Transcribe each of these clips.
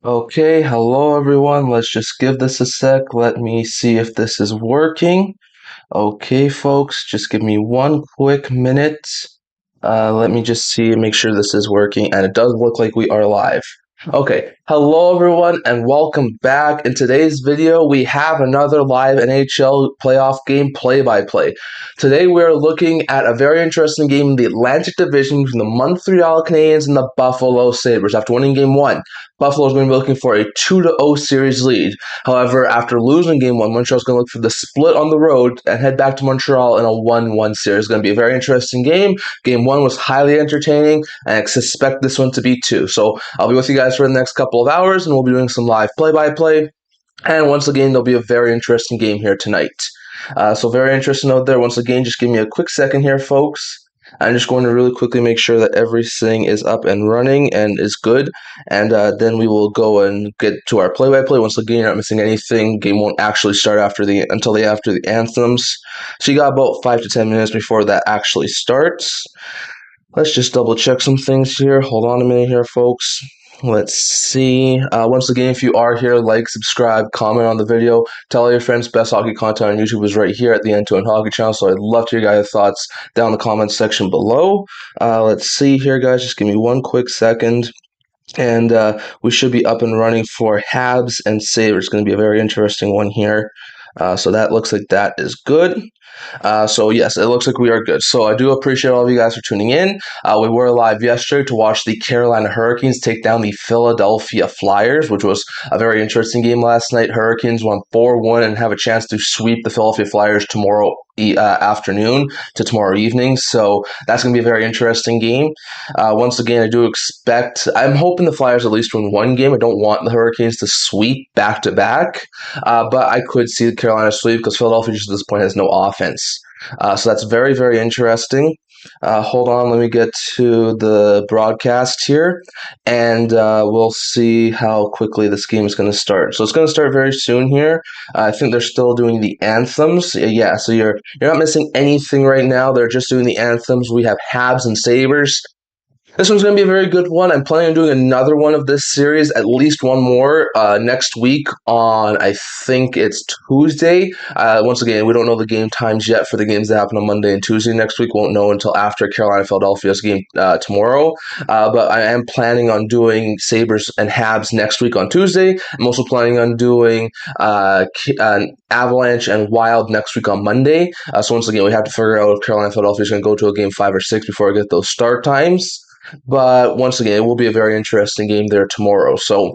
Okay, hello everyone. Let's just give this a sec. Let me see if this is working. Okay, folks, just give me one quick minute. Let me just see and make sure this is working, and it does look like we are live. Okay, hello everyone, and welcome back. In today's video, we have another live NHL playoff game play-by-play. Today, we are looking at a very interesting game in the Atlantic Division between the Montreal Canadiens and the Buffalo Sabres. After winning Game 1, Buffalo is going to be looking for a 2-0 series lead. However, after losing Game 1, Montreal is going to look for the split on the road and head back to Montreal in a 1-1 series. It's going to be a very interesting game. Game 1 was highly entertaining, and I suspect this one to be too. So I'll be with you guys for the next couple of hours, and we'll be doing some live play-by-play. And once again, there'll be a very interesting game here tonight. So very interesting out there. Once again, just give me a quick second here, folks. I'm just going to really quickly make sure that everything is up and running and is good, and then we will go and get to our play-by-play. Once again, you're not missing anything. Game won't actually start after the anthems, so you got about 5 to 10 minutes before that actually starts. Let's just double check some things here. Hold on a minute here, folks. Let's see. Once again, if you are here, like, subscribe, comment on the video. Tell all your friends best hockey content on YouTube is right here at the End-to-End Hockey channel. So I'd love to hear your guys' thoughts down in the comments section below. Let's see here, guys. Just give me one quick second. And we should be up and running for Habs and Sabres. It's going to be a very interesting one here. So that looks like that is good. So yes, it looks like we are good. So I do appreciate all of you guys for tuning in. We were live yesterday to watch the Carolina Hurricanes take down the Philadelphia Flyers, which was a very interesting game last night. Hurricanes won 4-1 and have a chance to sweep the Philadelphia Flyers tomorrow afternoon to tomorrow evening. So that's going to be a very interesting game. Once again, I'm hoping the Flyers at least win one game. I don't want the Hurricanes to sweep back to back, but I could see the Carolina sweep because Philadelphia just at this point has no offense. So that's very, very interesting. Hold on, let me get to the broadcast here, and we'll see how quickly this game is going to start. So it's going to start very soon here. I think they're still doing the anthems. Yeah, so you're not missing anything right now. They're just doing the anthems. We have Habs and Sabres. This one's going to be a very good one. I'm planning on doing another one of this series, at least one more next week on, I think it's Tuesday. Once again, we don't know the game times yet for the games that happen on Monday and Tuesday next week. Won't know until after Carolina-Philadelphia's game tomorrow. But I am planning on doing Sabres and Habs next week on Tuesday. I'm also planning on doing Avalanche and Wild next week on Monday. So once again, we have to figure out if Carolina-Philadelphia is going to go to a game 5 or 6 before I get those start times. But once again, it will be a very interesting game there tomorrow. So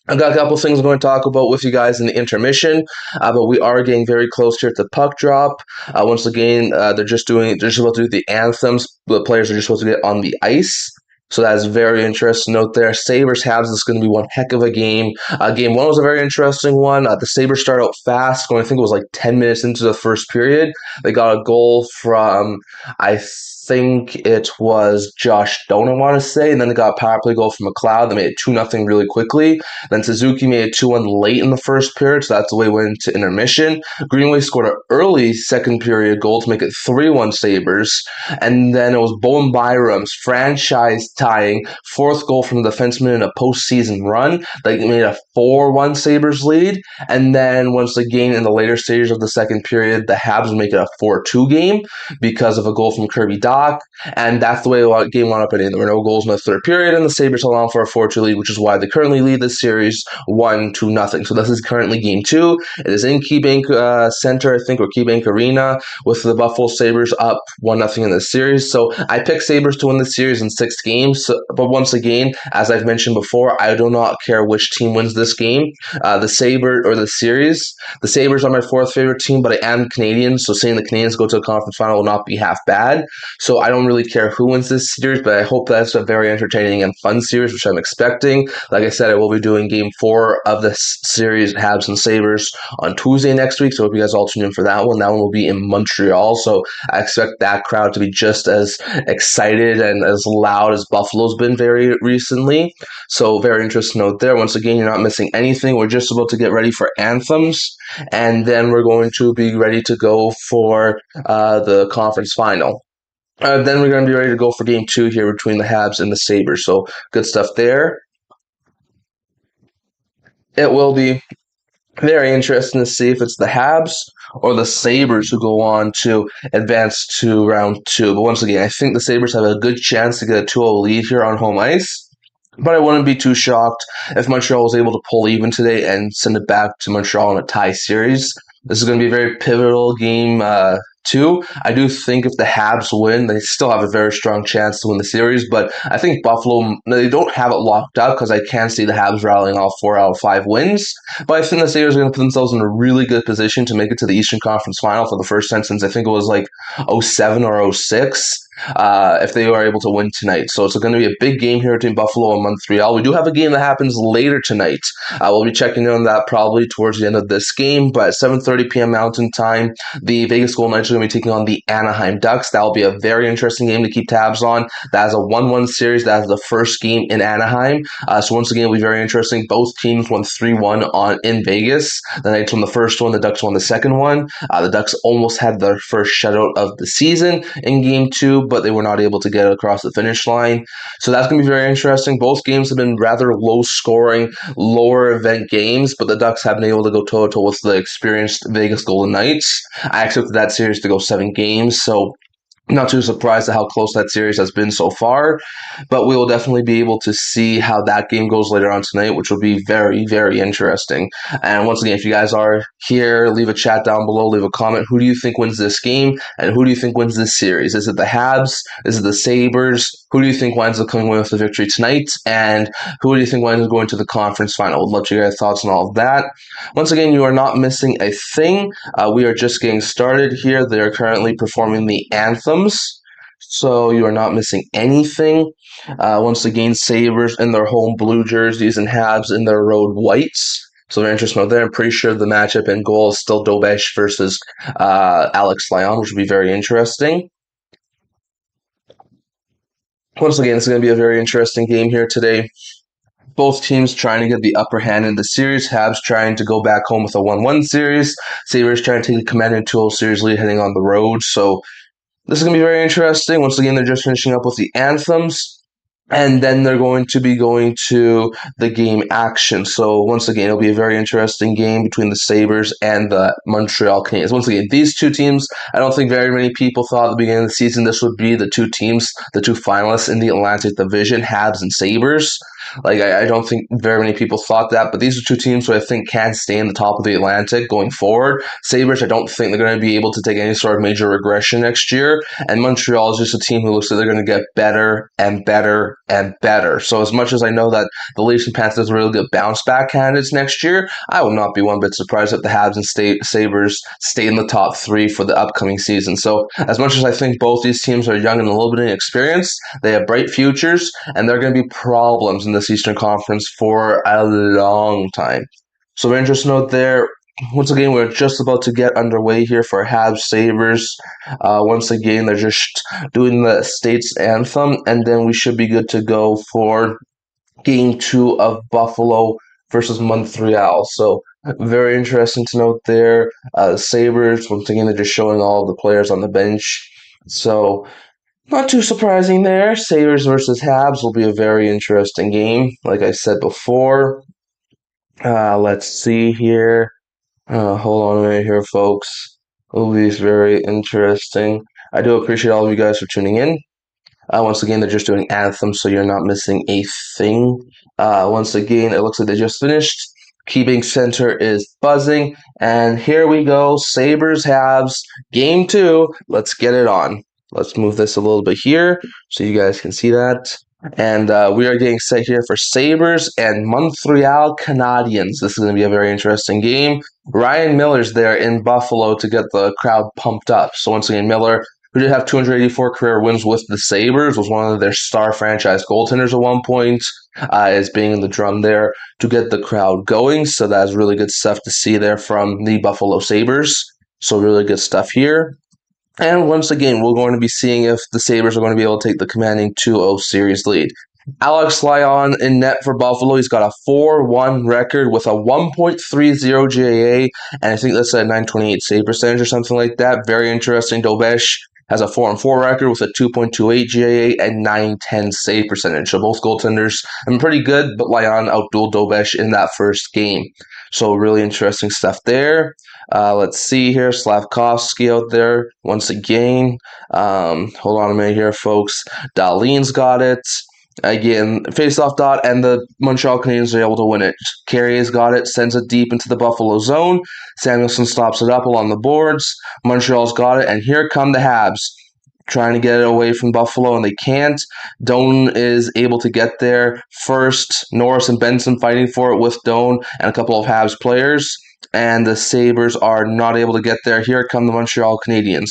I've got a couple things I'm going to talk about with you guys in the intermission, but we are getting very close here to the puck drop. Once again, they're just about to do the anthems. The players are just supposed to get on the ice. So that is very interesting note there. Sabres Habs is going to be one heck of a game. Game 1 was a very interesting one. The Sabres started out fast, going I think it was like 10 minutes into the first period. They got a goal from, I think it was Josh Stone, I want to say, and then they got a power play goal from McLeod. They made it 2-0 really quickly. Then Suzuki made it 2-1 late in the first period, so that's the way it went into intermission. Greenway scored an early second period goal to make it 3-1 Sabres, and then it was Bowen Byram's franchise tying fourth goal from the defenseman in a postseason run. They made a 4-1 Sabres lead, and then once again in the later stages of the second period, the Habs would make it a 4-2 game because of a goal from Kirby Dach. And that's the way the game wound up ending. There were no goals in the third period, and the Sabres held on for a 4-2 lead, which is why they currently lead this series 1-0. So this is currently Game 2. It is in KeyBank Center, I think, or KeyBank Arena, with the Buffalo Sabres up 1-0 in this series. So I picked Sabres to win this series in 6 games. But once again, as I've mentioned before, I do not care which team wins this game, the Sabres or the series. The Sabres are my 4th favorite team, but I am Canadian, so saying the Canadians go to a conference final will not be half bad. So I don't really care who wins this series, but I hope that's a very entertaining and fun series, which I'm expecting. Like I said, I will be doing Game 4 of this series, Habs and Sabres, on Tuesday next week, so I hope you guys all tune in for that one. That one will be in Montreal, so I expect that crowd to be just as excited and as loud as Buffalo's been very recently. So very interesting note there. Once again, you're not missing anything. We're just about to get ready for anthems, and then we're going to be ready to go for the conference final. Then we're going to be ready to go for Game 2 here between the Habs and the Sabres. So good stuff there. It will be very interesting to see if it's the Habs or the Sabres who go on to advance to round two. But once again, I think the Sabres have a good chance to get a 2-0 lead here on home ice. But I wouldn't be too shocked if Montreal was able to pull even today and send it back to Montreal in a tie series. This is going to be a very pivotal game, too. I do think if the Habs win, they still have a very strong chance to win the series. But I think Buffalo, they don't have it locked up because I can see the Habs rallying off 4 out of 5 wins. But I think the Sabres are going to put themselves in a really good position to make it to the Eastern Conference Final for the first time since I think it was like '07 or '06 if they are able to win tonight. So it's going to be a big game here between Buffalo and Montreal. We do have a game that happens later tonight. We'll be checking in on that probably towards the end of this game, but 7:30 p.m. Mountain Time, the Vegas Golden Knights are going to be taking on the Anaheim Ducks. That will be a very interesting game to keep tabs on. That is a 1-1 series. That is the first game in Anaheim. So once again, it'll be very interesting. Both teams won 3-1 in Vegas. The Knights won the first one. The Ducks won the second one. The Ducks almost had their first shutout of the season in Game 2, but they were not able to get it across the finish line. So that's going to be very interesting. Both games have been rather low-scoring, lower event games, but the Ducks have been able to go toe-to-toe with the experienced Vegas Golden Knights. I expected that series to go 7 games, so not too surprised at how close that series has been so far, but we will definitely be able to see how that game goes later on tonight, which will be very, very interesting. And once again, if you guys are here, leave a chat down below, leave a comment. Who do you think wins this game, and who do you think wins this series? Is it the Habs? Is it the Sabres? Who do you think winds up coming away with the victory tonight? And who do you think winds up going to the conference final? Would love to hear your thoughts on all of that. Once again, you are not missing a thing. We are just getting started here. They are currently performing the anthems, so you are not missing anything. Once again, Sabres in their home blue jerseys and Habs in their road whites. So very interesting out there. I'm pretty sure the matchup in goal is still Dobesh versus Alex Lyon, which would be very interesting. Once again, it's going to be a very interesting game here today. Both teams trying to get the upper hand in the series. Habs trying to go back home with a 1-1 series. Sabres trying to take a commanding 2-0 series lead heading on the road. So this is going to be very interesting. Once again, they're just finishing up with the anthems. And then they're going to be going to the game action. So once again, it'll be a very interesting game between the Sabres and the Montreal Canadiens. Once again, these two teams, I don't think very many people thought at the beginning of the season this would be the two teams, the two finalists in the Atlantic Division, Habs and Sabres. Like, I don't think very many people thought that, but these are two teams who I think can stay in the top of the Atlantic going forward. Sabres, I don't think they're going to be able to take any sort of major regression next year, and Montreal is just a team who looks like they're going to get better and better and better. So as much as I know that the Leafs and Panthers are really good bounce-back candidates next year, I would not be one bit surprised if the Habs and Sabres stay in the top 3 for the upcoming season. So as much as I think both these teams are young and a little bit inexperienced, they have bright futures, and they're going to be problems in this Eastern Conference for a long time. So very interesting note there. Once again, we're just about to get underway here for Habs Sabres. Once again, they're just doing the state's anthem, and then we should be good to go for Game 2 of Buffalo versus Montreal. So very interesting to note there. Sabres, once again, they're just showing all of the players on the bench. So not too surprising there. Sabres versus Habs will be a very interesting game, like I said before. Let's see here. Hold on a minute here, folks. It will be very interesting. I do appreciate all of you guys for tuning in. Once again, they're just doing anthems, so you're not missing a thing. Once again, it looks like they just finished. Keeping Center is buzzing. And here we go. Sabres Habs, Game 2. Let's get it on. Let's move this a little bit here so you guys can see that. And we are getting set here for Sabres and Montreal Canadiens. This is going to be a very interesting game. Ryan Miller's there in Buffalo to get the crowd pumped up. So once again, Miller, who did have 284 career wins with the Sabres, was one of their star franchise goaltenders at one point, is being in the drum there to get the crowd going. So that's really good stuff to see there from the Buffalo Sabres. So really good stuff here. And once again, we're going to be seeing if the Sabres are going to be able to take the commanding 2-0 series lead. Alex Lyon in net for Buffalo. He's got a 4-1 record with a 1.30 GAA, and I think that's a 928 save percentage or something like that. Very interesting. Dobesh has a 4-4 record with a 2.28 GAA and 910 save percentage. So both goaltenders have been pretty good, but Lyon outdueled Dobesh in that first game. So really interesting stuff there. Let's see here. Slavkovsky out there once again. Hold on a minute here, folks. Dahlin's got it. Again, face-off dot, and the Montreal Canadiens are able to win it. Carrier's got it, sends it deep into the Buffalo zone. Samuelson stops it up along the boards. Montreal's got it, and here come the Habs, trying to get it away from Buffalo, and they can't. Doan is able to get there first. Norris and Benson fighting for it with Doan and a couple of Habs players. And the Sabres are not able to get there. Here come the Montreal Canadiens.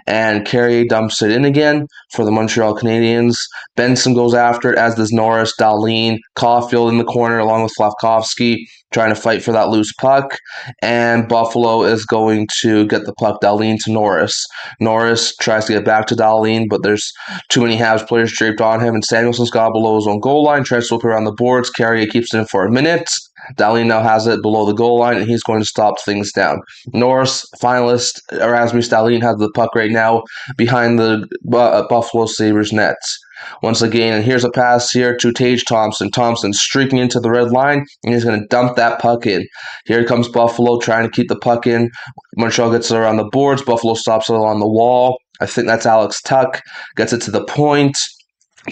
And Carrier dumps it in again for the Montreal Canadiens. Benson goes after it, as does Norris, Dahlin, Caulfield in the corner along with Slavkovsky, trying to fight for that loose puck. And Buffalo is going to get the puck, Dahlin to Norris. Norris tries to get back to Dahlin, but there's too many Habs players draped on him, and Samuelson's got below his own goal line, tries to look around the boards. Carrier keeps it in for a minute. Dahlin now has it below the goal line, and he's going to stop things down. Norris, finalist Erasmus Dahlin, has the puck right now behind the Buffalo Sabres nets. Once again, and here's a pass here to Tage Thompson. Thompson streaking into the red line, and he's going to dump that puck in. Here comes Buffalo trying to keep the puck in. Montreal gets it around the boards. Buffalo stops it on the wall. I think that's Alex Tuck. Gets it to the point.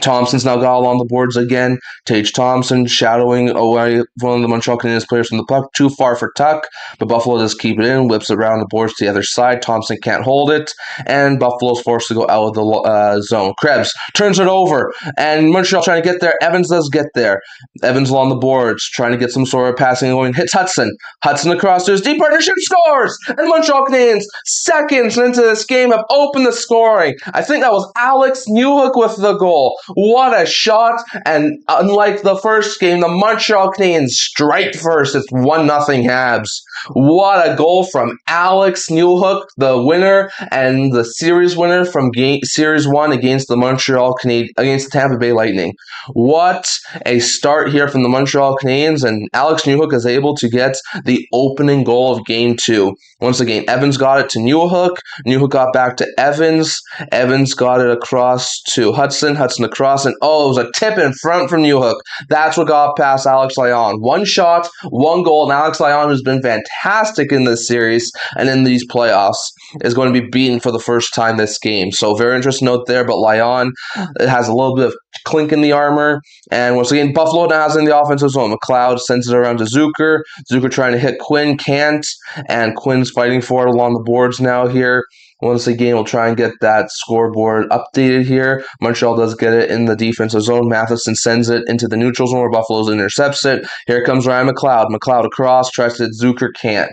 Thompson's now got along the boards again. Tage Thompson shadowing away one of the Montreal Canadiens players from the puck. Too far for Tuck, but Buffalo does keep it in, whips it around the boards to the other side. Thompson can't hold it, and Buffalo's forced to go out of the zone. Krebs turns it over, and Montreal trying to get there. Evans does get there. Evans along the boards, trying to get some sort of passing going. Hits Hudson. Hudson across to his deep partnership, scores! And Montreal Canadiens, seconds into this game, have opened the scoring. I think that was Alex Newhook with the goal. What a shot, and unlike the first game, the Montreal Canadiens strike first. It's 1-0 Habs. What a goal from Alex Newhook, the winner and the series winner from Series 1 against the against the Tampa Bay Lightning. What a start here from the Montreal Canadiens, and Alex Newhook is able to get the opening goal of Game 2. Once again, Evans got it to Newhook. Newhook got back to Evans. Evans got it across to Hudson. Hudson across, and it was a tip in front from Newhook. That's what got past Alex Lyon. One shot, one goal, and Alex Lyon, who's been fantastic in this series and in these playoffs, is going to be beaten for the first time this game. So very interesting note there, but Lyon has a little bit of clink in the armor. And once again, Buffalo now has in the offensive zone. McLeod sends it around to Zucker. Zucker trying to hit Quinn, can't, and Quinn's fighting for it along the boards now here. Once again, we'll try and get that scoreboard updated here. Montreal does get it in the defensive zone. Matheson sends it into the neutral zone where Buffalo intercepts it. Here comes Ryan McLeod. McLeod across, tries to hit Zucker, can't.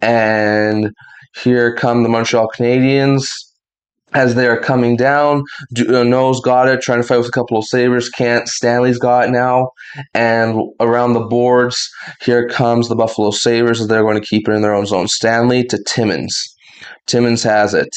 And here come the Montreal Canadiens as they are coming down. No's got it, trying to fight with a couple of Sabres, can't. Stanley's got it now. And around the boards, here comes the Buffalo Sabres as they're going to keep it in their own zone. Stanley to Timmins. Timmins has it.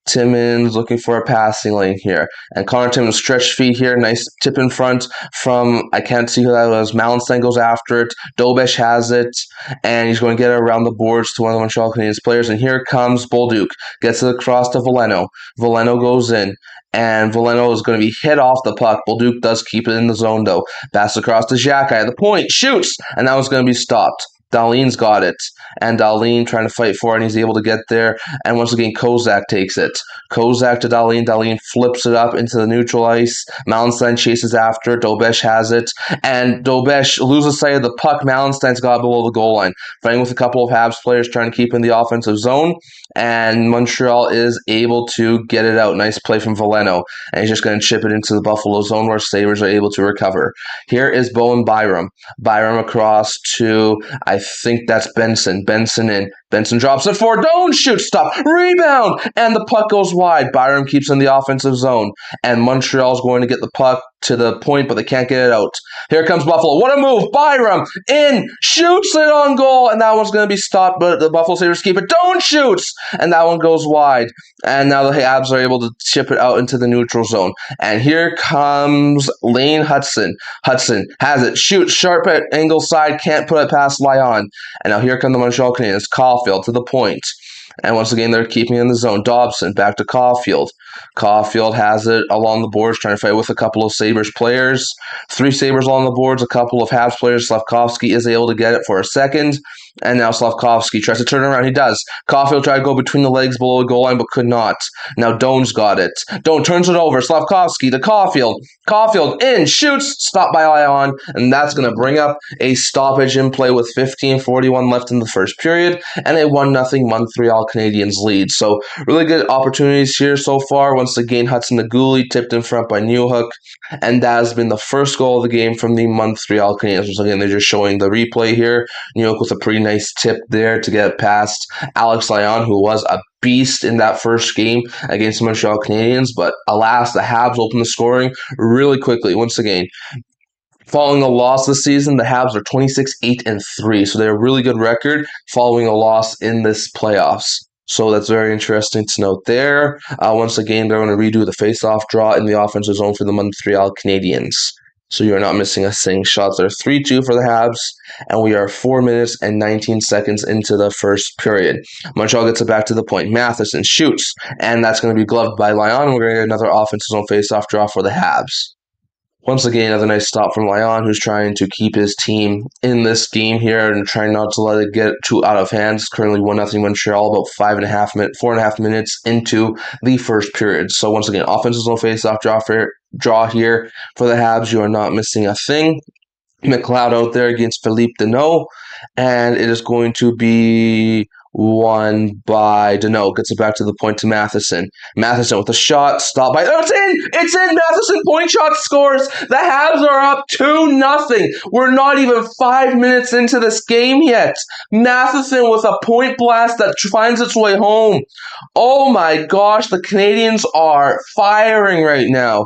Timmins looking for a passing lane here. And Connor Timmins stretch feet here. Nice tip in front from, I can't see who that was. Malenstein goes after it. Dobesh has it. And he's going to get it around the boards to one of the Montreal Canadiens players. And here comes Bolduc. Gets it across to Veleno. Veleno goes in. And Veleno is going to be hit off the puck. Bolduc does keep it in the zone, though. Pass across to Xhekaj at the point. Shoots! And that was going to be stopped. Dahlin's got it, and Dahlin trying to fight for it, and he's able to get there. And once again, Kozak takes it. Kozak to Dahlin. Dahlin flips it up into the neutral ice. Malenstein chases after. Dobesh has it, and Dobesh loses sight of the puck. Malenstein's got below the goal line, fighting with a couple of Habs players trying to keep in the offensive zone. And Montreal is able to get it out. Nice play from Veleno, and he's just going to chip it into the Buffalo zone where Sabres are able to recover. Here is Bowen Byram. Byram across to, I think that's Benson. Benson in. Benson drops it forward. Don't shoot. Stop. Rebound. And the puck goes wide. Byram keeps in the offensive zone. And Montreal's going to get the puck to the point, but they can't get it out. Here comes Buffalo. What a move. Byram in. Shoots it on goal. And that one's going to be stopped, but the Buffalo Sabres keep it. Don't shoot. And that one goes wide. And now the Habs are able to chip it out into the neutral zone. And here comes Lane Hudson. Hudson has it. Shoots sharp at angle side. Can't put it past Lyon. And now here come the Montreal Canadiens. Caulfield to the point. And once again, they're keeping in the zone. Dobson back to Caulfield. Caulfield has it along the boards, trying to fight with a couple of Sabres players. 3 Sabres along the boards, a couple of Habs players. Slavkovsky is able to get it for a second. And now Slavkovsky tries to turn around. He does. Caulfield tried to go between the legs below the goal line, but could not. Now Doan's got it. Doan turns it over. Slavkovsky to Caulfield. Caulfield in, shoots, stopped by Lyon, and that's going to bring up a stoppage in play with 15:41 left in the first period, and a 1-0 Montreal Canadiens lead. So really good opportunities here so far. Once again, Hudson Naguli tipped in front by Newhook, and that has been the first goal of the game from the Montreal Canadiens. Once again, they're just showing the replay here. Newhook with a pretty nice tip there to get past Alex Lyon, who was a beast in that first game against the Montreal Canadiens, but alas, the Habs opened the scoring really quickly. Once again, following a loss this season, the Habs are 26-8-3, so they're a really good record following a loss in this playoffs. So that's very interesting to note there. Once again, they're going to redo the face-off draw in the offensive zone for the Montreal Canadiens. So you are not missing a thing. Shots are 3-2 for the Habs, and we are 4 minutes and 19 seconds into the first period. Montreal gets it back to the point. Matheson shoots, and that's going to be gloved by Lyon, and we're going to get another offensive zone face-off draw for the Habs. Once again, another nice stop from Lyon, who's trying to keep his team in this game here and trying not to let it get too out of hands. Currently 1-0 Montreal, about 4.5 minutes into the first period. So once again, offensive zone face-off draw here for the Habs. You are not missing a thing. McLeod out there against Philippe Deneau, and it is going to be won by Deneau. Gets it back to the point to Matheson. Matheson with a shot, stopped by... Oh, it's in! It's in! Matheson point shot scores! The Habs are up 2-0. We're not even 5 minutes into this game yet. Matheson with a point blast that finds its way home. Oh my gosh, the Canadiens are firing right now.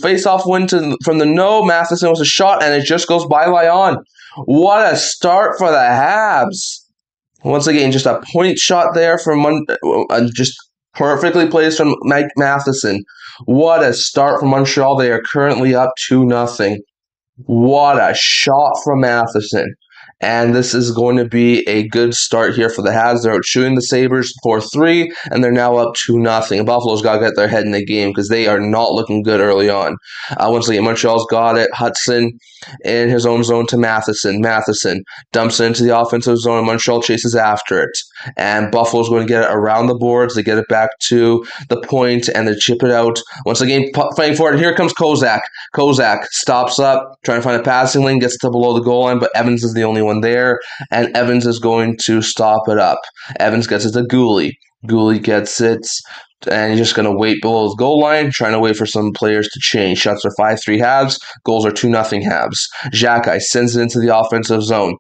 Face-off win from the no. Matheson was a shot, and it just goes by Lyon. What a start for the Habs. Once again, just a point shot there from just perfectly placed from Mike Matheson. What a start from Montreal. They are currently up 2-0. What a shot from Matheson. And this is going to be a good start here for the Habs. They're out shooting the Sabres 4-3, and they're now up 2-0. Buffalo's got to get their head in the game because they are not looking good early on. Once again, Montreal's got it. Hudson in his own zone to Matheson. Matheson dumps it into the offensive zone, and Montreal chases after it. And Buffalo's going to get it around the boards. They get it back to the point, and they chip it out. Once again, fighting for it. And here comes Kozak. Kozak stops up, trying to find a passing lane, gets to below the goal line, but Evans is the only one there, and Evans is going to stop it up. Evans gets it to Gooley. Gooley gets it, and he's just going to wait below his goal line, trying to wait for some players to change. Shots are 5-3 Habs. Goals are 2-0 Habs. Xhekaj sends it into the offensive zone,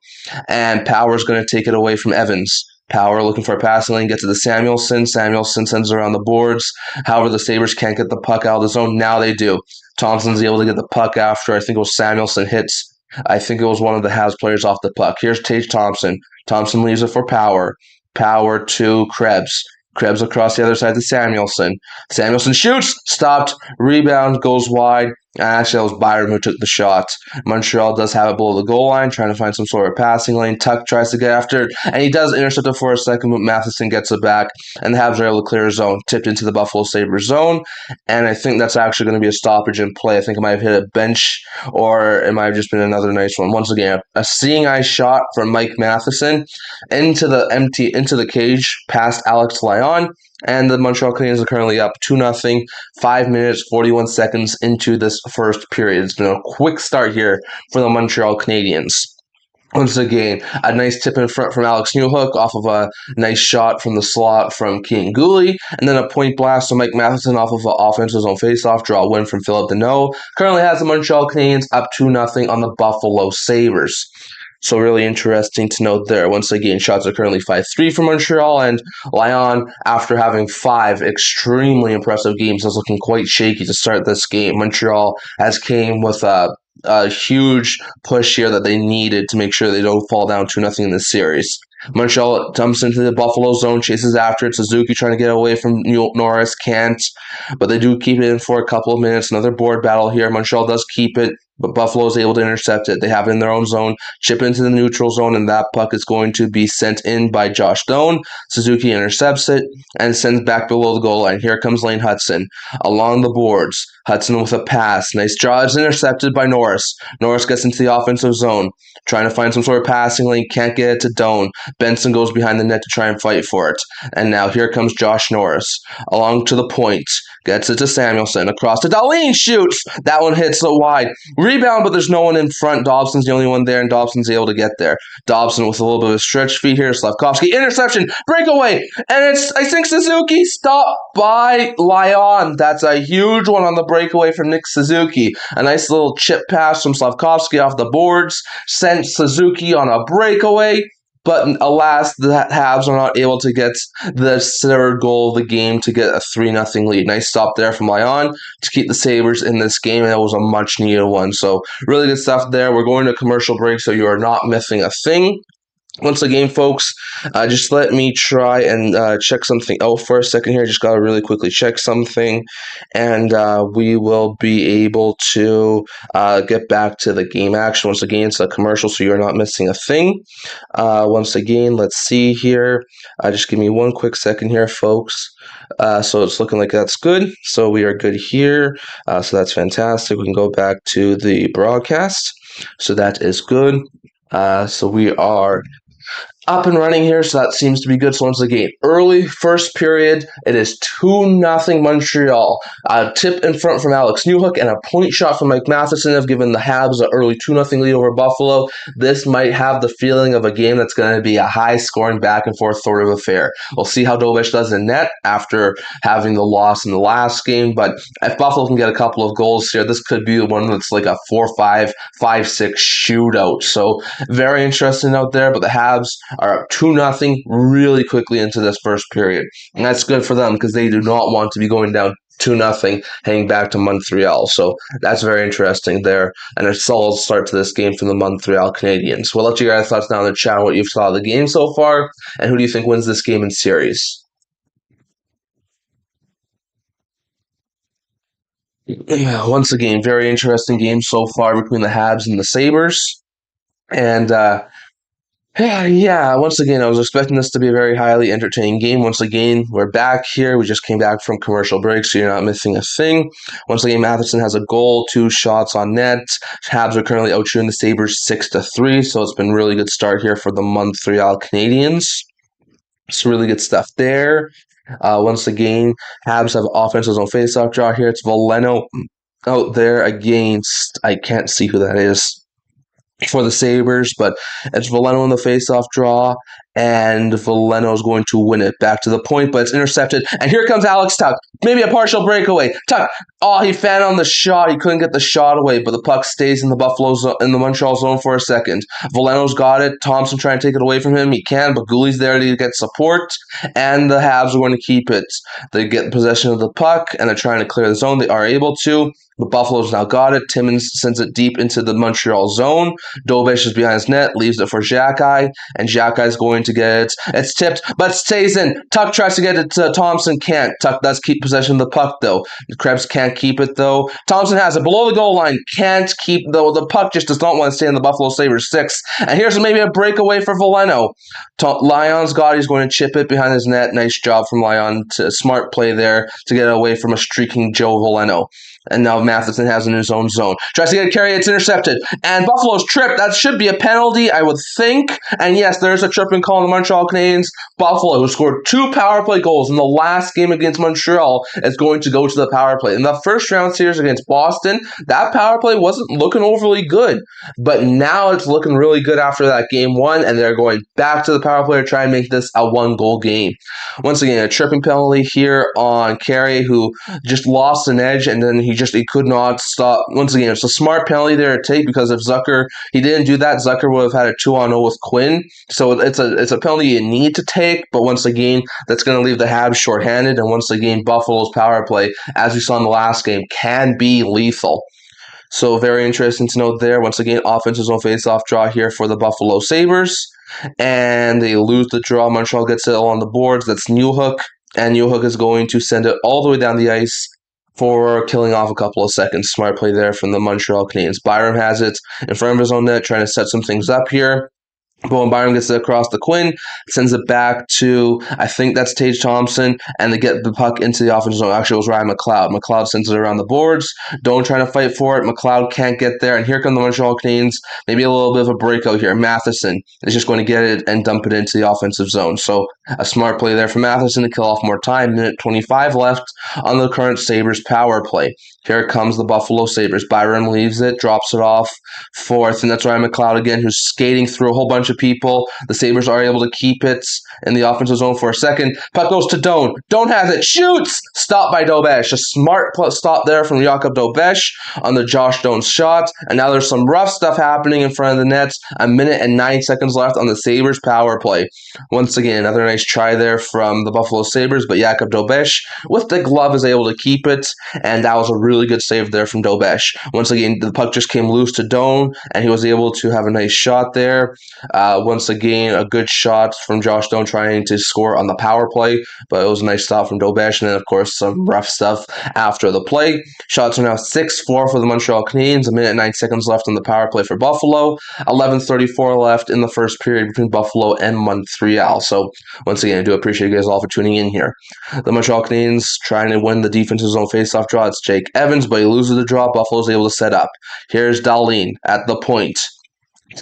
and Power's going to take it away from Evans. Power looking for a passing lane, gets to the Samuelson. Samuelson sends it around the boards. However, the Sabres can't get the puck out of the zone. Now they do. Thompson's able to get the puck after, I think it was Samuelson hits. I think it was one of the Habs players off the puck. Here's Tage Thompson. Thompson leaves it for Power. Power to Krebs. Krebs across the other side to Samuelson. Samuelson shoots, stopped, rebound, goes wide. Actually, that was Byram who took the shot. Montreal does have it below the goal line, trying to find some sort of passing lane. Tuck tries to get after it, and he does intercept it for a second, but Matheson gets it back, and the Habs are able to clear a zone. Tipped into the Buffalo Sabres zone, and I think that's actually going to be a stoppage in play. I think it might have hit a bench, or it might have just been another nice one. Once again, a seeing eye shot from Mike Matheson into the cage past Alex Lyon. And the Montreal Canadiens are currently up 2-0, 5 minutes, 41 seconds into this first period. It's been a quick start here for the Montreal Canadiens. Once again, a nice tip in front from Alex Newhook off of a nice shot from the slot from Keane Gooley, and then a point blast from Mike Matheson off of an offensive zone faceoff draw win from Philip Deneau. Currently has the Montreal Canadiens up 2-0 on the Buffalo Sabres. So really interesting to note there. Once again, shots are currently 5-3 for Montreal, and Lyon, after having 5 extremely impressive games, is looking quite shaky to start this game. Montreal has came with a huge push here that they needed to make sure they don't fall down 2-0 in this series. Montreal dumps into the Buffalo zone, chases after it. Suzuki trying to get away from Norris, can't, but they do keep it in for a couple of minutes. Another board battle here. Montreal does keep it. but Buffalo is able to intercept it. They have it in their own zone, chip into the neutral zone, and that puck is going to be sent in by Josh Doan. Suzuki intercepts it and sends back below the goal line. Here comes Lane Hudson along the boards. Hudson with a pass. Nice draw. It's intercepted by Norris. Norris gets into the offensive zone, trying to find some sort of passing lane. Can't get it to Doan. Benson goes behind the net to try and fight for it. And now here comes Josh Norris along to the point. Gets it to Samuelson. Across to Dahlin. Shoots. That one hits it wide. Rebound, but there's no one in front. Dobson's the only one there, and Dobson's able to get there. Dobson with a little bit of a stretch feed here. Slavkovsky. Interception. Breakaway. And it's, I think, Suzuki. Stopped by Lyon. That's a huge one on the breakaway from Nick Suzuki. A nice little chip pass from Slavkovsky off the boards. Sent Suzuki on a breakaway. But alas, the Habs are not able to get the third goal of the game to get a 3-0 lead. Nice stop there from Lyon to keep the Sabres in this game, and it was a much-needed one. So really good stuff there. We're going to commercial break, so you are not missing a thing. Once again, folks, just let me try and check something out for a second here. Just got to really quickly check something, and we will be able to get back to the game action. Once again, it's a commercial, so you're not missing a thing. Once again, let's see here. Just give me one quick second here, folks. So it's looking like that's good. So we are good here. So that's fantastic. We can go back to the broadcast. So that is good. So we are up and running here, so that seems to be good. So once again, early first period, it is 2-0 Montreal. A tip in front from Alex Newhook and a point shot from Mike Matheson have given the Habs an early 2-0 lead over Buffalo. This might have the feeling of a game that's going to be a high-scoring back-and-forth sort of affair. We'll see how Dobish does in net after having the loss in the last game, but if Buffalo can get a couple of goals here, this could be one that's like a 4-5, 5-6 shootout. So very interesting out there, but the Habs are up 2-0 really quickly into this first period. And that's good for them because they do not want to be going down 2-0 heading back to Montreal. So that's very interesting there. And a solid start to this game from the Montreal Canadiens. We'll let you guys thoughts down in the chat on what you've saw of the game so far, and who do you think wins this game in series? Yeah, once again, very interesting game so far between the Habs and the Sabres. And yeah, once again, I was expecting this to be a very highly entertaining game. Once again, we're back here. We just came back from commercial break, so you're not missing a thing. Once again, Matheson has a goal, 2 shots on net. Habs are currently outshooting the Sabres 6-3, so it's been a really good start here for the Montreal Canadiens. So really good stuff there. Once again, Habs have offensive zone faceoff draw here. It's Veleno out there against, I can't see who that is for the Sabres, but it's Veleno in the faceoff draw, and Veleno is going to win it back to the point, but it's intercepted, and here comes Alex Tuch. Maybe a partial breakaway. Tuch, he fanned on the shot. He couldn't get the shot away, but the puck stays in the in the Montreal zone for a second. Veleno's got it. Thompson trying to take it away from him. He can, but Gouli's there to get support, and the Habs are going to keep it. They get possession of the puck, and they're trying to clear the zone. They are able to. But Buffalo's now got it. Timmins sends it deep into the Montreal zone. Dobish is behind his net, leaves it for Xhekaj, and Xhekaj is going to get it. It's tipped, but it stays in. Tuch tries to get it to Thompson, can't. Tuch does keep possession of the puck, though. The Krebs can't keep it, though. Thompson has it below the goal line, can't keep, though. The puck just does not want to stay in the Buffalo Sabres 6. And here's maybe a breakaway for Veleno. Lyon's got it. He's going to chip it behind his net. Nice job from Lyon. Smart play there to get away from a streaking Joe Veleno. And now Matheson has it in his own zone. Tries to get a carry, it's intercepted. And Buffalo's tripped. That should be a penalty, I would think. And yes, there's a tripping call on the Montreal Canadiens. Buffalo, who scored 2 power play goals in the last game against Montreal, is going to go to the power play. In the first round series against Boston, that power play wasn't looking overly good. But now it's looking really good after that game 1, and they're going back to the power play to try and make this a 1-goal game. Once again, a tripping penalty here on Carey, who just lost an edge, and then he could not stop. Once again, it's a smart penalty there to take, because if he didn't do that, Zucker would have had a 2-on-0 with Quinn. So it's a penalty you need to take, but once again, that's going to leave the Habs shorthanded, and once again, Buffalo's power play, as we saw in the last game, can be lethal. So very interesting to note there. Once again, offensive zone face-off draw here for the Buffalo Sabres, and they lose the draw. Montreal gets it all on the boards. That's Newhook, and Newhook is going to send it all the way down the ice for killing off a couple of seconds. Smart play there from the Montreal Canadiens. Byram has it in front of his own net, trying to set some things up here. Bowen Byram gets it across the Quinn, sends it back to, I think that's Tage Thompson, and they get the puck into the offensive zone. Actually, it was Ryan McLeod. McLeod sends it around the boards. Doan trying to fight for it. McLeod can't get there, and here come the Montreal Canadiens. Maybe a little bit of a breakout here. Matheson is just going to get it and dump it into the offensive zone. So a smart play there for Matheson to kill off more time. Minute 25 left on the current Sabres power play. Here comes the Buffalo Sabres. Byram leaves it, drops it off for, I think that's Ryan McLeod again, who's skating through a whole bunch of people. The Sabres are able to keep it in the offensive zone for a second. Puck goes to Doan. Doan has it. Shoots! Stopped by Dobesh. A smart stop there from Jakub Dobesh on the Josh Doan shot. And now there's some rough stuff happening in front of the nets. A minute and 9 seconds left on the Sabres power play. Once again, another nice try there from the Buffalo Sabres, but Jakub Dobesh with the glove is able to keep it, and that was a really good save there from Dobesh. Once again, the puck just came loose to Doan, and he was able to have a nice shot there. Once again, a good shot from Josh Doan trying to score on the power play, but it was a nice stop from Dobesh, and then, of course, some rough stuff after the play. Shots are now 6-4 for the Montreal Canadiens, a minute and 9 seconds left on the power play for Buffalo, 11:34 left in the first period between Buffalo and Montreal. So, once again, I do appreciate you guys all for tuning in here. The Montreal Canadiens trying to win the defensive zone faceoff draw. It's Jake Evans, but he loses the draw. Buffalo's able to set up. Here's Dahlin at the point.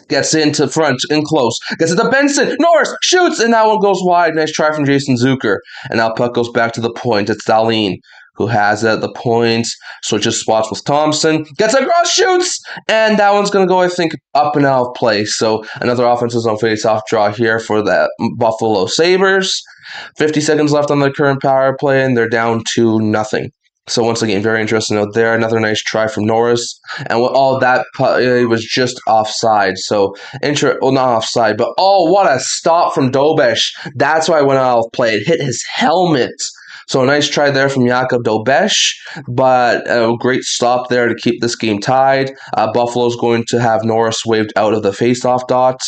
Gets into front, in close. Gets it to Benson. Norris shoots, and that one goes wide. Nice try from Jason Zucker. And now puck goes back to the point. It's Dahlin who has it at the point. Switches spots with Thompson. Gets across, shoots, and that one's going to go, I think, up and out of play. So another offensive zone face-off draw here for the Buffalo Sabres. 50 seconds left on the current power play, and they're down 2-0. So once again, very interesting note there. Another nice try from Norris. And all of that it was just offside. So, well, not offside, but what a stop from Dobesh. That's why I went out of play. It hit his helmet. So a nice try there from Jakub Dobesh, but a great stop there to keep this game tied. Buffalo's going to have Norris waved out of the faceoff dot.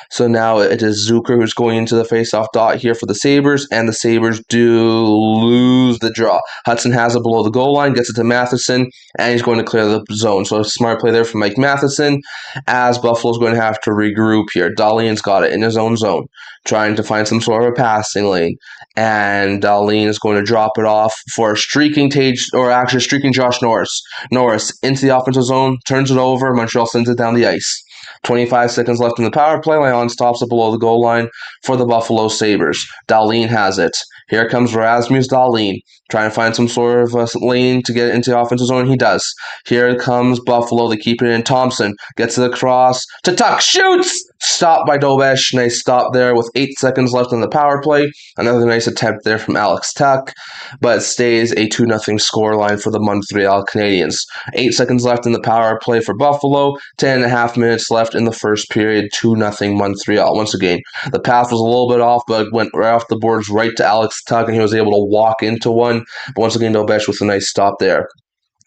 So now it is Zucker who's going into the faceoff dot here for the Sabres, and the Sabres do lose the draw. Hudson has it below the goal line, gets it to Matheson, and he's going to clear the zone. So a smart play there from Mike Matheson, as Buffalo's going to have to regroup here. Dahlin's got it in his own zone, trying to find some sort of a passing lane, and Dahlin is going to drop it off for a streaking Josh Norris. Norris into the offensive zone, turns it over, Montreal sends it down the ice. 25 seconds left in the power play. Leon stops it below the goal line for the Buffalo Sabres. Dahlin has it. Here comes Rasmus Dahlin, trying to find some sort of a lane to get into the offensive zone. He does. Here comes Buffalo. They keep it in. Thompson gets it across to Tuck. Shoots! Stopped by Dobesh. Nice stop there with 8 seconds left on the power play. Another nice attempt there from Alex Tuck, but it stays a 2-0 scoreline for the Montreal Canadiens. 8 seconds left in the power play for Buffalo. 10.5 minutes left in the first period. 2-0 Montreal. Once again, the path was a little bit off, but went right off the boards right to Alex Tuck, and he was able to walk into one. But once again, Dobesh with a nice stop there.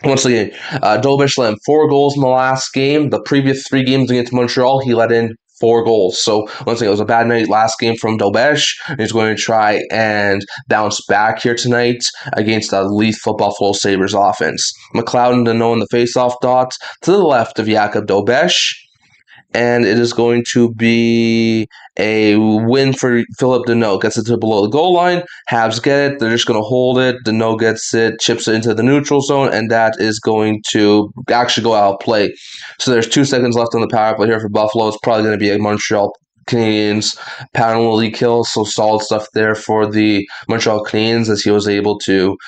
Once again, Dobesh let in 4 goals in the last game. The previous 3 games against Montreal, he let in 4 goals. So once again, it was a bad night last game from Dobesh. He's going to try and bounce back here tonight against the lethal Buffalo Sabres offense. McLeod and Danault in the faceoff dot to the left of Jakub Dobesh. And it is going to be a win for Philip Danault. Gets it to below the goal line. Habs get it. They're just going to hold it. Danault gets it, chips it into the neutral zone, and that is going to actually go out of play. So there's 2 seconds left on the power play here for Buffalo. It's probably going to be a Montreal Canadiens penalty kill, so solid stuff there for the Montreal Canadiens as he was able to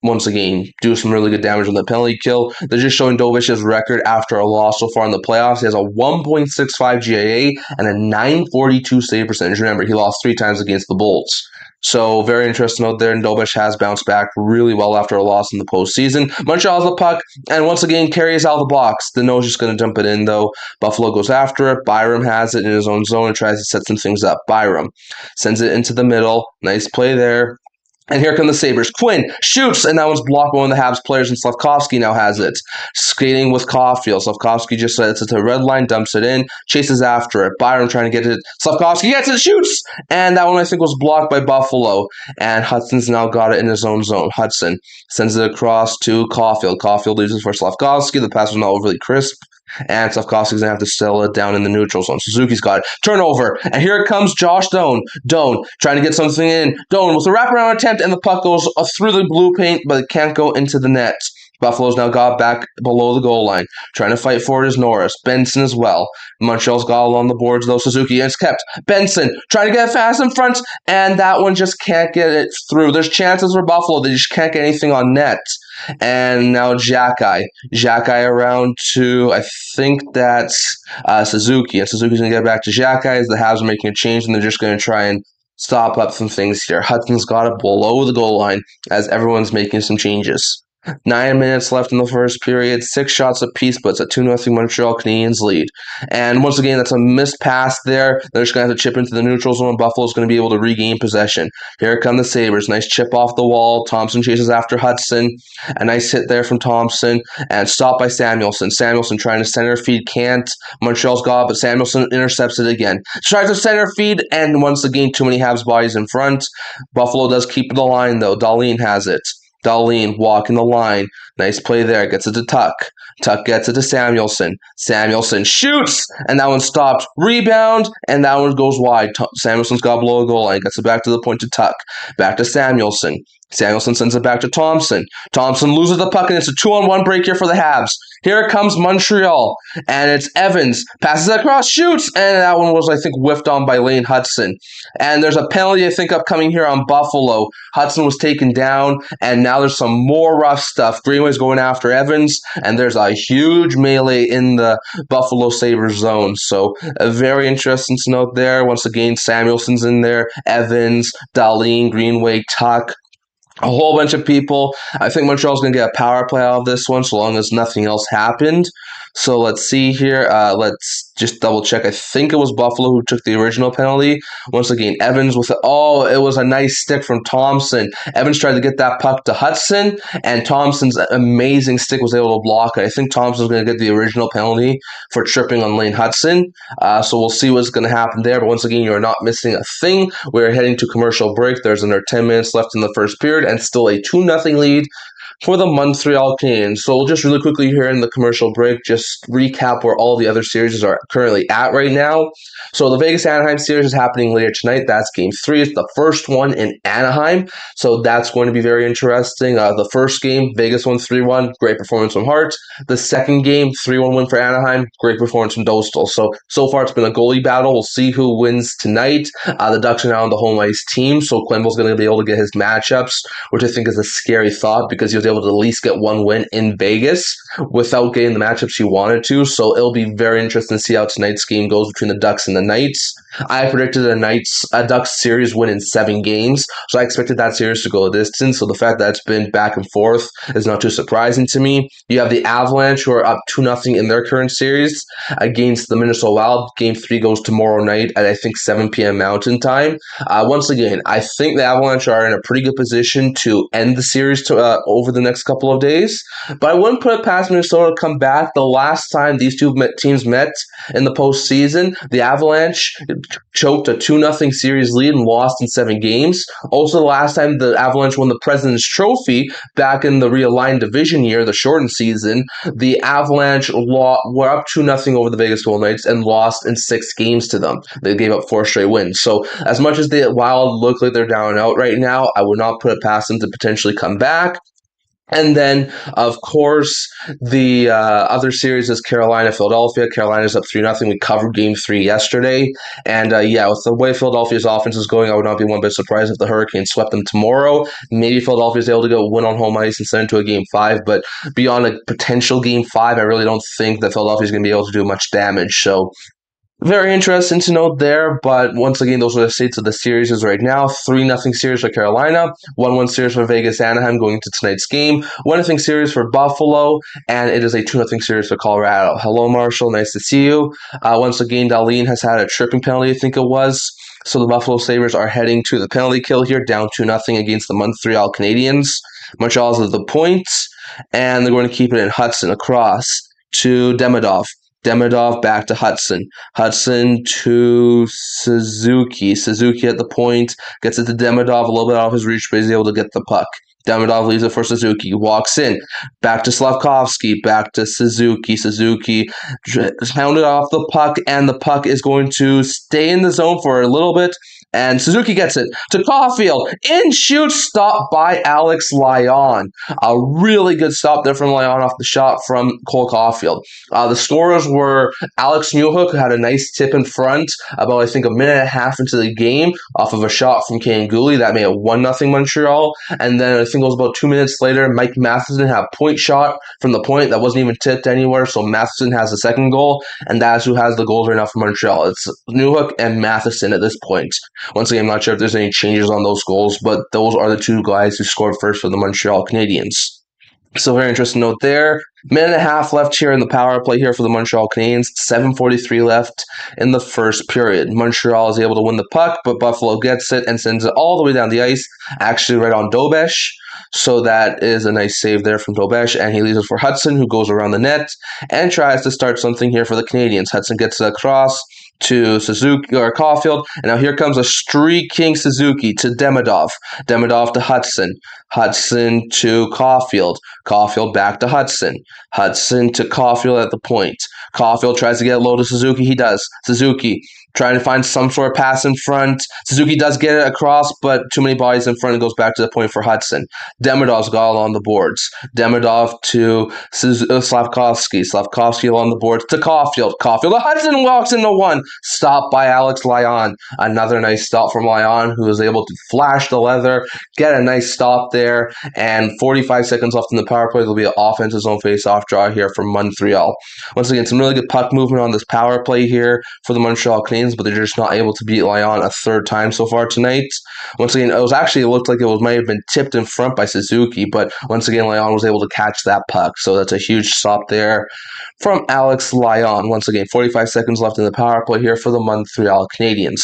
once again do some really good damage on the penalty kill. They're just showing Dobesh's record after a loss so far in the playoffs. He has a 1.65 GAA and a 942 save percentage. Remember, he lost 3 times against the Bolts. So very interesting out there, and Dobesh has bounced back really well after a loss in the postseason. Montreal has the puck, and once again carries out of the box. Danault's just going to dump it in, though. Buffalo goes after it. Byram has it in his own zone and tries to set some things up. Byram sends it into the middle. Nice play there And here come the Sabres. Quinn shoots, and that one's blocked by one of the Habs players, and Slavkovsky now has it. Skating with Caulfield. Slavkovsky just sets it to the red line, dumps it in, chases after it. Byram trying to get it. Slavkovsky gets it, shoots! And that one, I think, was blocked by Buffalo. And Hudson's now got it in his own zone. Hudson sends it across to Caulfield. Caulfield leaves it for Slavkovsky. The pass was not overly crisp. And Slavkovsky's going to have to settle it down in the neutral zone. Suzuki's got it. Turnover. And here it comes Josh Doan. Doan trying to get something in. Doan with a wraparound attempt, and the puck goes through the blue paint, but it can't go into the net. Buffalo's now got back below the goal line. Trying to fight for it is Norris. Benson as well. Montreal's got along the boards, though. Suzuki is kept. Benson trying to get it fast in front, and that one just can't get it through. There's chances for Buffalo. They just can't get anything on net. And now Xhekaj. Xhekaj around to, I think that's Suzuki. And Suzuki's going to get back to Xhekaj as the Habs are making a change, and they're just going to try and stop up some things here. Hudson's got it below the goal line as everyone's making some changes. 9 minutes left in the first period, 6 shots apiece, but it's a 2-0 Montreal Canadiens lead. And once again, that's a missed pass there. They're just going to have to chip into the neutral zone, and Buffalo's going to be able to regain possession. Here come the Sabres. Nice chip off the wall. Thompson chases after Hudson. A nice hit there from Thompson, and stopped by Samuelson. Samuelson trying to center feed, can't. Montreal's got it, but Samuelson intercepts it again. Tries to center feed, and once again, too many Habs bodies in front. Buffalo does keep the line, though. Dahlin has it. Dahlin walking the line. Nice play there. Gets it to Tuck. Tuck gets it to Samuelson. Samuelson shoots, and that one stopped. Rebound, and that one goes wide. Samuelson's got below the goal line. Gets it back to the point to Tuck. Back to Samuelson. Samuelson sends it back to Thompson. Thompson loses the puck, and it's a 2-on-1 break here for the Habs. Here it comes Montreal, and it's Evans. Passes it across, shoots, and that one was, I think, whiffed on by Lane Hudson. And there's a penalty, I think, upcoming here on Buffalo. Hudson was taken down, and now there's some more rough stuff. Greenway's going after Evans, and there's a huge melee in the Buffalo Sabres zone. So, very interesting to note there. Once again, Samuelson's in there, Evans, Dahlin, Greenway, Tuck. A whole bunch of people. I think Montreal's going to get a power play out of this one so long as nothing else happened. So let's see here. Let's just double check. I think it was Buffalo who took the original penalty. Once again, Evans with it. Oh, it was a nice stick from Thompson. Evans tried to get that puck to Hudson, and Thompson's amazing stick was able to block it. I think Thompson's going to get the original penalty for tripping on Lane Hudson. So we'll see what's going to happen there. But once again, you're not missing a thing. We're heading to commercial break. There's another 10 minutes left in the first period, and still a 2-0 lead for the Montreal Canadiens. So we'll just really quickly here in the commercial break, just recap where all the other series are currently at right now. So the Vegas-Anaheim series is happening later tonight. That's Game 3. It's the first one in Anaheim. So that's going to be very interesting. The first game, Vegas won 3-1. Great performance from Hart. The second game, 3-1 win for Anaheim. Great performance from Dostal. So far it's been a goalie battle. We'll see who wins tonight. The Ducks are now on the home ice team. So Quenneville's going to be able to get his matchups, which I think is a scary thought because he was able to at least get one win in Vegas without getting the matchups he wanted to. So it'll be very interesting to see how tonight's game goes between the Ducks and the Knights. I predicted a Ducks series win in 7 games, so I expected that series to go a distance. So the fact that it's been back and forth is not too surprising to me. You have the Avalanche, who are up 2-0 in their current series against the Minnesota Wild. Game 3 goes tomorrow night at, I think, 7 p.m. Mountain Time. Once again, I think the Avalanche are in a pretty good position to end the series over the next couple of days, but I wouldn't put it past Minnesota to come back. The last time these two teams met in the postseason, the Avalanche choked a 2-0 series lead and lost in 7 games. Also, the last time the Avalanche won the President's Trophy back in the realigned division year, the shortened season, the Avalanche were up 2-0 over the Vegas Golden Knights and lost in 6 games to them. They gave up 4 straight wins. So as much as the Wild look like they're down and out right now, I would not put it past them to potentially come back. And then, of course, the other series is Carolina-Philadelphia. Carolina's up 3-0. We covered Game 3 yesterday. And, with the way Philadelphia's offense is going, I would not be one bit surprised if the Hurricanes swept them tomorrow. Maybe Philadelphia's able to go win on home ice and send it to a Game 5. But beyond a potential Game 5, I really don't think that Philadelphia's going to be able to do much damage. So, very interesting to note there, but once again, those are the states of the series right now. 3-0 series for Carolina, 1-1 series for Vegas Anaheim going into tonight's game, 1-0 series for Buffalo, and it is a 2-0 series for Colorado. Hello, Marshall. Nice to see you. Once again, Dahlin has had a tripping penalty, I think it was. So the Buffalo Sabres are heading to the penalty kill here, down 2-0 against the Montreal Canadiens. Montreal's at the points, and they're going to keep it in Hudson across to Demidov. Demidov back to Hudson. Hudson to Suzuki. Suzuki at the point, gets it to Demidov, a little bit out of his reach, but he's able to get the puck. Demidov leaves it for Suzuki, walks in, back to Slavkovsky, back to Suzuki. Suzuki hounded off the puck, and the puck is going to stay in the zone for a little bit, and Suzuki gets it to Caulfield. In shoots, stopped by Alex Lyon. A really good stop there from Lyon off the shot from Cole Caulfield. The scorers were Alex Newhook, who had a nice tip in front about, I think, a minute and a half into the game off of a shot from Kane Gooley. That made it 1-0 Montreal. And then I think it was about 2 minutes later, Mike Matheson had a point shot from the point that wasn't even tipped anywhere. So Matheson has the second goal, and that's who has the goals right now for Montreal. It's Newhook and Matheson at this point. Once again, I'm not sure if there's any changes on those goals, but those are the two guys who scored first for the Montreal Canadiens. So very interesting note there. Minute and a half left here in the power play here for the Montreal Canadiens. 7:43 left in the first period. Montreal is able to win the puck, but Buffalo gets it and sends it all the way down the ice, actually right on Dobesh. So that is a nice save there from Dobesh, and he leaves it for Hudson, who goes around the net and tries to start something here for the Canadiens. Hudson gets it across to Suzuki or Caulfield, and now here comes a streaking Suzuki to Demidov. Demidov to Hudson. Hudson to Caulfield. Caulfield back to Hudson. Hudson to Caulfield at the point. Caulfield tries to get low to Suzuki. He does. Suzuki trying to find some sort of pass in front. Suzuki does get it across, but too many bodies in front and goes back to the point for Hudson. Demidov's got it on the boards. Demidov to Slavkovsky. Slavkovsky along the boards to Caulfield. Caulfield to Hudson, walks into one. Stopped by Alex Lyon. Another nice stop from Lyon, who was able to flash the leather, get a nice stop there, and 45 seconds left in the power play. There'll be an offensive zone face-off draw here from Montreal. Once again, some really good puck movement on this power play here for the Montreal Canadiens, but they're just not able to beat Lyon a third time so far tonight. Once again, it looked like it might have been tipped in front by Suzuki, but once again, Lyon was able to catch that puck, so that's a huge stop there from Alex Lyon. Once again, 45 seconds left in the power play here for the Montreal Canadiens.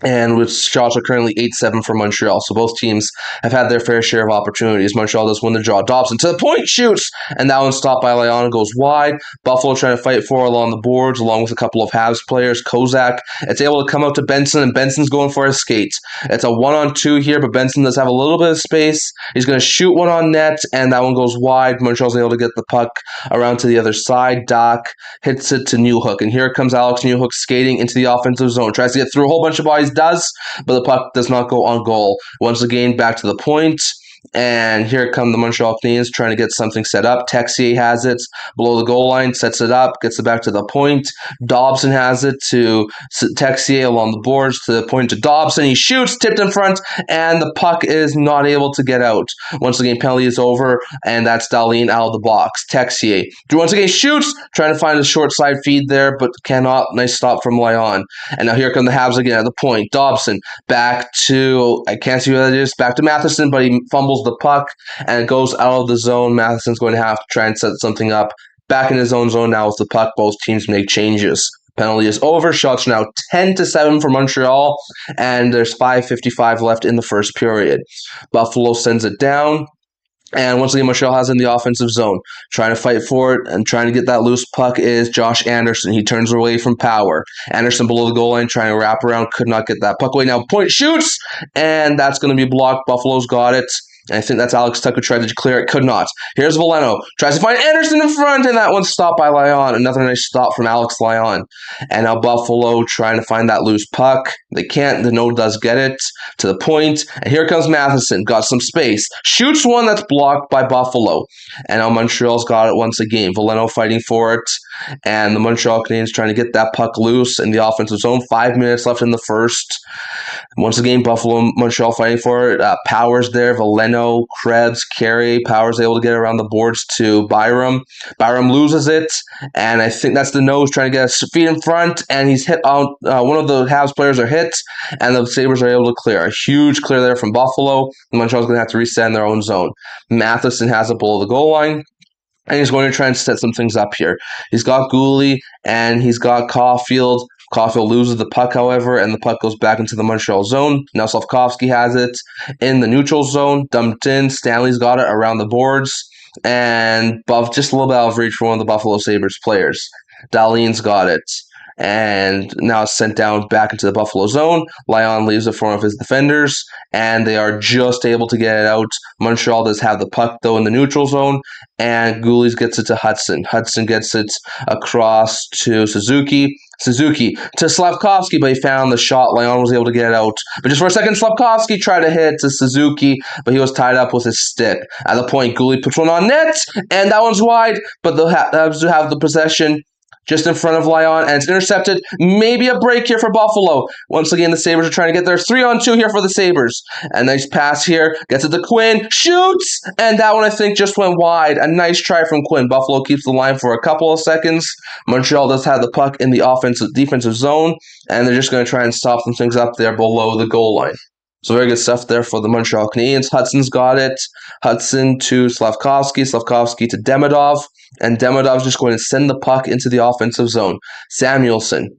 And with shots are currently 8-7 for Montreal. So both teams have had their fair share of opportunities. Montreal does win the draw. Dobson to the point, shoots, and that one's stopped by Lyon, goes wide. Buffalo trying to fight for along the boards, along with a couple of Habs players. Kozak, it's able to come out to Benson, and Benson's going for a skate. It's a 1-on-2 here, but Benson does have a little bit of space. He's going to shoot one on net, and that one goes wide. Montreal's able to get the puck around to the other side. Doc hits it to Newhook, and here comes Alex Newhook skating into the offensive zone. Tries to get through a whole bunch of bodies, does, but the puck does not go on goal. Once again, back to the point. And here come the Montreal Canadiens trying to get something set up. Texier has it below the goal line, sets it up, gets it back to the point. Dobson has it to Texier along the boards to the point to Dobson. He shoots, tipped in front, and the puck is not able to get out. Once again, penalty is over, and that's Dahlin out of the box. Texier once again shoots, trying to find a short side feed there, but cannot. Nice stop from Lyon. And now here come the Habs again at the point. Dobson back to, I can't see who that is, back to Matheson, but he fumbles the puck and it goes out of the zone. Matheson's going to have to try and set something up back in his own zone now with the puck. Both teams make changes. Penalty is over. Shots are now 10-7 for Montreal, and there's 5:55 left in the first period. Buffalo sends it down. And once again, Montreal has in the offensive zone. Trying to fight for it and trying to get that loose puck is Josh Anderson. He turns away from Power. Anderson below the goal line, trying to wrap around, could not get that puck away. Now point shoots, and that's going to be blocked. Buffalo's got it. And I think that's Alex Tucker tried to clear it, could not. Here's Veleno, tries to find Anderson in front, and that one's stopped by Lyon. Another nice stop from Alex Lyon. And now Buffalo trying to find that loose puck. They can't. The node does get it to the point. And here comes Matheson, got some space. Shoots one that's blocked by Buffalo. And now Montreal's got it once again. Veleno fighting for it. And the Montreal Canadiens trying to get that puck loose in the offensive zone. 5 minutes left in the first. Once again, Buffalo, Montreal fighting for it. Powers there, Veleno, Krebs, Carey. Powers able to get around the boards to Byram. Byram loses it, and I think that's the nose trying to get his feet in front, and he's hit out. One of the Habs players are hit, and the Sabres are able to clear. A huge clear there from Buffalo. Montreal's going to have to reset in their own zone. Matheson has it below the goal line. And he's going to try and set some things up here. He's got Gooley and he's got Caulfield. Caulfield loses the puck, however, and the puck goes back into the Montreal zone. Now Slavkovsky has it in the neutral zone, dumped in. Stanley's got it around the boards, and just a little bit out of reach for one of the Buffalo Sabres players. Dahlin's got it, and now it's sent down back into the Buffalo zone. Lyon leaves it for one of his defenders, and they are just able to get it out. Montreal does have the puck, though, in the neutral zone, and Gules gets it to Hudson. Hudson gets it across to Suzuki. Suzuki to Slavkovsky, but he found the shot. Lyon was able to get it out. But just for a second, Slavkovsky tried to hit to Suzuki, but he was tied up with his stick. At the point, Gules puts one on net, and that one's wide, but the Habs do have the possession just in front of Lyon, and it's intercepted. Maybe a break here for Buffalo. Once again, the Sabres are trying to get there. 3-on-2 here for the Sabres. A nice pass here. Gets it to Quinn. Shoots! And that one, I think, just went wide. A nice try from Quinn. Buffalo keeps the line for a couple of seconds. Montreal does have the puck in the defensive zone, and they're just going to try and stop some things up there below the goal line. So very good stuff there for the Montreal Canadiens. Hudson's got it. Hudson to Slavkovsky. Slavkovsky to Demidov. And Demidov's just going to send the puck into the offensive zone. Samuelson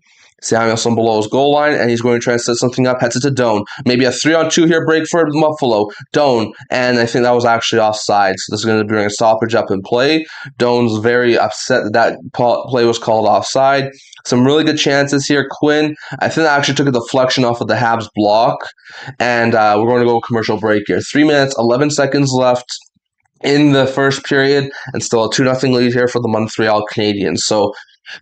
below his goal line, and he's going to try and set something up. Heads it to Doan. Maybe a 3-on-2 here break for Buffalo. Doan, and I think that was actually offside. So this is going to bring a stoppage up in play. Doan's very upset that play was called offside. Some really good chances here. Quinn, I think that actually took a deflection off of the Habs block. And we're going to go commercial break here. 3 minutes, 11 seconds left in the first period, and still a 2-0 lead here for the Montreal Canadiens. So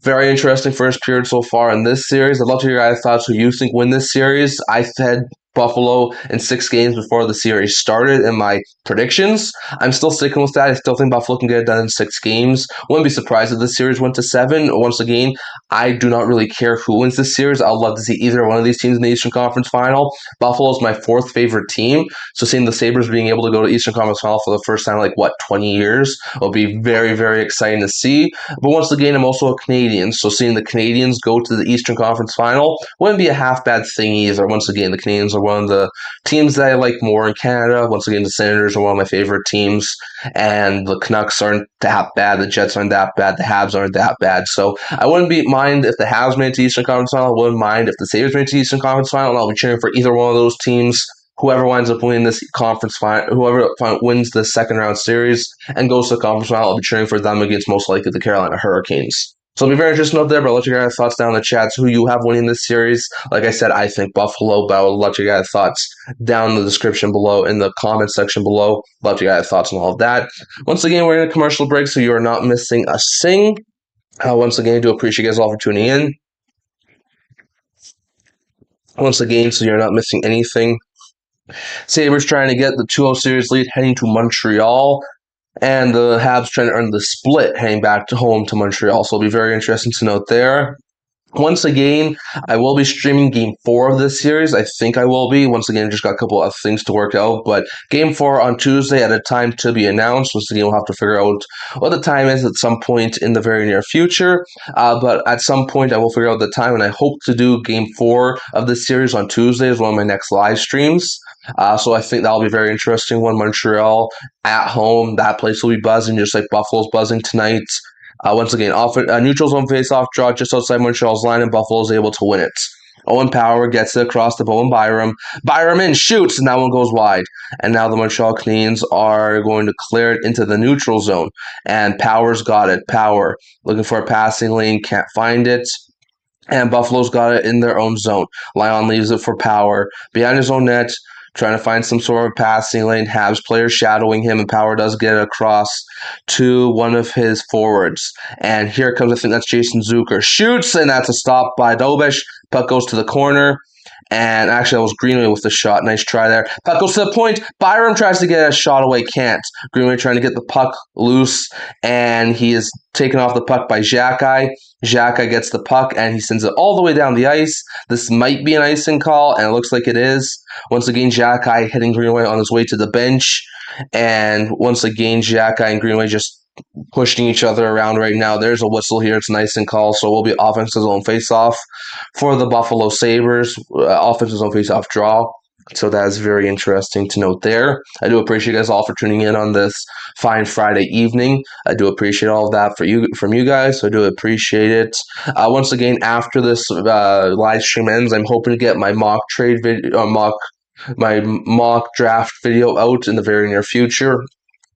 very interesting first period so far in this series. I'd love to hear your guys' thoughts who you think win this series. I said Buffalo in 6 games before the series started in my predictions. I'm still sticking with that. I still think Buffalo can get it done in 6 games. Wouldn't be surprised if this series went to 7. Once again, I do not really care who wins this series. I'd love to see either one of these teams in the Eastern Conference Final. Buffalo is my 4th favorite team, so seeing the Sabres being able to go to Eastern Conference Final for the first time in 20 years will be very, very exciting to see. But once again, I'm also a Canadian, so seeing the Canadians go to the Eastern Conference Final wouldn't be a half bad thing either. Once again, the Canadians are one of the teams that I like more in Canada. Once again, the Senators are one of my favorite teams, and the Canucks aren't that bad. The Jets aren't that bad. The Habs aren't that bad. So I wouldn't mind if the Habs made it to Eastern Conference Final. I wouldn't mind if the Sabres made it to Eastern Conference Final, and I'll be cheering for either one of those teams. Whoever winds up winning this conference final, whoever wins the second round series and goes to the conference final, I'll be cheering for them against most likely the Carolina Hurricanes. So it'll be very interesting out there, but I'll let you guys' thoughts down in the chats who you have winning this series. Like I said, I think Buffalo, but I will let you guys' thoughts down in the description below, in the comment section below. Love you guys' thoughts on all of that. Once again, we're in a commercial break, so you are not missing a sing. Once again, I do appreciate you guys all for tuning in. Once again, so you're not missing anything. Sabres trying to get the 2-0 series lead heading to Montreal, and the Habs trying to earn the split heading back to home to Montreal. So it'll be very interesting to note there. Once again, I will be streaming Game 4 of this series. I think I will be. Once again, just got a couple of things to work out. But Game 4 on Tuesday at a time to be announced. Once again, we'll have to figure out what the time is at some point in the very near future. But at some point, I will figure out the time, and I hope to do Game 4 of this series on Tuesday as one of my next live streams. So I think that'll be a very interesting one. Montreal at home. That place will be buzzing, just like Buffalo's buzzing tonight. Once again, a neutral zone face-off draw just outside Montreal's line, and Buffalo is able to win it. Owen Power gets it across to Bowen Byram. Byram in, shoots, and that one goes wide. And now the Montreal Canadiens are going to clear it into the neutral zone. And Power's got it. Power looking for a passing lane, can't find it. And Buffalo's got it in their own zone. Lyon leaves it for Power behind his own net, trying to find some sort of passing lane. Habs player shadowing him, and Power does get it across to one of his forwards. And here comes, I think that's Jason Zucker. Shoots, and that's a stop by Dobish. Puck goes to the corner. And actually, that was Greenway with the shot. Nice try there. Puck goes to the point. Byram tries to get a shot away. Can't. Greenway trying to get the puck loose. And he is taken off the puck by Xhekaj. Xhekaj gets the puck, and he sends it all the way down the ice. This might be an icing call, and it looks like it is. Once again, Xhekaj hitting Greenway on his way to the bench. And once again, Xhekaj and Greenway just pushing each other around right now. There's a whistle here. It's an icing call, so we'll be offensive zone face-off for the Buffalo Sabres. Offensive zone face-off draw. So that is very interesting to note there. I do appreciate you guys all for tuning in on this fine Friday evening. I do appreciate all of that from you guys. So I do appreciate it. Once again, after this live stream ends, I'm hoping to get my mock trade video, my mock draft video out in the very near future.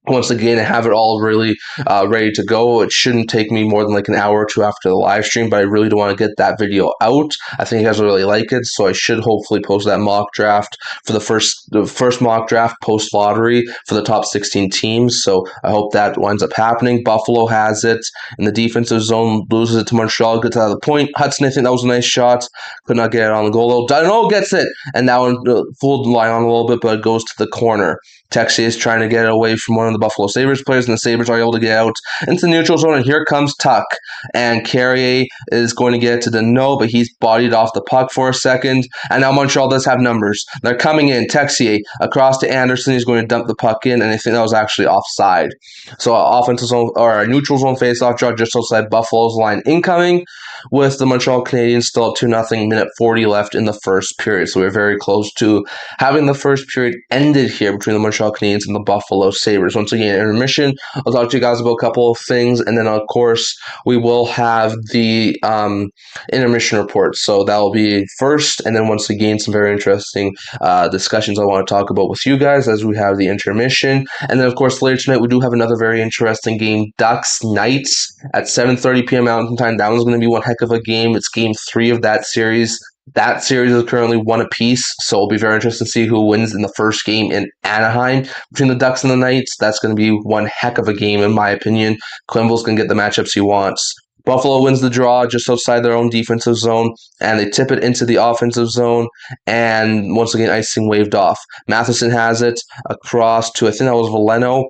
Once again, I have it all really ready to go. It shouldn't take me more than like an hour or two after the live stream, but I really do want to get that video out. I think you guys will really like it, so I should hopefully post that mock draft for the first mock draft post lottery for the top 16 teams. So I hope that winds up happening. Buffalo has it in the defensive zone, loses it to Montreal, gets out of the point. Hudson, I think that was a nice shot, could not get it on the goal though. Dano gets it, and that one fooled the line on a little bit, but it goes to the corner. Texier is trying to get away from one of the Buffalo Sabres players, and the Sabres are able to get out into the neutral zone, and here comes Tuck. And Carrier is going to get to the no, but he's bodied off the puck for a second. And now Montreal does have numbers. They're coming in. Texier across to Anderson. He's going to dump the puck in, and I think that was actually offside. So offensive zone or neutral zone faceoff draw just outside Buffalo's line incoming, with the Montreal Canadiens still up 2-0, minute 40 left in the first period. So we're very close to having the first period ended here between the Montreal Canadiens and the Buffalo Sabres. Once again, intermission. I'll talk to you guys about a couple of things, and then of course we will have the intermission report. So that will be first, and then once again some very interesting discussions I want to talk about with you guys as we have the intermission, and then of course later tonight we do have another very interesting game, Ducks Knights at 7:30 p.m. Mountain Time. That one's going to be one heck of a game. It's game 3 of that series. That series is currently 1 apiece, so it'll be very interesting to see who wins in the first game in Anaheim between the Ducks and the Knights. That's going to be one heck of a game, in my opinion. Quenville's going to get the matchups he wants. Buffalo wins the draw just outside their own defensive zone, and they tip it into the offensive zone, and once again, icing waved off. Matheson has it across to, I think that was Veleno,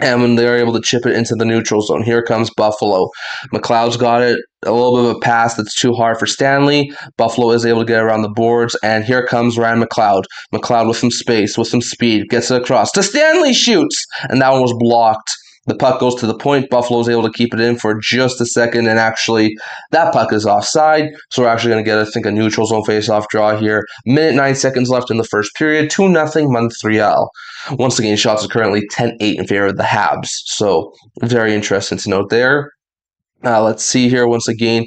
and when they're able to chip it into the neutral zone, here comes Buffalo. McLeod's got it. A little bit of a pass that's too hard for Stanley. Buffalo is able to get around the boards, and here comes Ryan McLeod. McLeod with some space, with some speed, gets it across to Stanley, shoots, and that one was blocked. The puck goes to the point. Buffalo is able to keep it in for just a second, and actually, that puck is offside. So we're actually going to get, I think, a neutral zone face-off draw here. Minute 9 seconds left in the first period. 2-0 Montreal. Once again, shots are currently 10-8 in favor of the Habs. So very interesting to note there. Let's see here once again.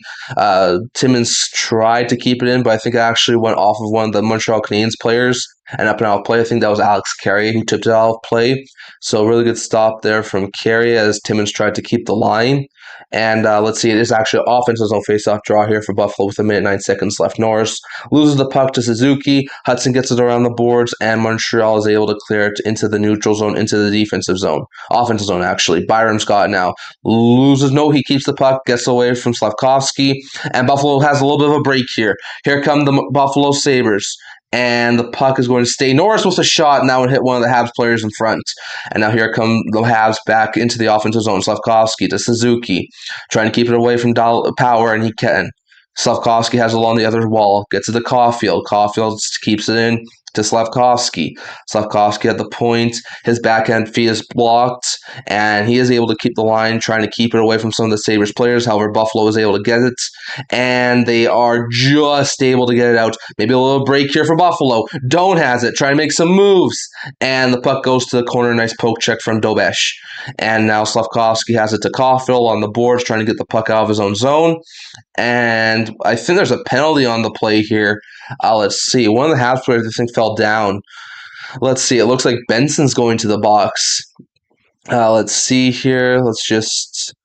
Timmins tried to keep it in, but I think it actually went off of one of the Montreal Canadiens players and up and out of play. I think that was Alex Carrier who tipped it out of play. So really good stop there from Carrier as Timmins tried to keep the line. And let's see, it is actually an offensive zone face-off draw here for Buffalo with a minute 9 seconds left. Norris loses the puck to Suzuki. Hudson gets it around the boards, and Montreal is able to clear it into the neutral zone, into the defensive zone. Offensive zone, actually. Byram's got it now. Loses, no, he keeps the puck, gets away from Slavkovsky, and Buffalo has a little bit of a break here. Here come the Buffalo Sabres. And the puck is going to stay. Norris with a shot, and that would hit one of the Habs players in front. And now here come the Habs back into the offensive zone. Slavkovsky to Suzuki, trying to keep it away from Power, and he can. Slavkovsky has it along the other wall, gets it to Caulfield. Caulfield keeps it in to Slavkovsky. Slavkovsky at the point, his backhand feet is blocked, and he is able to keep the line, trying to keep it away from some of the Sabres players. However, Buffalo is able to get it, and they are just able to get it out. Maybe a little break here for Buffalo. Doan has it, trying to make some moves, and the puck goes to the corner. Nice poke check from Dobesh. And now Slavkovsky has it to Caulfield on the boards, trying to get the puck out of his own zone. And I think there's a penalty on the play here. Let's see. One of the Habs players, I think, fell down. Let's see. It looks like Benson's going to the box. Let's see here. Let's just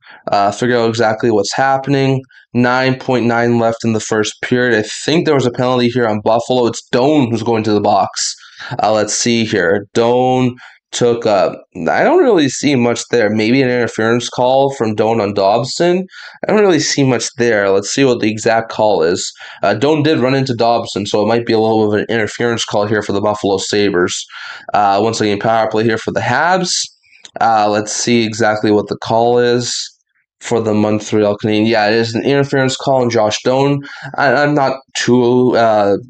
figure out exactly what's happening. 9.9 left in the first period. I think there was a penalty here on Buffalo. It's Doan who's going to the box. Let's see here. Doan took I don't really see much there. Maybe an interference call from Doan on Dobson. I don't really see much there. Let's see what the exact call is. Doan did run into Dobson, so it might be a little bit of an interference call here for the Buffalo Sabres. Once again, power play here for the Habs. Let's see exactly what the call is for the Montreal Canadiens. Yeah, it is an interference call on Josh Doan. I'm not too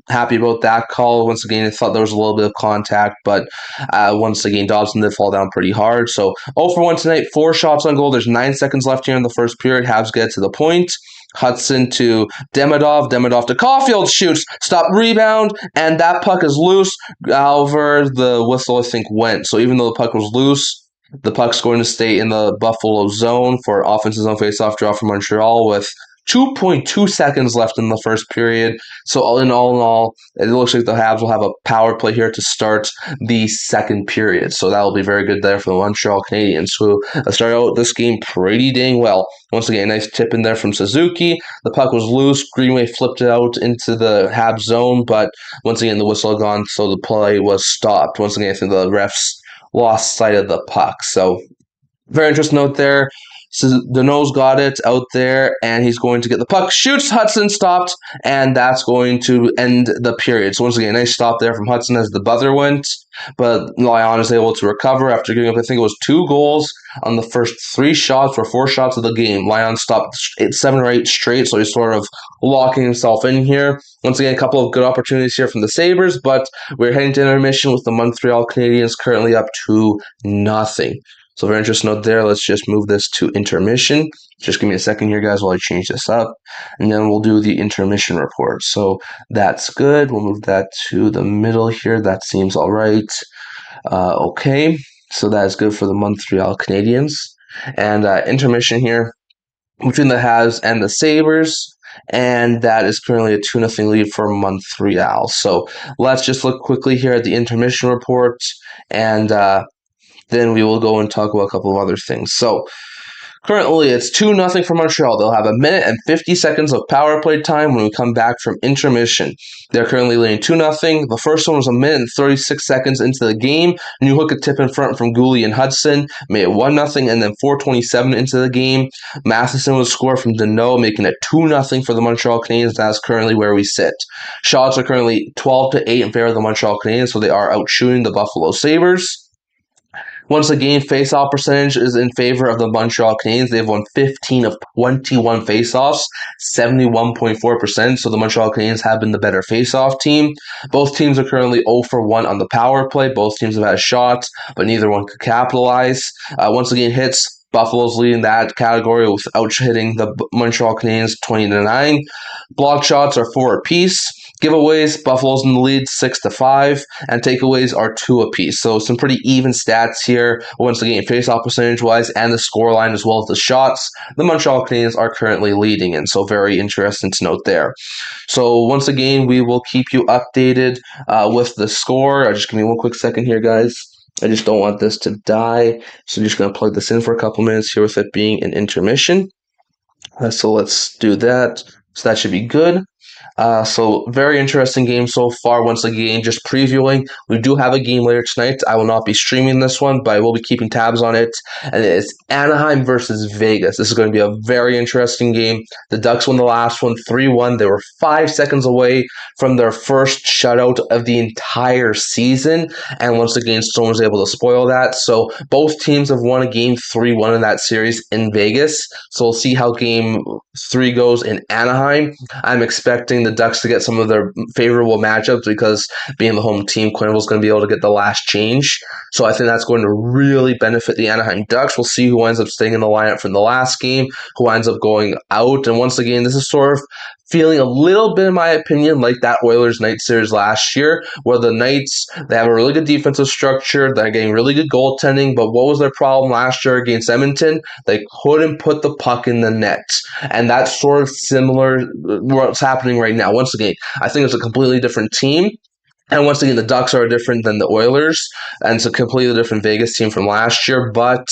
happy about that call. Once again, I thought there was a little bit of contact, but once again, Dobson did fall down pretty hard. So 0 for 1 tonight, 4 shots on goal. There's 9 seconds left here in the first period. Habs get to the point. Hudson to Demidov. Demidov to Caulfield. Shoots. Stop. Rebound. And that puck is loose. However, the whistle, I think, went. So even though the puck was loose, the puck's going to stay in the Buffalo zone for offensive zone faceoff draw for Montreal with 2.2 seconds left in the first period. So all in all, it looks like the Habs will have a power play here to start the second period. So that will be very good there for the Montreal Canadiens, who started out this game pretty dang well. Once again, a nice tip in there from Suzuki. The puck was loose. Greenway flipped it out into the Habs zone, but once again, the whistle had gone, so the play was stopped. Once again, I think the refs lost sight of the puck. So very interesting note there. So Deneau's got it out there, and he's going to get the puck. Shoots. Hudson stopped, and that's going to end the period. So once again, nice stop there from Hudson as the buzzer went. But Lyon is able to recover after giving up, I think it was 2 goals on the first 3 shots or 4 shots of the game. Lyon stopped 7 or 8 straight, so he's sort of locking himself in here. Once again, a couple of good opportunities here from the Sabres, but we're heading to intermission with the Montreal Canadiens currently up 2-0. So very interesting note there. Let's just move this to intermission. Just give me a second here, guys, while I change this up. And then we'll do the intermission report. So that's good. We'll move that to the middle here. That seems all right. Okay. So that is good for the Montreal Canadiens. And intermission here between the Habs and the Sabres. And that is currently a 2-0 lead for Montreal. So let's just look quickly here at the intermission report. And then we will go and talk about a couple of other things. So currently it's 2-0 for Montreal. They'll have 1 minute and 50 seconds of power play time when we come back from intermission. They're currently leading 2-0. The first one was 1 minute and 36 seconds into the game. New hook a tip in front from Gooley and Hudson, made it 1-0, and then 4:27 into the game, Matheson was scored from Deneau, making it 2-0 for the Montreal Canadiens. That's currently where we sit. Shots are currently 12-8 in favor of the Montreal Canadiens, so they are outshooting the Buffalo Sabres. Once again, face-off percentage is in favor of the Montreal Canadiens. They've won 15 of 21 face-offs, 71.4%. So the Montreal Canadiens have been the better face-off team. Both teams are currently 0 for 1 on the power play. Both teams have had shots, but neither one could capitalize. Once again, hits. Buffalo's leading that category without hitting the Montreal Canadiens 20-9. Block shots are 4 apiece. Giveaways, Buffalo's in the lead 6-5, and takeaways are 2 apiece. So some pretty even stats here. Once again, face-off percentage-wise and the scoreline as well as the shots, the Montreal Canadiens are currently leading in. So very interesting to note there. So once again, we will keep you updated with the score. Just give me one quick second here, guys. I just don't want this to die. So I'm just going to plug this in for a couple minutes here with it being an intermission. So let's do that. So that should be good. So very interesting game so far. Once again, just previewing. We do have a game later tonight. I will not be streaming this one, but I will be keeping tabs on it. And it is Anaheim versus Vegas. This is going to be a very interesting game. The Ducks won the last one 3-1. They were 5 seconds away from their first shutout of the entire season. And once again, Storm was able to spoil that. So both teams have won a game 3-1 in that series in Vegas. So we'll see how game 3 goes in Anaheim. I'm expecting the Ducks to get some of their favorable matchups because being the home team, Quenneville's going to be able to get the last change. So I think that's going to really benefit the Anaheim Ducks. We'll see who ends up staying in the lineup from the last game, who ends up going out. And once again, this is sort of feeling a little bit, in my opinion, like that Oilers-Knights series last year, where the Knights, they have a really good defensive structure, they're getting really good goaltending, but what was their problem last year against Edmonton? They couldn't put the puck in the net. And that's sort of similar to what's happening right now. Once again, I think it's a completely different team. And once again, the Ducks are different than the Oilers, and it's a completely different Vegas team from last year. But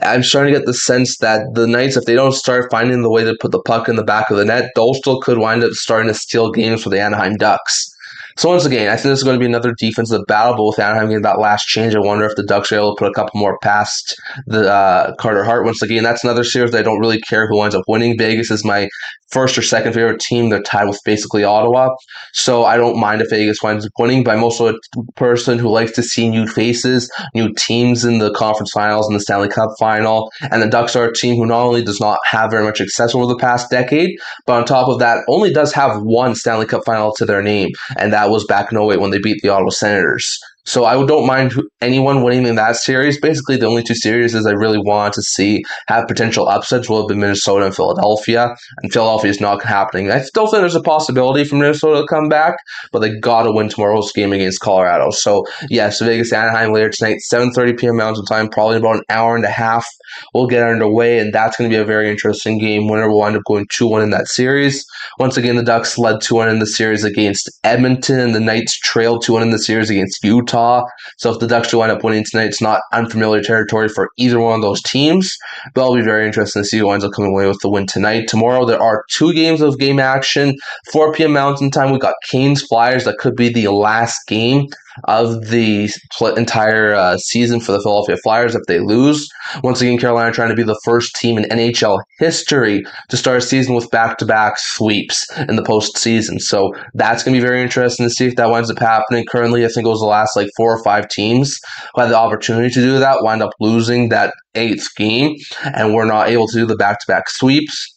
I'm starting to get the sense that the Knights, if they don't start finding the way to put the puck in the back of the net, those still could wind up starting to steal games for the Anaheim Ducks. So once again, I think this is going to be another defensive battle, but with Anaheim getting that last change, I wonder if the Ducks are able to put a couple more past the Carter Hart. Once again, that's another series that I don't really care who ends up winning. Vegas is my first or second favorite team. They're tied with basically Ottawa, so I don't mind if Vegas winds up winning, but I'm also a person who likes to see new faces, new teams in the conference finals and the Stanley Cup final, and the Ducks are a team who not only does not have very much success over the past decade, but on top of that, only does have one Stanley Cup final to their name, and that was back in 2008 when they beat the Ottawa Senators. So I don't mind anyone winning in that series. Basically, the only two series I really want to see have potential upsets will have been Minnesota and Philadelphia. And Philadelphia is not happening. I still think there's a possibility for Minnesota to come back, but they got to win tomorrow's game against Colorado. So yes, Vegas Anaheim later tonight, 7:30 p.m. Mountain Time, probably about an hour and a half. We'll get underway, and that's going to be a very interesting game. Winner will end up going 2-1 in that series. Once again, the Ducks led 2-1 in the series against Edmonton, and the Knights trailed 2-1 in the series against Utah. So if the Ducks do wind up winning tonight, it's not unfamiliar territory for either one of those teams. But it'll be very interesting to see who ends up coming away with the win tonight. Tomorrow, there are 2 games of game action. 4 p.m. Mountain Time, we got Canes Flyers. That could be the last game of the entire season for the Philadelphia Flyers if they lose. Once again, Carolina trying to be the first team in NHL history to start a season with back-to-back sweeps in the postseason. So that's going to be very interesting to see if that winds up happening. Currently, I think it was the last 4 or 5 teams who had the opportunity to do that, wind up losing that 8th game, and were not able to do the back-to-back sweeps.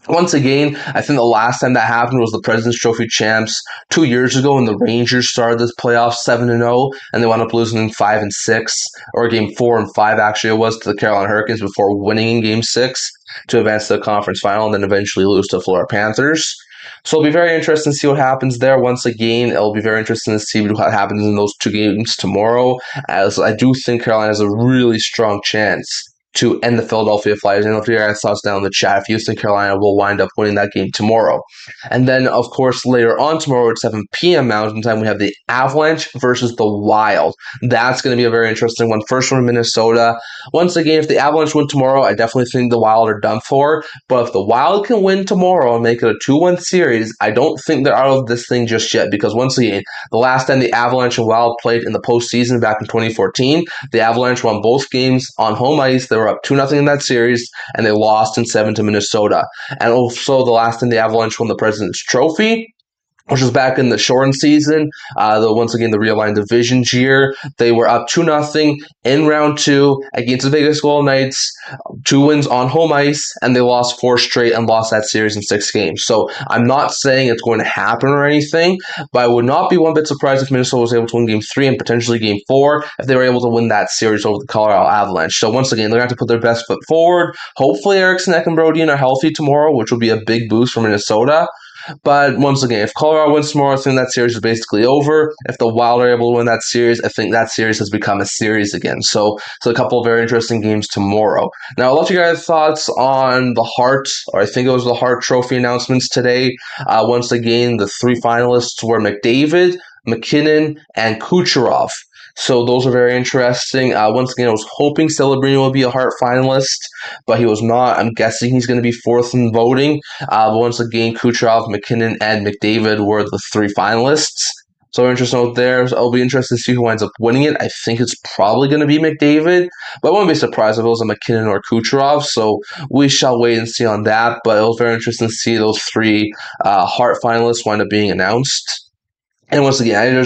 Once again, I think the last time that happened was the President's Trophy champs 2 years ago when the Rangers started this playoff 7-0, and they wound up losing in 5-6, or game 4 and 5 actually it was, to the Carolina Hurricanes before winning in game 6 to advance to the conference final and then eventually lose to the Florida Panthers. So it'll be very interesting to see what happens there. Once again, it'll be very interesting to see what happens in those 2 games tomorrow, as I do think Carolina has a really strong chance to end the Philadelphia Flyers. And if you guys thoughts down in the chat if you think Carolina will wind up winning that game tomorrow. And then, of course, later on tomorrow at 7 p.m. Mountain Time, we have the Avalanche versus the Wild. That's going to be a very interesting one. First one in Minnesota. Once again, if the Avalanche win tomorrow, I definitely think the Wild are done for. But if the Wild can win tomorrow and make it a 2-1 series, I don't think they're out of this thing just yet. Because once again, the last time the Avalanche and Wild played in the postseason back in 2014, the Avalanche won both games on home ice. They were up 2-0 in that series, and they lost in 7 to Minnesota. And also the last time the Avalanche won the President's Trophy, which was back in the shortened season, once again, the realigned divisions year. They were up 2-0 in round 2 against the Vegas Golden Knights, 2 wins on home ice, and they lost 4 straight and lost that series in 6 games. So I'm not saying it's going to happen or anything, but I would not be one bit surprised if Minnesota was able to win game 3 and potentially game 4 if they were able to win that series over the Colorado Avalanche. So once again, they're going to have to put their best foot forward. Hopefully Eriksson, Ek, and Brodin are healthy tomorrow, which will be a big boost for Minnesota. But once again, if Colorado wins tomorrow, I think that series is basically over. If the Wild are able to win that series, I think that series has become a series again. So a couple of very interesting games tomorrow. Now, I'll let you guys' thoughts on the Hart, or I think it was the Hart Trophy announcements today. Once again, the 3 finalists were McDavid, McKinnon, and Kucherov. So those are very interesting. Once again, I was hoping Celebrini will be a Hart finalist, but he was not. I'm guessing he's going to be 4th in voting. But once again, Kucherov, McKinnon, and McDavid were the 3 finalists. So interesting out there. So I'll be interested to see who ends up winning it. I think it's probably going to be McDavid, but I wouldn't be surprised if it was a McKinnon or Kucherov. So we shall wait and see on that. But it was very interesting to see those 3 Hart finalists wind up being announced. And once again,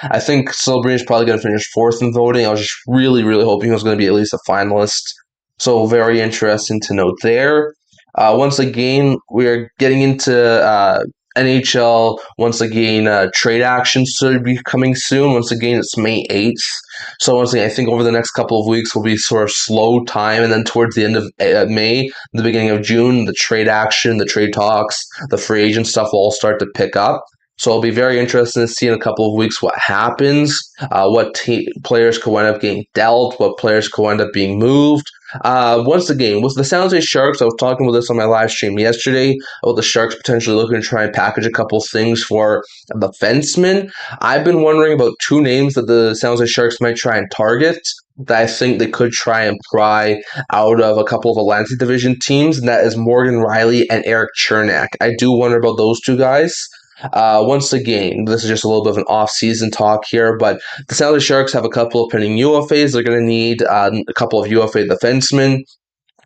I think Celebrini is probably going to finish 4th in voting. I was just really, really hoping he was going to be at least a finalist. So very interesting to note there. Once again, we're getting into NHL. Once again, trade action should be coming soon. Once again, it's May 8th. So once again, I think over the next couple of weeks will be sort of slow time. And then towards the end of May, the beginning of June, the trade action, the trade talks, the free agent stuff will all start to pick up. So it'll be very interesting to see in a couple of weeks what happens, what players could wind up getting dealt, what players could wind up being moved. Once again, with the San Jose Sharks, I was talking about this on my live stream yesterday, about the Sharks potentially looking to try and package a couple things for the defensemen. I've been wondering about 2 names that the San Jose Sharks might try and target that I think they could try and pry out of a couple of Atlantic Division teams, and that is Morgan Rielly and Eric Chernak. I do wonder about those 2 guys. Once again, this is just a little bit of an off-season talk here, but the San Jose Sharks have a couple of pending UFAs. They're going to need a couple of UFA defensemen.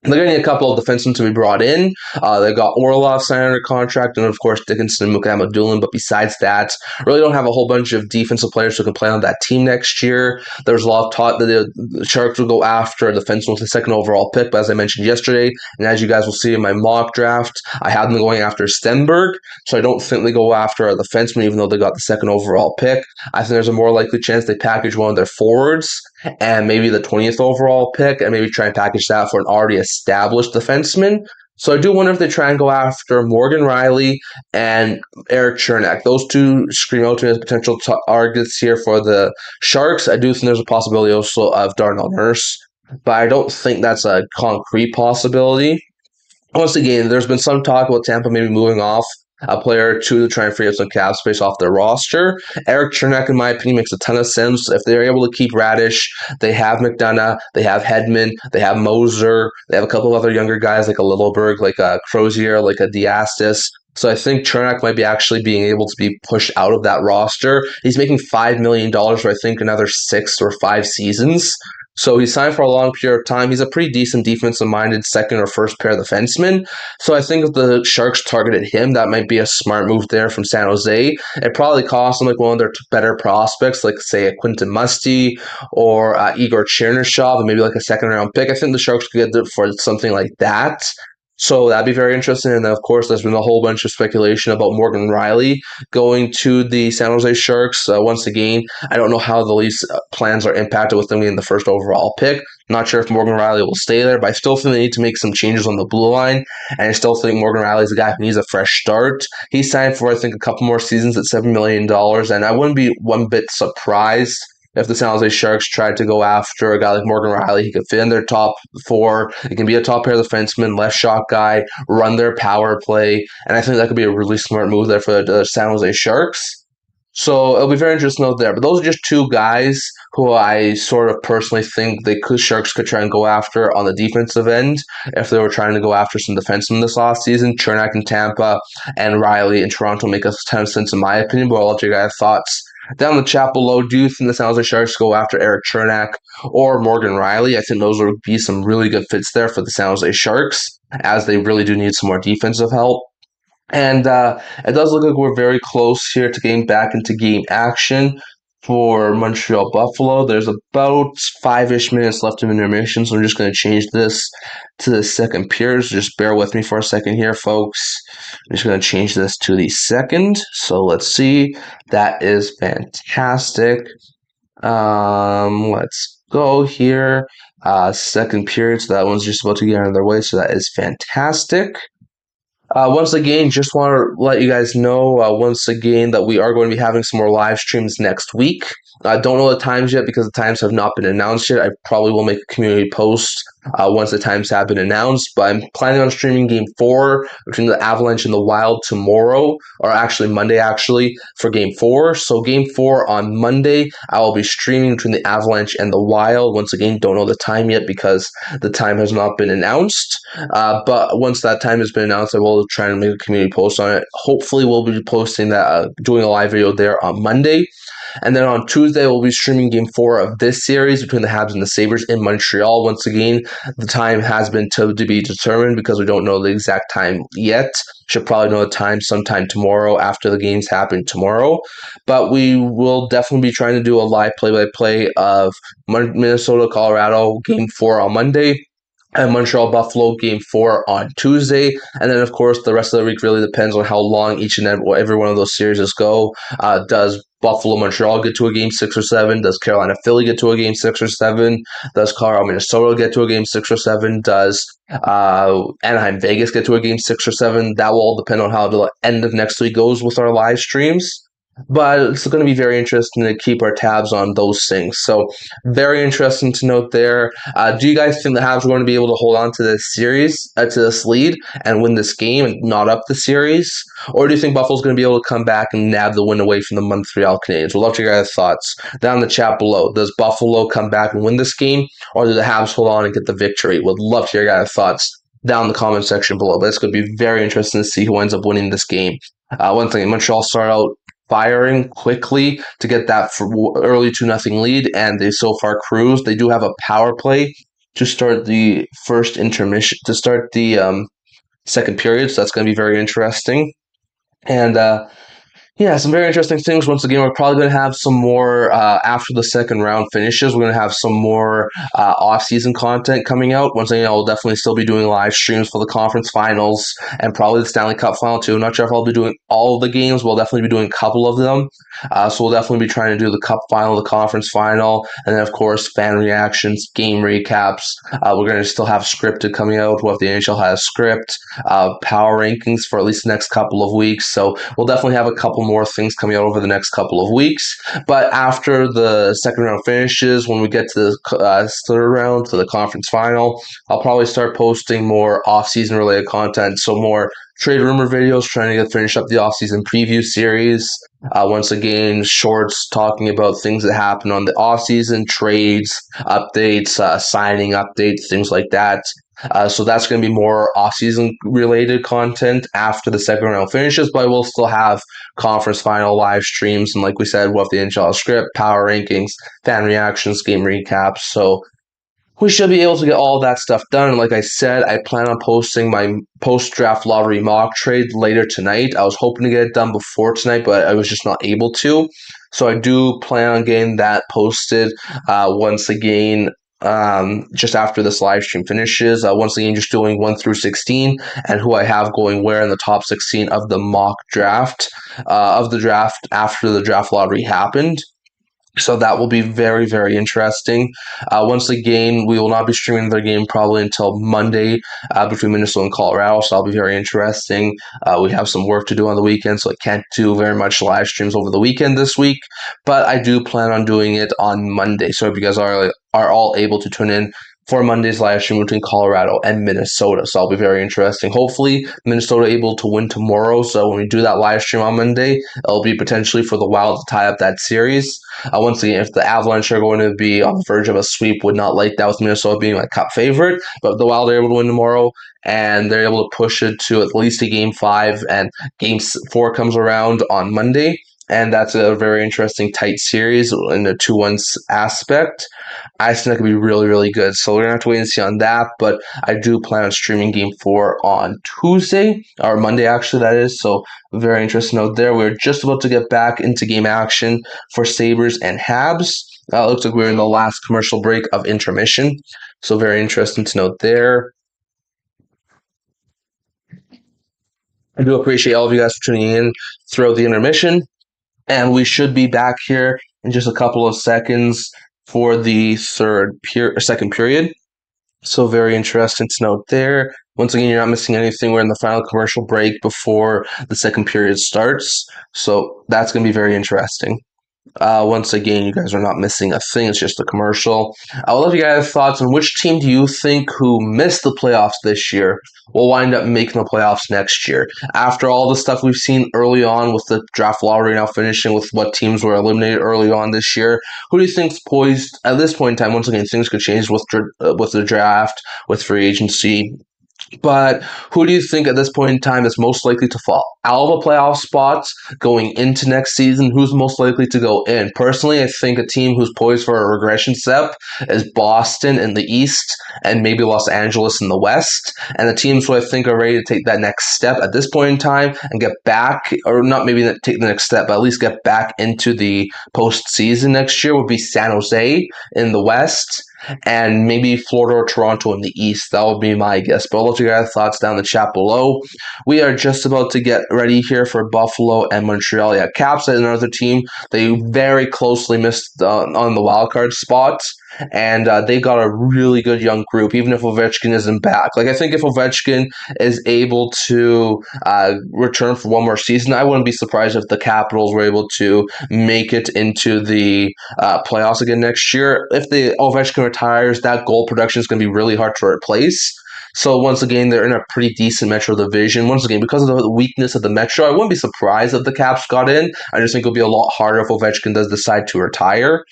They're getting a couple of defensemen to be brought in. They got Orlov signed under contract, and of course Dickinson and Mukam Abdulin. But besides that, really don't have a whole bunch of defensive players who can play on that team next year. There's a lot of talk that the Sharks will go after a defenseman with the second overall pick. But as I mentioned yesterday, and as you guys will see in my mock draft, I have them going after Stenberg. So I don't think they go after a defenseman, even though they got the second overall pick. I think there's a more likely chance they package one of their forwards and maybe the 20th overall pick, and maybe try and package that for an already established defenseman. So I do wonder if they try and go after Morgan Riley and Eric Chernak. Those two scream out to me as potential targets here for the Sharks. I do think there's a possibility also of Darnell Nurse, but I don't think that's a concrete possibility. Once again, there's been some talk about Tampa maybe moving off a player or two to try and free up some cap space off their roster. Eric Chernak, in my opinion, makes a ton of sense. If they're able to keep Radish, they have McDonough, they have Hedman, they have Moser, they have a couple of other younger guys like a Littleberg, like a Crozier, like a Diastis. So I think Chernak might be actually being able to be pushed out of that roster. He's making $5 million for, I think, another 6 or 5 seasons. So he signed for a long period of time. He's a pretty decent defensive-minded second or first pair defenseman. So I think if the Sharks targeted him, that might be a smart move there from San Jose. It probably cost them like one of their better prospects, like say a Quinton Musty or Igor Chernyshov, and maybe like a second-round pick. I think the Sharks could get it for something like that. So that'd be very interesting. And then, of course, there's been a whole bunch of speculation about Morgan Riley going to the San Jose Sharks. Once again, I don't know how the Leafs' plans are impacted with them getting the first overall pick. Not sure if Morgan Riley will stay there, but I still think they need to make some changes on the blue line. And I still think Morgan Riley is a guy who needs a fresh start. He signed for, I think, a couple more seasons at $7 million. And I wouldn't be one bit surprised if the San Jose Sharks tried to go after a guy like Morgan Riley. He could fit in their top four. He can be a top pair defenseman, left shot guy, run their power play. And I think that could be a really smart move there for the San Jose Sharks. So it'll be very interesting to note there. But those are just two guys who I sort of personally think Sharks could try and go after on the defensive end if they were trying to go after some defensemen this offseason. Chernak in Tampa and Riley in Toronto make a ton of sense in my opinion, but I'll let you guys thoughts down in the chat below. Do you think the San Jose Sharks go after Eric Chernak or Morgan Riley? I think those would be some really good fits there for the San Jose Sharks, as they really do need some more defensive help. And it does look like we're very close here to getting back into game action for Montreal Buffalo. There's about 5-ish minutes left of intermission, so I'm just going to change this to the second period. So just bear with me for a second here, folks. I'm just going to change this to the second. So let's see. That is fantastic. Let's go here. Second period, so that one's just about to get out of their way, so that is fantastic. Once again, just want to let you guys know once again that we are going to be having some more live streams next week. I don't know the times yet because the times have not been announced yet. I probably will make a community post once the times have been announced, but I'm planning on streaming Game 4 between the Avalanche and the Wild tomorrow, or actually Monday for Game 4. So Game 4 on Monday, I will be streaming between the Avalanche and the Wild. Once again, don't know the time yet because the time has not been announced, but once that time has been announced, I will try and make a community post on it. Hopefully, we'll be posting that, doing a live video there on Monday. And then on Tuesday, we'll be streaming Game 4 of this series between the Habs and the Sabres in Montreal. Once again, the time has been to be determined because we don't know the exact time yet. Should probably know the time sometime tomorrow after the games happen tomorrow. But we will definitely be trying to do a live play-by-play of Minnesota-Colorado Game 4 on Monday, and Montreal Buffalo Game 4 on Tuesday. And then, of course, the rest of the week really depends on how long each and every one of those series go. Does Buffalo Montreal get to a Game 6 or 7? Does Carolina Philly get to a Game 6 or 7? Does Colorado Minnesota get to a Game 6 or 7? Does Anaheim Vegas get to a Game 6 or 7? That will all depend on how the end of next week goes with our live streams. But it's going to be very interesting to keep our tabs on those things. So very interesting to note there. Do you guys think the Habs are going to be able to hold on to this series, to this lead, and win this game and not up the series? Or do you think Buffalo's going to be able to come back and nab the win away from the Montreal Canadiens? We'd love to hear your guys' thoughts down in the chat below. Does Buffalo come back and win this game, or do the Habs hold on and get the victory? Would love to hear your guys' thoughts down in the comment section below. But it's going to be very interesting to see who ends up winning this game. One thing, Montreal start out firing quickly to get that early 2-0 lead, and they so far cruise. They do have a power play to start the first intermission, to start the second period. So that's going to be very interesting. And yeah, some very interesting things. Once again, we're probably going to have some more after the second round finishes. We're going to have some more off-season content coming out. Once again, I'll definitely still be doing live streams for the conference finals and probably the Stanley Cup final too. Not sure if I'll be doing all of the games. We'll definitely be doing a couple of them. So we'll definitely be trying to do the Cup final, the conference final, and then of course fan reactions, game recaps. We're going to still have scripted coming out. What if the NHL has script? Power rankings for at least the next couple of weeks. So we'll definitely have a couple more things coming out over the next couple of weeks. But after the second round finishes, when we get to the third round, to the conference final, I'll probably start posting more off-season related content. So more trade rumor videos, trying to finish up the off-season preview series. Once again, shorts talking about things that happen on the off-season, trades, updates, signing updates, things like that. So that's going to be more off-season related content after the second round finishes, but we'll still have conference final live streams, and like we said, we'll have the NHL script, power rankings, fan reactions, game recaps. So we should be able to get all that stuff done. And like I said, I plan on posting my post-draft lottery mock trade later tonight. I was hoping to get it done before tonight, but I was just not able to. So I do plan on getting that posted once again just after this live stream finishes. Once again, just doing 1 through 16 and who I have going where in the top 16 of the mock draft, of the draft after the draft lottery happened. So that will be very, very interesting. Once again, we will not be streaming the game probably until Monday between Minnesota and Colorado, so that'll be very interesting. We have some work to do on the weekend, so I can't do very much live streams over the weekend this week, but I do plan on doing it on Monday. So if you guys are all able to tune in for Monday's live stream between Colorado and Minnesota. So that'll be very interesting. Hopefully, Minnesota able to win tomorrow. So when we do that live stream on Monday, it'll be potentially for the Wild to tie up that series. Once again, if the Avalanche are going to be on the verge of a sweep, would not like that with Minnesota being my cup favorite. But if the Wild are able to win tomorrow and they're able to push it to at least a game 5 and game 4 comes around on Monday, and that's a very interesting tight series in the 2-1 aspect. I think that could be really, really good. So we're going to have to wait and see on that. But I do plan on streaming Game 4 on Tuesday, or Monday actually, that is. So very interesting note there. We're just about to get back into game action for Sabres and Habs. It looks like we're in the last commercial break of intermission. So very interesting to note there. I do appreciate all of you guys for tuning in throughout the intermission. And we should be back here in just a couple of seconds for the second period. So very interesting to note there. Once again, you're not missing anything. We're in the final commercial break before the second period starts. So that's going to be very interesting. Once again, you guys are not missing a thing. It's just a commercial. I would love you guys' thoughts on which team do you think who missed the playoffs this year will wind up making the playoffs next year. After all the stuff we've seen early on with the draft lottery now finishing with what teams were eliminated early on this year, who do you think's poised at this point in time? Once again, things could change with the draft, with free agency. But who do you think at this point in time is most likely to fall out of a playoff spot going into next season? Who's most likely to go in? Personally, I think a team who's poised for a regression step is Boston in the East and maybe Los Angeles in the West. And the teams who I think are ready to take that next step at this point in time and get back, or not maybe take the next step, but at least get back into the postseason next year would be San Jose in the West and maybe Florida or Toronto in the East. That would be my guess. But I'll let you guys' thoughts down in the chat below. We are just about to get ready here for Buffalo and Montreal. Yeah, Caps is another team. They very closely missed on the wildcard spot. And they got a really good young group, even if Ovechkin isn't back. Like, I think if Ovechkin is able to return for one more season, I wouldn't be surprised if the Capitals were able to make it into the playoffs again next year. If the Ovechkin retires, that goal production is going to be really hard to replace. So once again, they're in a pretty decent Metro division. Once again, because of the weakness of the Metro, I wouldn't be surprised if the Caps got in. I just think it'll be a lot harder if Ovechkin does decide to retire.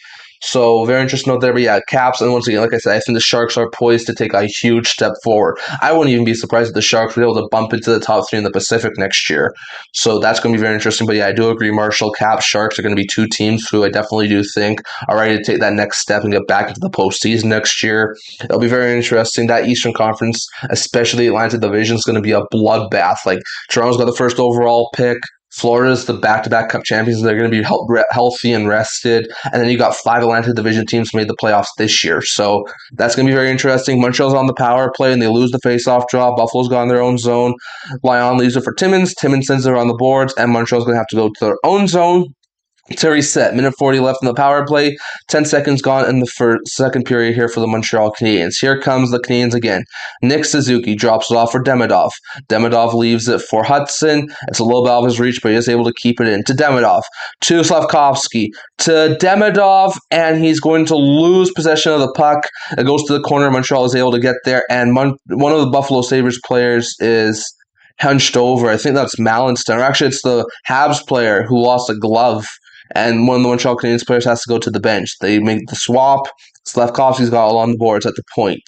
So very interesting note there. But yeah, Caps, and once again, like I said, I think the Sharks are poised to take a huge step forward. I wouldn't even be surprised if the Sharks were able to bump into the top three in the Pacific next year. So that's going to be very interesting. But yeah, I do agree, Marshall. Caps, Sharks are going to be two teams who I definitely do think are ready to take that next step and get back into the postseason next year. It'll be very interesting. That Eastern Conference, especially the Atlantic Division, is going to be a bloodbath. Like Toronto's got the first overall pick. Florida's the back-to-back Cup champions. They're going to be healthy and rested. And then you got 5 Atlantic Division teams made the playoffs this year. So that's going to be very interesting. Montreal's on the power play, and they lose the face-off draw. Buffalo's got in their own zone. Lyon leaves it for Timmins. Timmins sends it on the boards, and Montreal's going to have to go to their own zone to reset. Minute 40 left in the power play. 10 seconds gone in the second period here for the Montreal Canadiens. Here comes the Canadiens again. Nick Suzuki drops it off for Demidov. Demidov leaves it for Hudson. It's a little bit out of his reach, but he is able to keep it in. To Demidov. To Slavkovsky. To Demidov, and he's going to lose possession of the puck. It goes to the corner. Montreal is able to get there, and one of the Buffalo Sabres players is hunched over. I think that's Mallinstein. Or actually, it's the Habs player who lost a glove, and one of the Montreal Canadiens players has to go to the bench. They make the swap. Slavkovsky's got all on the boards at the point.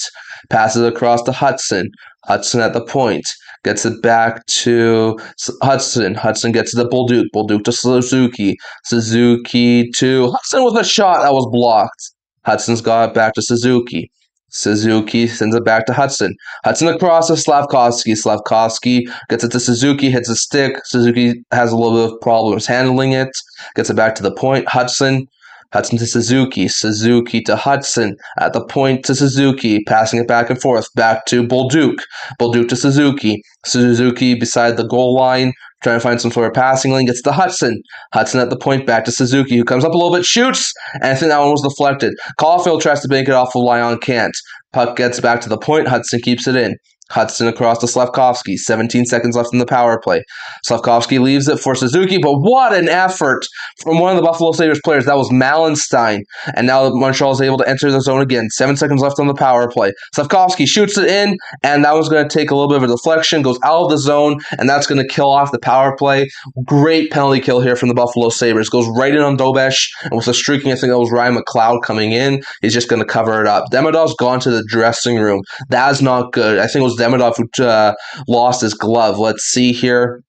Passes across to Hudson. Hudson at the point. Gets it back to Hudson. Hudson gets to the Bolduc. Bolduc to Suzuki. Suzuki to Hudson with a shot that was blocked. Hudson's got it back to Suzuki. Suzuki sends it back to Hudson. Hudson across to Slavkovsky. Slavkovsky gets it to Suzuki, hits a stick. Suzuki has a little bit of problems handling it. Gets it back to the point. Hudson to Suzuki. Suzuki to Hudson. At the point to Suzuki. Passing it back and forth. Back to Bolduc. Bolduc to Suzuki. Suzuki beside the goal line. Trying to find some sort of passing lane. Gets to Hudson. Hudson at the point back to Suzuki, who comes up a little bit, shoots, and I think that one was deflected. Caulfield tries to bank it off of Lyon, can't. Puck gets back to the point. Hudson keeps it in. Hudson across to Slavkovsky. 17 seconds left in the power play. Slavkovsky leaves it for Suzuki, but what an effort from one of the Buffalo Sabres players. That was Mallinstein. And now Montreal is able to enter the zone again. 7 seconds left on the power play. Slavkovsky shoots it in, and that was going to take a little bit of a deflection, goes out of the zone, and that's going to kill off the power play. Great penalty kill here from the Buffalo Sabres. Goes right in on Dobesh, and with a streaking, I think that was Ryan McLeod coming in. He's just going to cover it up. Demidov's gone to the dressing room. That is not good. I think it was Demidov who lost his glove. Let's see here.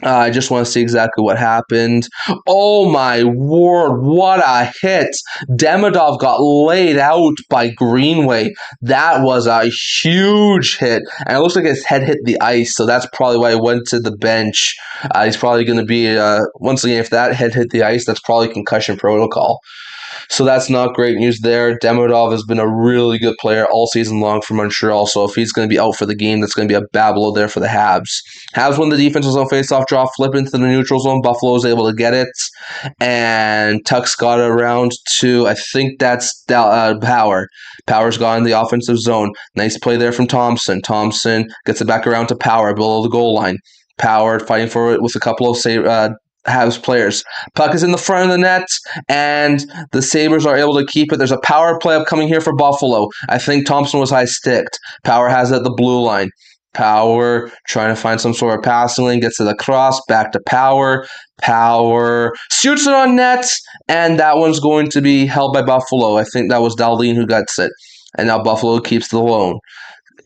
I just want to see exactly what happened. Oh my word, what a hit. Demidov got laid out by Greenway. That was a huge hit. And it looks like his head hit the ice, so that's probably why he went to the bench. He's probably going to be, once again, if that head hit the ice, that's probably concussion protocol. So that's not great news there. Demidov has been a really good player all season long for Montreal, so if he's going to be out for the game, that's going to be a bad blow there for the Habs. Habs win the defensive zone faceoff draw, flip into the neutral zone. Buffalo is able to get it, and Tuck's got it around to, I think that's Power. Power's got in the offensive zone. Nice play there from Thompson. Thompson gets it back around to Power below the goal line. Power fighting for it with a couple of Habs players. Puck is in the front of the net, and the Sabres are able to keep it. There's a power play upcoming here for Buffalo. I think Thompson was high-sticked. Power has it at the blue line. Power trying to find some sort of passing lane, gets to the cross, back to Power. Power shoots it on net, and that one's going to be held by Buffalo. I think that was Dahlin who gets it. And now Buffalo keeps the lone.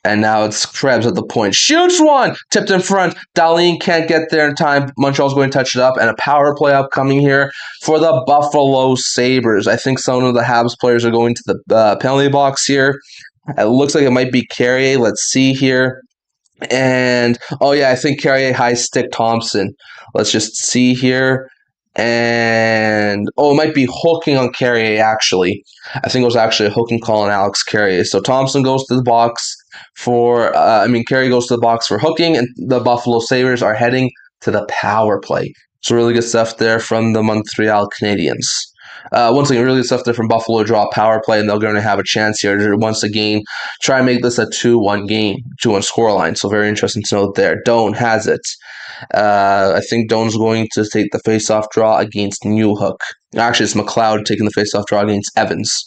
And now it's Krebs at the point. Shoots one! Tipped in front. Dahlin can't get there in time. Montreal's going to touch it up. And a power play upcoming here for the Buffalo Sabres. I think some of the Habs players are going to the penalty box here. It looks like it might be Carrier. Let's see here. And, oh yeah, I think Carrier high-stick Thompson. Let's just see here. And, it might be hooking on Carrier, actually. I think it was actually a hooking call on Alex Carrier. So Thompson goes to the box for, Carrier goes to the box for hooking, and the Buffalo Sabres are heading to the power play. So really good stuff there from the Montreal Canadiens. Once again, really good stuff there from Buffalo. Draw a power play, and they're going to have a chance here to once again try and make this a 2-1 game, 2-1 scoreline. So very interesting to note there. Doan has it. I think Doan's going to take the face-off draw against Newhook. Actually, it's McLeod taking the face-off draw against Evans.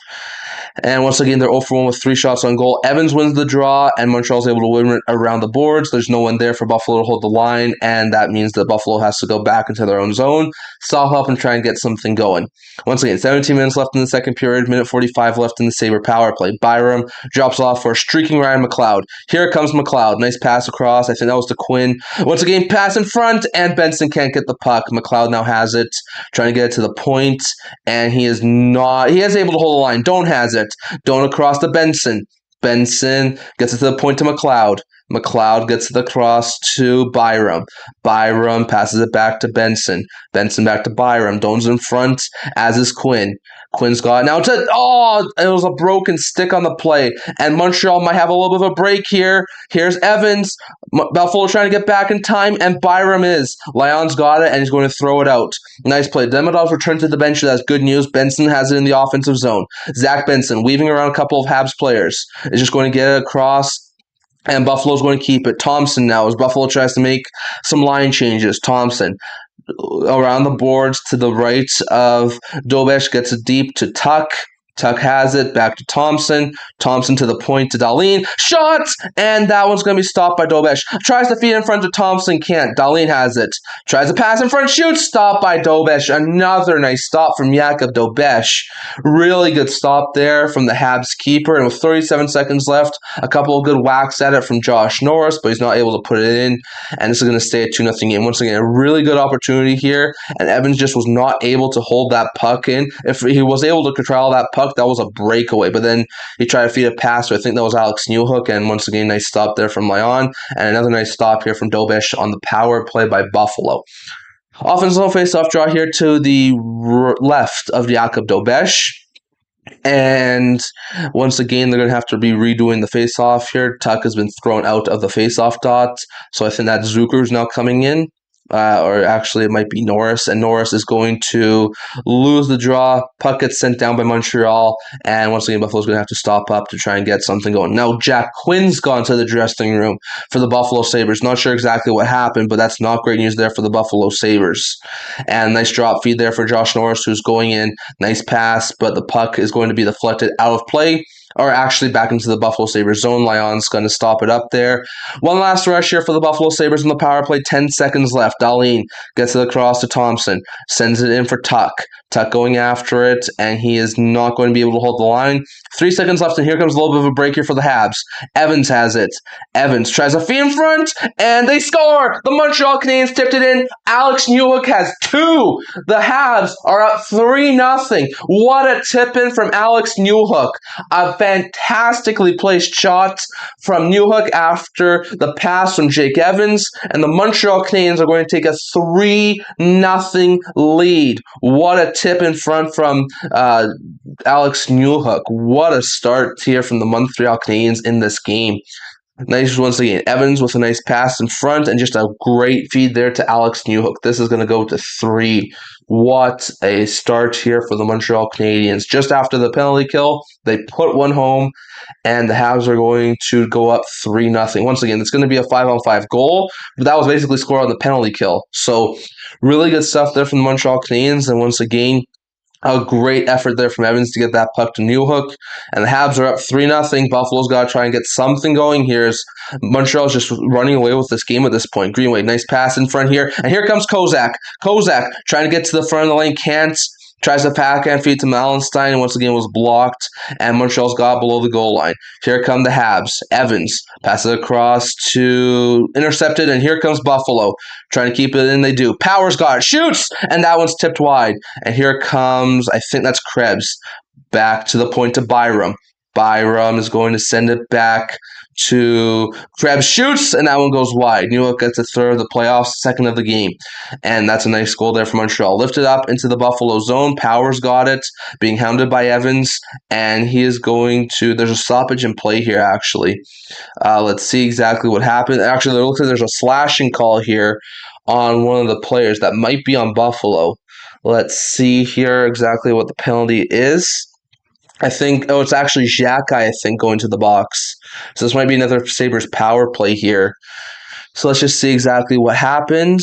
And once again, they're 0 for 1 with 3 shots on goal. Evans wins the draw, and Montreal's able to win it around the boards. There's no one there for Buffalo to hold the line, and that means that Buffalo has to go back into their own zone, stop up, and try and get something going. Once again, 17 minutes left in the second period, minute 45 left in the Sabre power play. Byram drops off for a streaking Ryan McLeod. Here comes McLeod. Nice pass across. I think that was to Quinn. Once again, pass in front, and Benson can't get the puck. McLeod now has it, trying to get it to the point, and he is able to hold the line. Doan has it. Doan across to Benson. Benson gets it to the point to McLeod. McLeod gets it across to Byram. Byram passes it back to Benson. Benson back to Byram. Doan's in front, as is Quinn. Quinn's got it now it was a broken stick on the play, and Montreal might have a little bit of a break here. Here's Evans. Buffalo trying to get back in time, and Byram is. Lyon's got it, and he's going to throw it out. Nice play. Demidov's returned to the bench. That's good news. Benson has it in the offensive zone. Zach Benson, weaving around a couple of Habs players, is just going to get it across, and Buffalo's going to keep it. Thompson now, as Buffalo tries to make some line changes. Thompson around the boards to the right of Dobesh, gets it deep to Tuck. Tuck has it, back to Thompson. Thompson to the point to Dahlin. Shots! And that one's going to be stopped by Dobesh. Tries to feed in front to Thompson, can't. Dahlin has it. Tries to pass in front, shoots, stopped by Dobesh. Another nice stop from Jakub Dobesh. Really good stop there from the Habs keeper. And with 37 seconds left, a couple of good whacks at it from Josh Norris, but he's not able to put it in. And this is going to stay a 2-0 game. Once again, a really good opportunity here. And Evans just was not able to hold that puck in. If he was able to control that puck, that was a breakaway, but then he tried to feed a pass to, I think that was Alex Newhook, and once again, nice stop there from Lyon, and another nice stop here from Dobesh on the power play by Buffalo. Offensive face-off draw here to the left of Jakub Dobesh, and once again, they're going to have to be redoing the face-off here. Tuck has been thrown out of the face-off dot, so I think that Zucker's now coming in. Or actually it might be Norris, and Norris is going to lose the draw. Puck gets sent down by Montreal, and once again, Buffalo's going to have to stop up to try and get something going. Now, Jack Quinn's gone to the dressing room for the Buffalo Sabres. Not sure exactly what happened, but that's not great news there for the Buffalo Sabres. And nice drop feed there for Josh Norris, who's going in. Nice pass, but the puck is going to be deflected out of play, or actually back into the Buffalo Sabres zone. Lyon's going to stop it up there. One last rush here for the Buffalo Sabres on the power play. 10 seconds left. Dahlin gets it across to Thompson. Sends it in for Tuck. Tuck going after it, and he is not going to be able to hold the line. 3 seconds left, and here comes a little bit of a break here for the Habs. Evans has it. Evans tries a feed in front, and they score! The Montreal Canadiens tipped it in. Alex Newhook has 2. The Habs are up 3-0. What a tip-in from Alex Newhook. A fantastically placed shot from Newhook after the pass from Jake Evans, and the Montreal Canadiens are going to take a 3-0 lead. What a tip in front from Alex Newhook. What a start here from the Montreal Canadiens in this game. Nice once again. Evans with a nice pass in front and just a great feed there to Alex Newhook. This is going to go to 3. What a start here for the Montreal Canadiens. Just after the penalty kill, they put one home, and the Habs are going to go up 3-0. Once again, it's going to be a 5-on-5 goal, but that was basically scored on the penalty kill. So really good stuff there from the Montreal Canadiens, and once again, a great effort there from Evans to get that puck to Newhook. And the Habs are up 3-0. Buffalo's got to try and get something going here as Montreal's just running away with this game at this point. Greenway, nice pass in front here. And here comes Kozak. Kozak trying to get to the front of the lane, can't. Tries to pack and feed to Malenstein, and once again was blocked, and Montreal's got below the goal line. Here come the Habs. Evans passes it across to intercepted, and here comes Buffalo. Trying to keep it in, they do. Powers got it, shoots, and that one's tipped wide. And here comes, I think that's Krebs, back to the point to Byram. Byram is going to send it back to Krebs, shoots, and that one goes wide. Newhook gets a third of the playoffs, second of the game. And that's a nice goal there for Montreal. Lifted up into the Buffalo zone. Powers got it, being hounded by Evans, and he is going to, there's a stoppage in play here, actually. Let's see exactly what happened. Actually, it looks like there's a slashing call here on one of the players that might be on Buffalo. Let's see here exactly what the penalty is. I think, it's actually Xhaka, I think, going to the box. So this might be another Sabres power play here. So let's just see exactly what happened.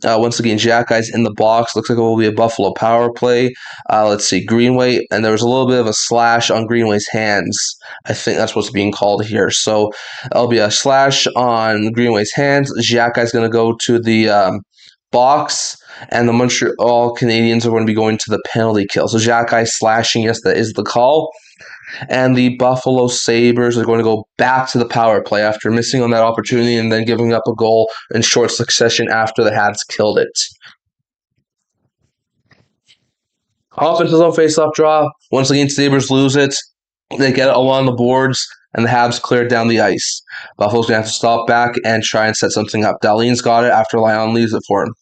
Once again, Jack Guy's in the box. Looks like it will be a Buffalo power play. Let's see, Greenway, and there was a little bit of a slash on Greenway's hands. I think that's what's being called here. So it'll be a slash on Greenway's hands. Jack Guy's going to go to the box, and the Montreal Canadiens are going to be going to the penalty kill. So Jack Guy slashing, yes, that is the call. And the Buffalo Sabres are going to go back to the power play after missing on that opportunity and then giving up a goal in short succession after the Habs killed it. Offensive zone faceoff draw. Once again, Sabres lose it. They get it along the boards, and the Habs clear down the ice. Buffalo's going to have to stop back and try and set something up. Dahlin's got it after Lyon leaves it for him.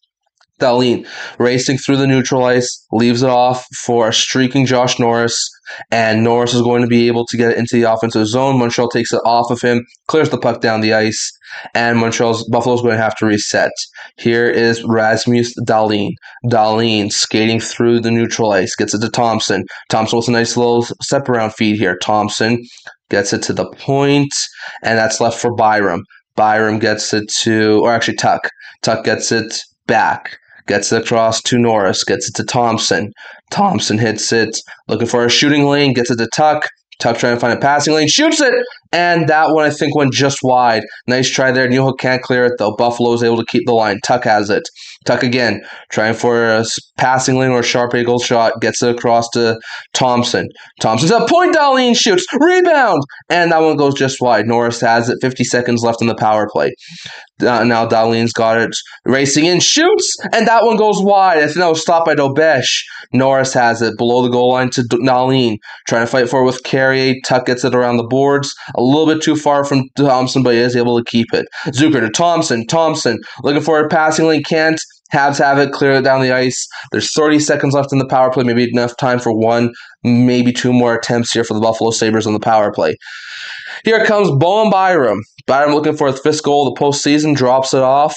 Dahlin racing through the neutral ice, leaves it off for a streaking Josh Norris, and Norris is going to be able to get it into the offensive zone. Montreal takes it off of him, clears the puck down the ice, and Buffalo's going to have to reset. Here is Rasmus Dahlin. Dahlin skating through the neutral ice, gets it to Thompson. Thompson with a nice little step around feed here. Thompson gets it to the point, and that's left for Byram. Byram gets it to, or actually Tuck. Tuck gets it back. Gets it across to Norris, gets it to Thompson. Thompson hits it, looking for a shooting lane, gets it to Tuck. Tuck trying to find a passing lane, shoots it, and that one I think went just wide. Nice try there. Newhook can't clear it though. Buffalo is able to keep the line. Tuck has it. Tuck again, trying for a passing lane or a sharp angle shot, gets it across to Thompson. Thompson's at point, Dahlin shoots, rebound, and that one goes just wide. Norris has it. 50 seconds left in the power play. Now Dahlin's got it, racing in, shoots, and that one goes wide. I think that was stopped by Dobesh. Norris has it below the goal line to Dahlin, trying to fight for it with Carrier. Tuck gets it around the boards, a little bit too far from Thompson, but he is able to keep it. Zucker to Thompson. Thompson looking for a passing lane, can't. Habs have it, clear it down the ice. There's 30 seconds left in the power play, maybe enough time for one, maybe two more attempts here for the Buffalo Sabres on the power play. Here comes Bowen Byram. Byram looking for his fifth goal of the postseason, drops it off.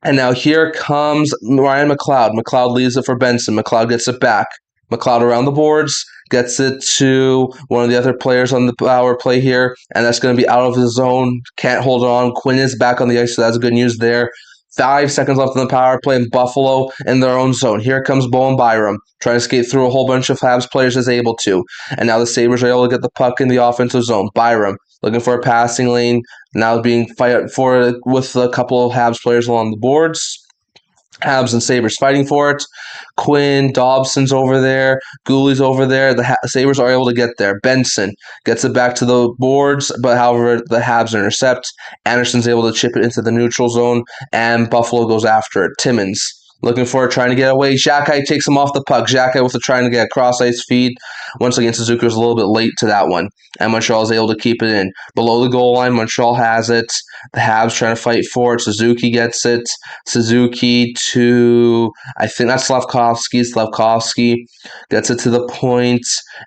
And now here comes Ryan McLeod. McLeod leaves it for Benson. McLeod gets it back. McLeod around the boards, gets it to one of the other players on the power play here, and that's going to be out of the zone. Can't hold it on. Quinn is back on the ice, so that's good news there. 5 seconds left in the power play, and Buffalo in their own zone. Here comes Bowen Byram, trying to skate through a whole bunch of Habs players as able to. And now the Sabres are able to get the puck in the offensive zone. Byram looking for a passing lane, now being fight for with a couple of Habs players along the boards. Habs and Sabres fighting for it. Quinn, Dobson's over there. Gooley's over there. The Sabres are able to get there. Benson gets it back to the boards, but however, the Habs intercept. Anderson's able to chip it into the neutral zone, and Buffalo goes after it. Timmins looking for it, trying to get away. Xhekaj takes him off the puck. Xhekaj with trying to get a cross-ice feed. Once again, Suzuki was a little bit late to that one, and Montreal is able to keep it in. Below the goal line, Montreal has it. The Habs trying to fight for it. Suzuki gets it. Suzuki to, I think that's Slavkovsky. Slavkovsky gets it to the point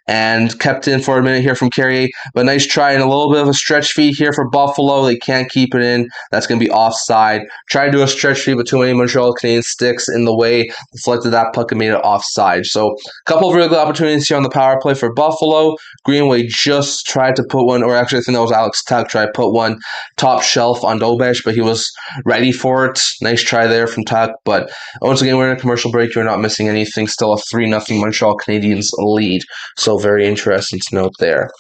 and kept in for a minute here from Carrier. But nice try and a little bit of a stretch feed here for Buffalo. They can't keep it in. That's going to be offside. Tried to do a stretch feed, but too many Montreal Canadiens sticks in the way. Deflected that puck and made it offside. So a couple of really good opportunities here on the power play for Buffalo. Greenway just tried to put one, or actually I think that was Alex Tuck tried to put one top shelf on Dobesh, but he was ready for it. Nice try there from Tuck. But once again, we're in a commercial break. You're not missing anything. Still a 3-0 Montreal Canadiens lead. So very interesting to note there.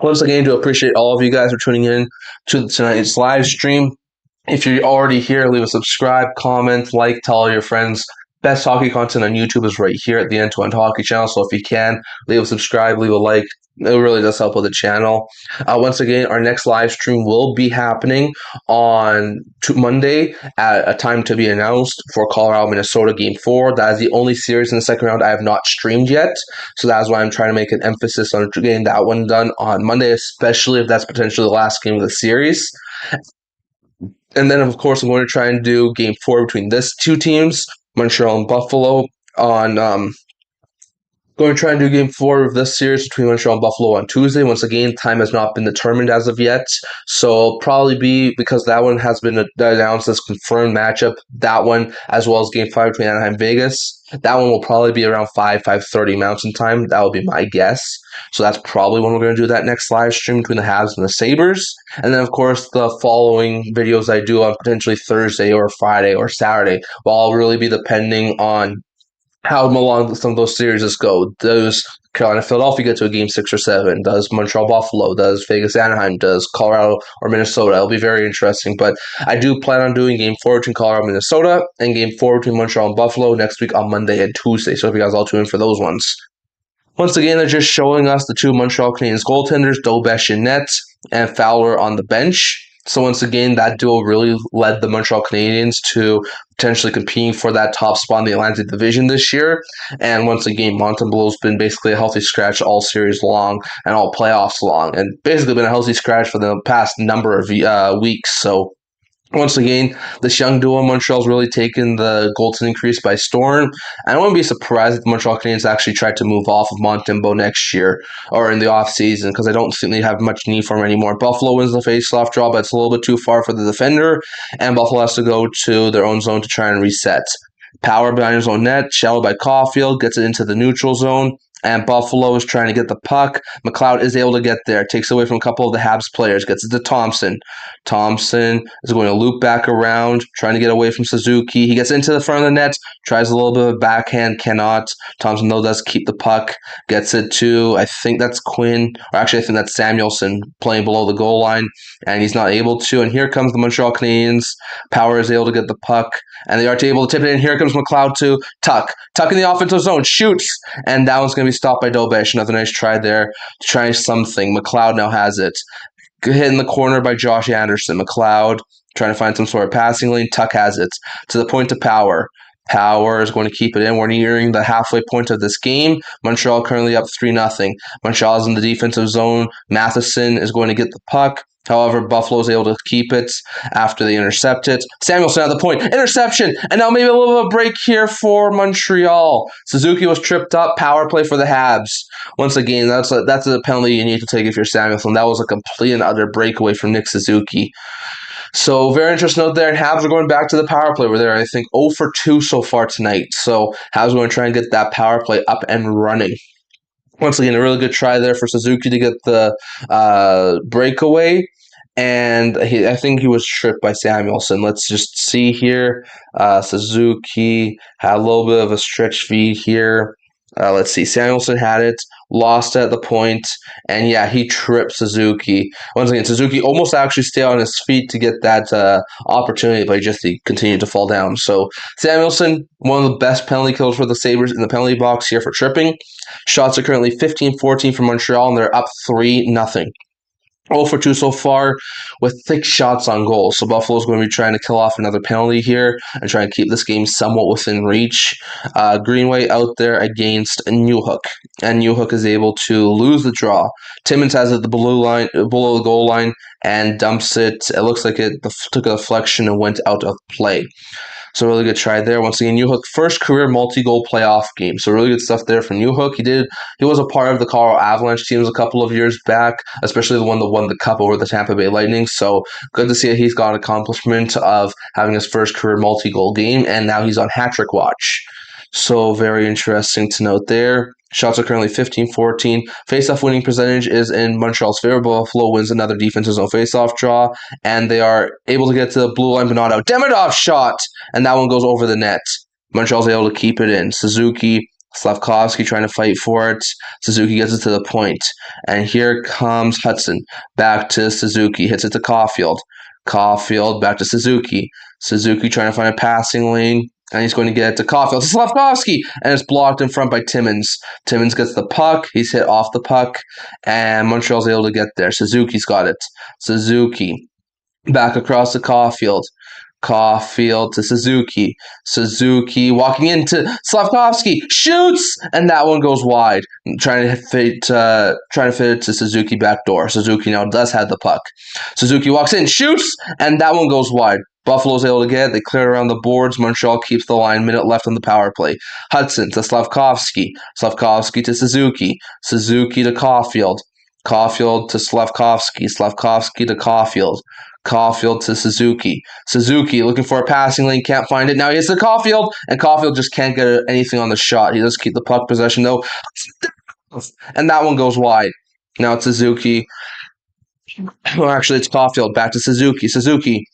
Once again, I do appreciate all of you guys for tuning in to tonight's live stream. If you're already here, leave a subscribe, comment, like, tell all your friends. Best hockey content on YouTube is right here at the End-to-End Hockey channel. So if you can, leave a subscribe, leave a like. It really does help with the channel. Once again, our next live stream will be happening on Monday at a time to be announced for Colorado-Minnesota Game 4. That is the only series in the second round I have not streamed yet. So that's why I'm trying to make an emphasis on getting that one done on Monday, especially if that's potentially the last game of the series. And then, of course, I'm going to try and do Game 4 between these two teams, Montreal and Buffalo, on Going to try and do game 4 of this series between Montreal and Buffalo on Tuesday. Once again, time has not been determined as of yet. So it'll probably be, because that one has been announced as confirmed matchup, that one, as well as game 5 between Anaheim Vegas. That one will probably be around 5:30 Mountain Time. That would be my guess. So that's probably when we're going to do that next live stream between the Habs and the Sabres. And then, of course, the following videos I do on potentially Thursday or Friday or Saturday will all really be depending on how long some of those series go. Does Carolina Philadelphia get to a game 6 or 7? Does Montreal Buffalo? Does Vegas Anaheim? Does Colorado or Minnesota? It'll be very interesting. But I do plan on doing game 4 between Colorado and Minnesota and game 4 between Montreal and Buffalo next week on Monday and Tuesday. So if you guys all tune in for those ones. Once again, they're just showing us the two Montreal Canadiens goaltenders, Dobesh in net and Fowler on the bench. So once again, that duo really led the Montreal Canadiens to potentially competing for that top spot in the Atlantic Division this year. And once again, Montembeau's been basically a healthy scratch all series long and all playoffs long, and basically been a healthy scratch for the past number of weeks. So once again, this young duo in Montreal's really taken the goaltending increase by storm. I wouldn't be surprised if the Montreal Canadiens actually tried to move off of Montembeau next year or in the offseason, because I don't think they have much need for him anymore. Buffalo wins the faceoff draw, but it's a little bit too far for the defender, and Buffalo has to go to their own zone to try and reset. Power behind his own net, shallow by Caulfield, gets it into the neutral zone, and Buffalo is trying to get the puck. McLeod is able to get there, takes away from a couple of the Habs players, gets it to Thompson. Thompson is going to loop back around, trying to get away from Suzuki. He gets into the front of the net, tries a little bit of a backhand, cannot. Thompson, though, does keep the puck, gets it to, I think that's Quinn, or actually I think that's Samuelson playing below the goal line, and he's not able to. And here comes the Montreal Canadiens. Power is able to get the puck, and they are able to tip it in. Here comes McLeod to Tuck. Tuck in the offensive zone, shoots, and that one's going to be stopped by Dobesh. Another nice try there to try something. McLeod now has it. Good hit in the corner by Josh Anderson. McLeod trying to find some sort of passing lane. Tuck has it to the point to Power. Power is going to keep it in. We're nearing the halfway point of this game. Montreal currently up 3-0. Montreal is in the defensive zone. Matheson is going to get the puck. However, Buffalo is able to keep it after they intercept it. Samuelson at the point. Interception. And now maybe a little bit of a break here for Montreal. Suzuki was tripped up. Power play for the Habs. Once again, that's a penalty you need to take if you're Samuelson. That was a complete and utter breakaway from Nick Suzuki. So very interesting note there. And Habs are going back to the power play. We're there, I think, 0 for 2 so far tonight. So Habs are going to try and get that power play up and running. Once again, a really good try there for Suzuki to get the breakaway. And I think he was tripped by Samuelson. Let's just see here. Suzuki had a little bit of a stretch feed here. Let's see. Samuelson had it, lost at the point, and yeah, he tripped Suzuki. Once again, Suzuki almost actually stayed on his feet to get that opportunity, but he continued to fall down. So Samuelson, one of the best penalty killers for the Sabres in the penalty box here for tripping. Shots are currently 15-14 for Montreal, and they're up 3-0. 0 for 2 so far with 6 shots on goal. So Buffalo's going to be trying to kill off another penalty here and try and keep this game somewhat within reach. Greenway out there against Newhook. And Newhook is able to lose the draw. Timmins has it below the goal line and dumps it. It looks like it took a deflection and went out of play. So really good try there. Once again, Newhook, first career multi-goal playoff game. So really good stuff there from Newhook. He was a part of the Colorado Avalanche teams a couple of years back, especially the one that won the cup over the Tampa Bay Lightning. So good to see that he's got an accomplishment of having his first career multi-goal game, and now he's on hat-trick watch. So very interesting to note there. Shots are currently 15-14. Face-off winning percentage is in Montreal's favor. Buffalo wins another defensive zone face-off draw, and they are able to get to the blue line, but not out. Demidov shot, and that one goes over the net. Montreal's able to keep it in. Suzuki, Slavkovsky trying to fight for it. Suzuki gets it to the point, and here comes Hudson. Back to Suzuki, hits it to Caulfield. Caulfield back to Suzuki. Suzuki trying to find a passing lane. And he's going to get it to Caulfield. To Slavkovsky! And it's blocked in front by Timmins. Timmins gets the puck. He's hit off the puck. And Montreal's able to get there. Suzuki's got it. Suzuki. Back across to Caulfield. Caulfield to Suzuki. Suzuki walking into Slavkovsky. Shoots! And that one goes wide. Trying to fit it to Suzuki backdoor. Suzuki now does have the puck. Suzuki walks in. Shoots! And that one goes wide. Buffalo's able to get it. They clear it around the boards. Montreal keeps the line. Minute left on the power play. Hudson to Slavkovsky. Slavkovsky to Suzuki. Suzuki to Caulfield. Caulfield to Slavkovsky. Slavkovsky to Caulfield. Caulfield to Suzuki. Suzuki looking for a passing lane, can't find it. Now he hits the Caulfield, and Caulfield just can't get anything on the shot. He does keep the puck possession, though. And that one goes wide. Now it's Suzuki. Well, actually, it's Caulfield. Back to Suzuki. Suzuki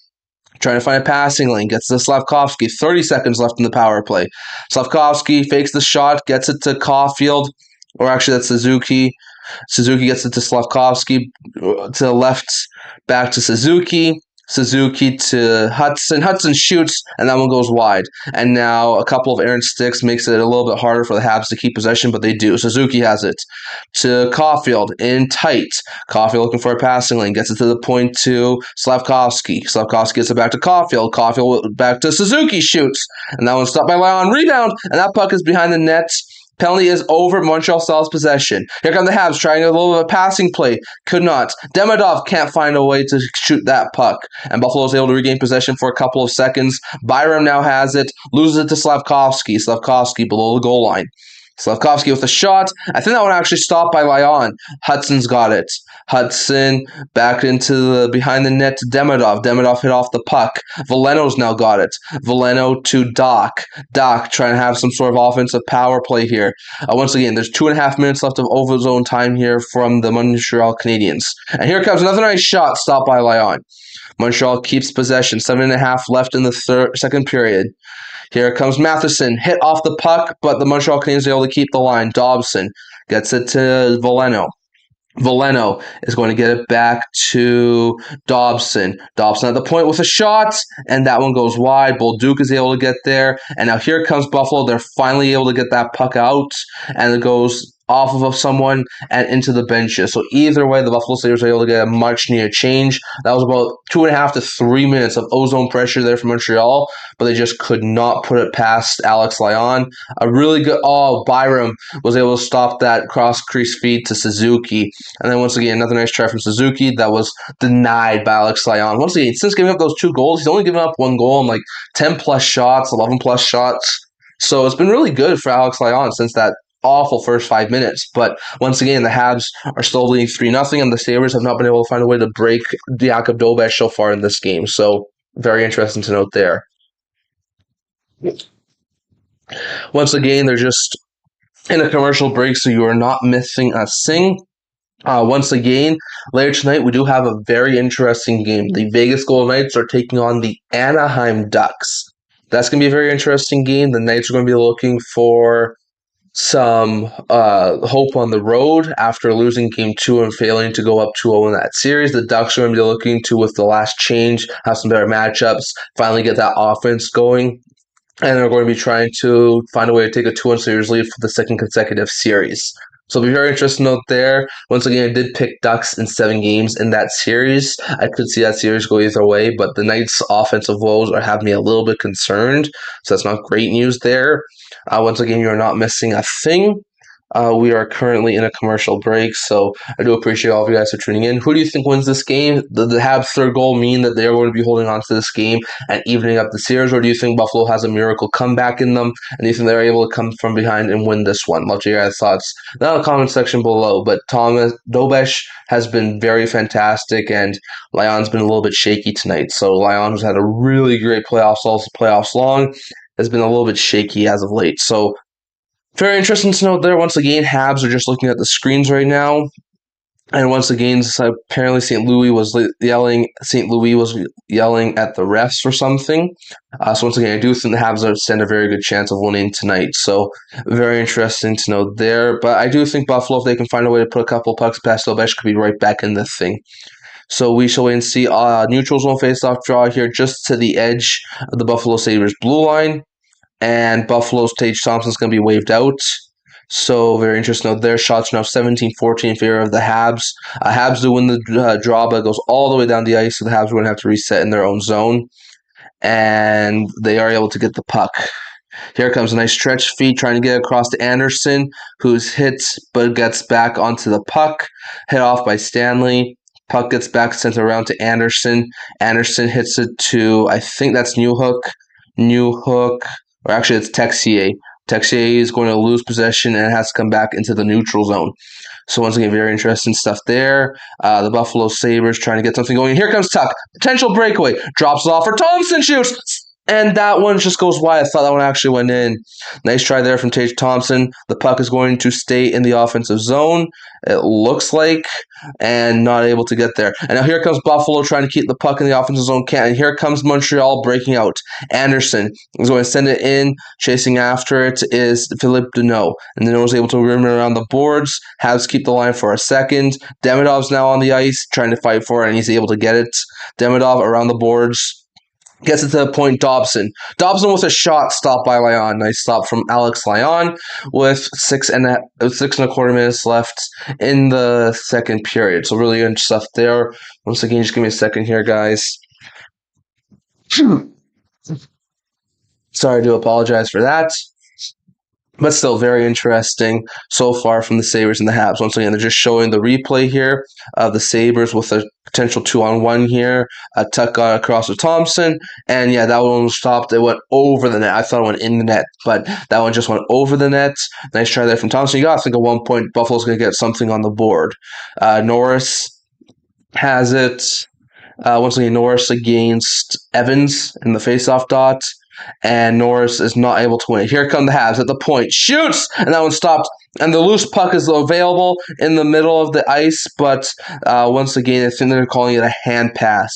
trying to find a passing lane. Gets to Slavkovsky. 30 seconds left in the power play. Slavkovsky fakes the shot. Gets it to Caulfield. Or actually, that's Suzuki. Suzuki gets it to Slavkovsky. To the left. Back to Suzuki. Suzuki to Hudson. Hudson shoots, and that one goes wide. And now a couple of errant sticks makes it a little bit harder for the Habs to keep possession, but they do. Suzuki has it to Caulfield in tight. Caulfield looking for a passing lane. Gets it to the point to Slavkovsky. Slavkovsky gets it back to Caulfield. Caulfield back to Suzuki. Shoots. And that one's stopped by Lyon. Rebound. And that puck is behind the net. Penalty is over. Montreal still has possession. Here come the Habs trying a little bit of a passing play. Could not. Demidov can't find a way to shoot that puck. And Buffalo is able to regain possession for a couple of seconds. Byram now has it. Loses it to Slavkovsky. Slavkovsky below the goal line. Slavkovsky with a shot. I think that one actually stopped by Lyon. Hudson's got it. Hudson back into the behind the net to Demidov. Demidov hit off the puck. Veleno's now got it. Veleno to Doc. Doc trying to have some sort of offensive power play here. Once again, there's 2.5 minutes left of overzone time here from the Montreal Canadiens. And here comes another nice shot stopped by Lyon. Montreal keeps possession. 7.5 left in the second period. Here comes Matheson, hit off the puck, but the Montreal Canadiens are able to keep the line. Dobson gets it to Veleno. Veleno is going to get it back to Dobson. Dobson at the point with a shot, and that one goes wide. Bolduc is able to get there, and now here comes Buffalo. They're finally able to get that puck out, and it goes off of someone and into the benches. So either way, the Buffalo Sabres are able to get a much-needed change. That was about 2.5 to 3 minutes of ozone pressure there from Montreal, but they just could not put it past Alex Lyon. A really good, Byram was able to stop that cross-crease feed to Suzuki. And then once again, another nice try from Suzuki that was denied by Alex Lyon. Once again, since giving up those 2 goals, he's only given up 1 goal in like 10-plus shots, 11-plus shots. So it's been really good for Alex Lyon since that awful first 5 minutes. But once again, the Habs are still leading 3-0, and the Sabres have not been able to find a way to break Jakub Dobeš so far in this game. So very interesting to note there. Once again, they're just in a commercial break, so you are not missing a thing. Once again, later tonight, we do have a very interesting game. The Vegas Golden Knights are taking on the Anaheim Ducks. That's going to be a very interesting game. The Knights are going to be looking for some hope on the road after losing Game 2 and failing to go up 2-0 in that series. The Ducks are going to be looking to, with the last change, have some better matchups, finally get that offense going. And they're going to be trying to find a way to take a 2-1 series lead for the second consecutive series. So it'll be very interesting to note there. Once again, I did pick Ducks in 7 games in that series. I could see that series go either way, but the Knights' offensive woes are having me a little bit concerned. So that's not great news there. Once again, you're not missing a thing. We are currently in a commercial break, so I do appreciate all of you guys for tuning in. Who do you think wins this game? The Habs' third goal mean that they are going to be holding on to this game and evening up the series, or do you think Buffalo has a miracle comeback in them, and do you think they're able to come from behind and win this one? Love to hear your guys' thoughts down in the comment section below. But Dobeš has been very fantastic, and Lyon's been a little bit shaky tonight. So Lyon, who's had a really great playoffs long, has been a little bit shaky as of late. So very interesting to note there. Once again, Habs are just looking at the screens right now. And once again, apparently St. Louis was yelling at the refs or something. So once again, I do think the Habs stand a very good chance of winning tonight. So very interesting to note there. But I do think Buffalo, if they can find a way to put a couple pucks past Dobeš, could be right back in this thing. So we shall wait and see. Neutral zone face-off draw here just to the edge of the Buffalo Sabres blue line. And Buffalo's Tage Thompson's going to be waved out. So very interesting. Their shots are now 17-14 in favor of the Habs. Habs do win the draw, but it goes all the way down the ice, so the Habs are going to have to reset in their own zone. And they are able to get the puck. Here comes a nice stretch feed trying to get across to Anderson, who's hit but gets back onto the puck. Hit off by Stanley. Puck gets back, sent around to Anderson. Anderson hits it to, I think that's Newhook. Newhook, or actually it's Texier. Texier is going to lose possession and has to come back into the neutral zone. So once again, very interesting stuff there. The Buffalo Sabres trying to get something going. Here comes Tuck. Potential breakaway. Drops it off for Thompson. Shoots. And that one just goes wide. I thought that one actually went in. Nice try there from Tage Thompson. The puck is going to stay in the offensive zone, it looks like, and not able to get there. And now here comes Buffalo trying to keep the puck in the offensive zone. Can't. And here comes Montreal breaking out. Anderson is going to send it in. Chasing after it is Philippe Deneau. And Deneau is able to rim it around the boards. Habs keep the line for a second. Demidov's now on the ice trying to fight for it, and he's able to get it. Demidov around the boards. Gets it to the point, Dobson. Dobson with a shot stopped by Lyon. Nice stop from Alex Lyon with 6.25 minutes left in the second period. So really good stuff there. Once again, just give me a second here, guys. Sorry, I do apologize for that. But still very interesting so far from the Sabres and the Habs. Once again, they're just showing the replay here of the Sabres with a potential 2-on-1 here. Tuck got across to Thompson, and yeah, that one was stopped. It went over the net. I thought it went in the net, but that one just went over the net. Nice try there from Thompson. You got to think at one point Buffalo's going to get something on the board. Norris has it. Once again, Norris against Evans in the faceoff dot. And Norris is not able to win it. Here come the Habs at the point. Shoots! And that one stopped. And the loose puck is available in the middle of the ice. But once again, I think they're calling it a hand pass.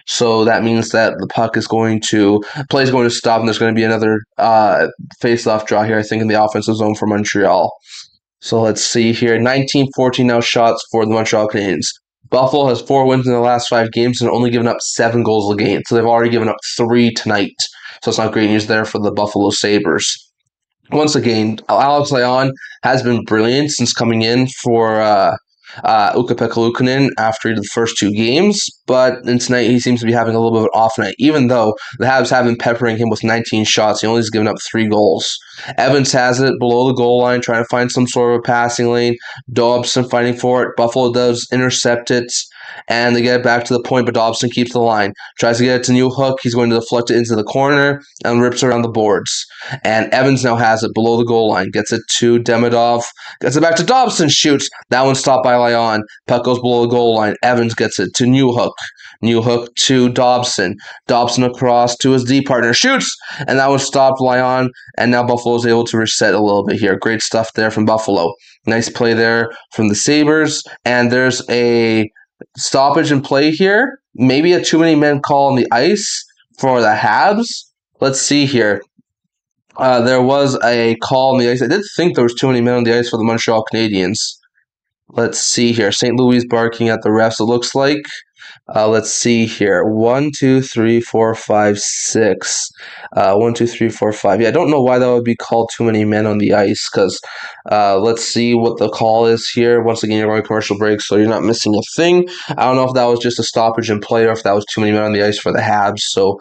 So that means that the puck is going to, play is going to stop. And there's going to be another face-off draw here, I think, in the offensive zone for Montreal. So let's see here. 19-14 now shots for the Montreal Canadiens. Buffalo has 4 wins in the last 5 games and only given up 7 goals a game. So they've already given up 3 tonight. So it's not great news there for the Buffalo Sabres. Once again, Alex Lyon has been brilliant since coming in for Ukko-Pekka Luukkonen after the first 2 games, but in tonight he seems to be having a little bit of an off night, even though the Habs have been peppering him with 19 shots. He only has given up 3 goals. Evans has it below the goal line, trying to find some sort of a passing lane. Dobson fighting for it. Buffalo does intercept it, and they get it back to the point, but Dobson keeps the line. Tries to get it to Newhook. He's going to deflect it into the corner and rips around the boards. And Evans now has it below the goal line. Gets it to Demidov. Gets it back to Dobson. Shoots. That one stopped by Lyon. Puck goes below the goal line. Evans gets it to Newhook. Newhook to Dobson. Dobson across to his D partner. Shoots! And that one stopped Lyon. And now Buffalo is able to reset a little bit here. Great stuff there from Buffalo. Nice play there from the Sabres. And there's a stoppage in play here. Maybe a too many men call on the ice for the Habs. Let's see here. There was a call on the ice. I did think there was too many men on the ice for the Montreal Canadiens. Let's see here. St. Louis barking at the refs, it looks like. Let's see here. 1, 2, 3, 4, 5, 6. 1, 2, 3, 4, 5. Yeah, I don't know why that would be called too many men on the ice, because let's see what the call is here. Once again, you're going commercial break, so you're not missing a thing. I don't know if that was just a stoppage in play or if that was too many men on the ice for the Habs, so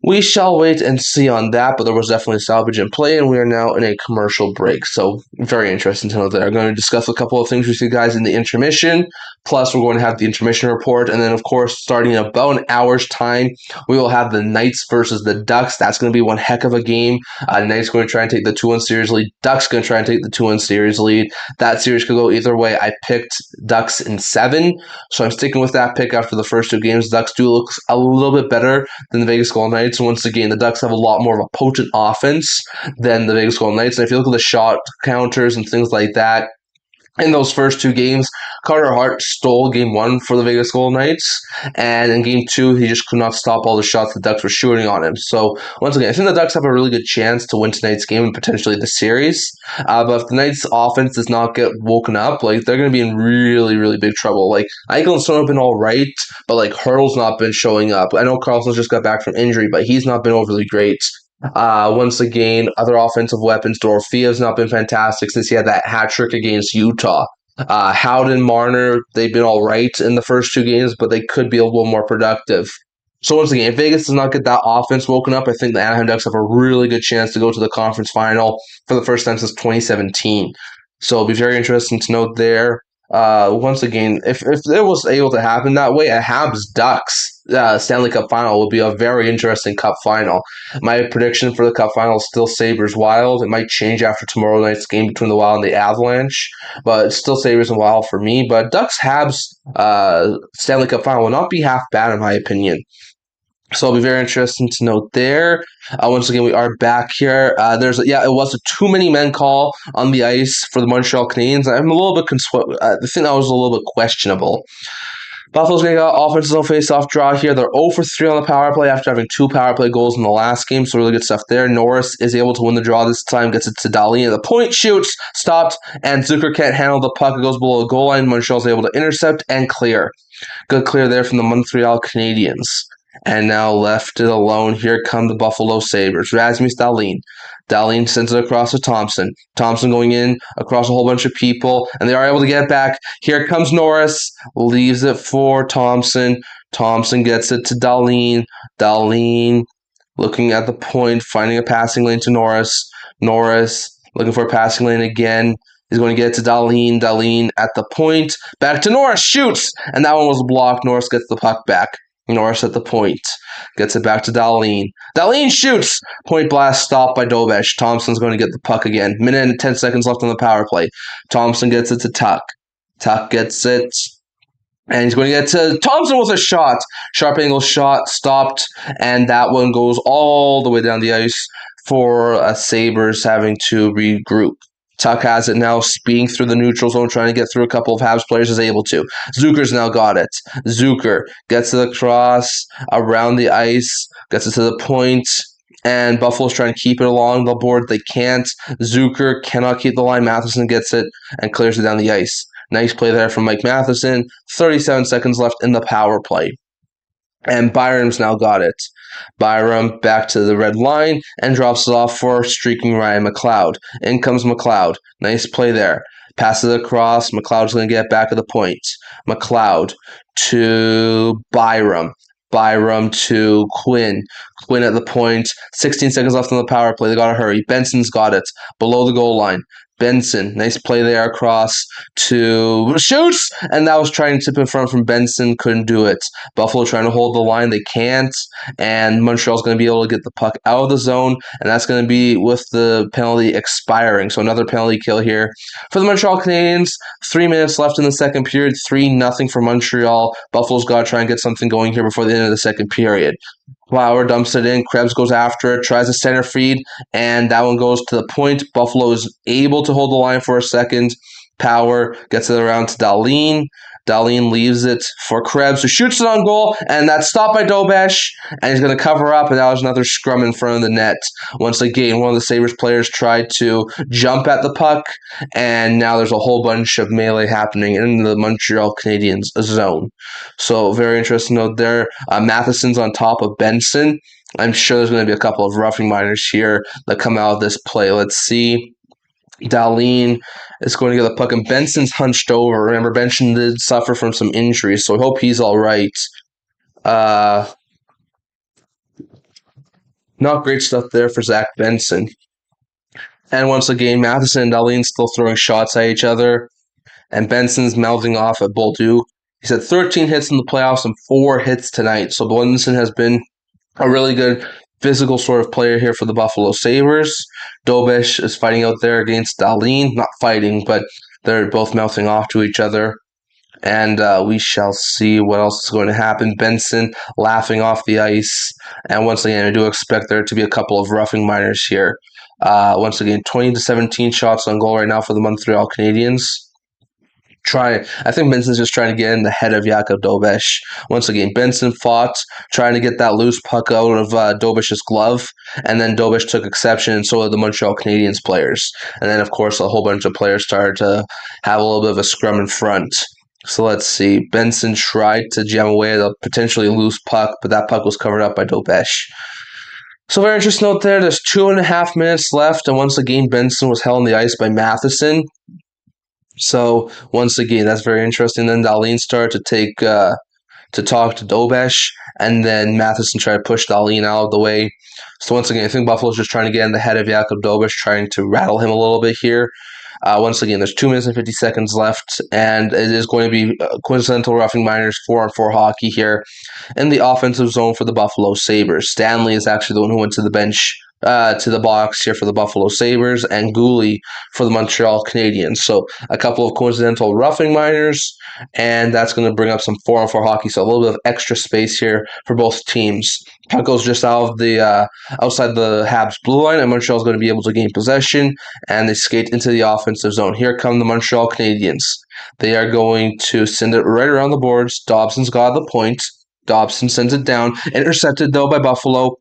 we shall wait and see on that, but there was definitely a salvage in play, and we are now in a commercial break. So very interesting to know that. I'm going to discuss a couple of things with you guys in the intermission. Plus, we're going to have the intermission report. And then, of course, starting in about an hour's time, we will have the Knights versus the Ducks. That's going to be one heck of a game. Knights going to try and take the 2-1 series lead. Ducks going to try and take the 2-1 series lead. That series could go either way. I picked Ducks in 7, so I'm sticking with that pick after the first 2 games. Ducks do look a little bit better than the Vegas Golden Knights. Once again, the Ducks have a lot more of a potent offense than the Vegas Golden Knights. And if you look at the shot counters and things like that, in those first 2 games, Carter Hart stole game 1 for the Vegas Golden Knights, and in game 2, he just could not stop all the shots the Ducks were shooting on him. So, once again, I think the Ducks have a really good chance to win tonight's game and potentially the series. But if the Knights' offense does not get woken up, like, they're going to be in really, really big trouble. Like, Eichel and Stone have been all right, but, like, Hurdle's not been showing up. I know Carlson's just got back from injury, but he's not been overly great. Once again, other offensive weapons. Dorofia's not been fantastic since he had that hat trick against Utah. Howden, Marner, they've been all right in the first 2 games, but they could be a little more productive. So once again, if Vegas does not get that offense woken up, I think the Anaheim Ducks have a really good chance to go to the conference final for the first time since 2017. So it'll be very interesting to note there. Once again, if it was able to happen that way, a Habs Ducks Stanley Cup final would be a very interesting Cup final. My prediction for the Cup final is still Sabres Wild. It might change after tomorrow night's game between the Wild and the Avalanche, but it's still Sabres and Wild for me. But Ducks Habs Stanley Cup final will not be half bad in my opinion. So it'll be very interesting to note there. Once again, we are back here. It was a too many men call on the ice for the Montreal Canadiens. I'm a little bit I think that was a little bit questionable. Buffalo's going to get offensive face-off draw here. They're 0 for 3 on the power play after having 2 power play goals in the last game, so really good stuff there. Norris is able to win the draw this time, gets it to Dahlin. The point shoots, stopped, and Zucker can't handle the puck. It goes below the goal line. Montreal's able to intercept and clear. Good clear there from the Montreal Canadiens. And now left it alone. Here come the Buffalo Sabres. Rasmus Dahlin. Dahlin sends it across to Thompson. Thompson going in across a whole bunch of people, and they are able to get it back. Here comes Norris. Leaves it for Thompson. Thompson gets it to Dahlin. Dahlin looking at the point, finding a passing lane to Norris. Norris looking for a passing lane again. He's going to get it to Dahlin. Dahlin at the point. Back to Norris. Shoots! And that one was blocked. Norris gets the puck back. Norris at the point. Gets it back to Dahlin. Dahlin shoots! Point blast stopped by Dobesh. Thompson's going to get the puck again. Minute and 10 seconds left on the power play. Thompson gets it to Tuck. Tuck gets it. And he's going to get to Thompson with a shot. Sharp angle shot stopped. And that one goes all the way down the ice for Sabres having to regroup. Tuck has it now, speeding through the neutral zone, trying to get through a couple of Habs players, is able to. Zucker's now got it. Zucker gets it across, around the ice, gets it to the point, and Buffalo's trying to keep it along the board. They can't. Zucker cannot keep the line. Matheson gets it and clears it down the ice. Nice play there from Mike Matheson. 37 seconds left in the power play. And Byram's now got it. Byram back to the red line and drops it off for streaking Ryan McLeod. In comes McLeod. Nice play there. Passes it across. McLeod's going to get back at the point. McLeod to Byram. Byram to Quinn. Quinn at the point. 16 seconds left on the power play. They got to hurry. Benson's got it. Below the goal line. Benson, nice play there across to shoots, and that was trying to tip in front from Benson, couldn't do it. Buffalo trying to hold the line, they can't, and Montreal's going to be able to get the puck out of the zone, and that's going to be with the penalty expiring. So another penalty kill here for the Montreal Canadiens. 3 minutes left in the second period, 3-0 for Montreal. Buffalo's got to try and get something going here before the end of the second period. Flower dumps it in. Krebs goes after it, tries a center feed, and that one goes to the point. Buffalo is able to hold the line for a second. Power gets it around to Dahlin. Dahlin leaves it for Krebs, who shoots it on goal, and that's stopped by Dobesh, and he's going to cover up, and that was another scrum in front of the net. Once again, one of the Sabres players tried to jump at the puck, and now there's a whole bunch of melee happening in the Montreal Canadiens zone. So, very interesting note there. Matheson's on top of Benson. I'm sure there's going to be a couple of roughing minors here that come out of this play. Let's see. Dahlin is going to get the puck, and Benson's hunched over. Remember, Benson did suffer from some injuries, so I hope he's all right. Not great stuff there for Zach Benson. And once again, Matheson and Dahlin still throwing shots at each other, and Benson's mouthing off at Bolduc. He's had 13 hits in the playoffs and 4 hits tonight, so Benson has been a really good physical sort of player here for the Buffalo Sabres. Dobesh is fighting out there against Dahlin. Not fighting, but they're both mouthing off to each other. And we shall see what else is going to happen. Benson laughing off the ice. And once again, I do expect there to be a couple of roughing minors here. Once again, 20-17 shots on goal right now for the Montreal Canadiens. I think Benson's just trying to get in the head of Jakub Dobesh. Once again, Benson fought, trying to get that loose puck out of Dobesh's glove, and then Dobesh took exception, and so did the Montreal Canadiens players. And then, of course, a whole bunch of players started to have a little bit of a scrum in front. So let's see. Benson tried to jam away at a potentially loose puck, but that puck was covered up by Dobesh. So very interesting note there. There's 2.5 minutes left, and once again, Benson was held on the ice by Matheson. So once again, that's very interesting. Then Dahlin started to to talk to Dobesh, and then Matheson tried to push Dahlin out of the way. So once again, I think Buffalo's just trying to get in the head of Jakub Dobesh, trying to rattle him a little bit here. Once again, there's 2 minutes and 50 seconds left, and it is going to be coincidental roughing minors 4-on-4 hockey here in the offensive zone for the Buffalo Sabres. Stanley is actually the one who went to the bench, to the box here for the Buffalo Sabres, and Gooley for the Montreal Canadiens. So a couple of coincidental roughing minors, and that's going to bring up some 4-on-4 hockey. So a little bit of extra space here for both teams. Puck goes just out of the outside the Habs blue line, and Montreal is going to be able to gain possession, and they skate into the offensive zone. Here come the Montreal Canadiens. They are going to send it right around the boards. Dobson's got the point. Dobson sends it down, intercepted though by Buffalo.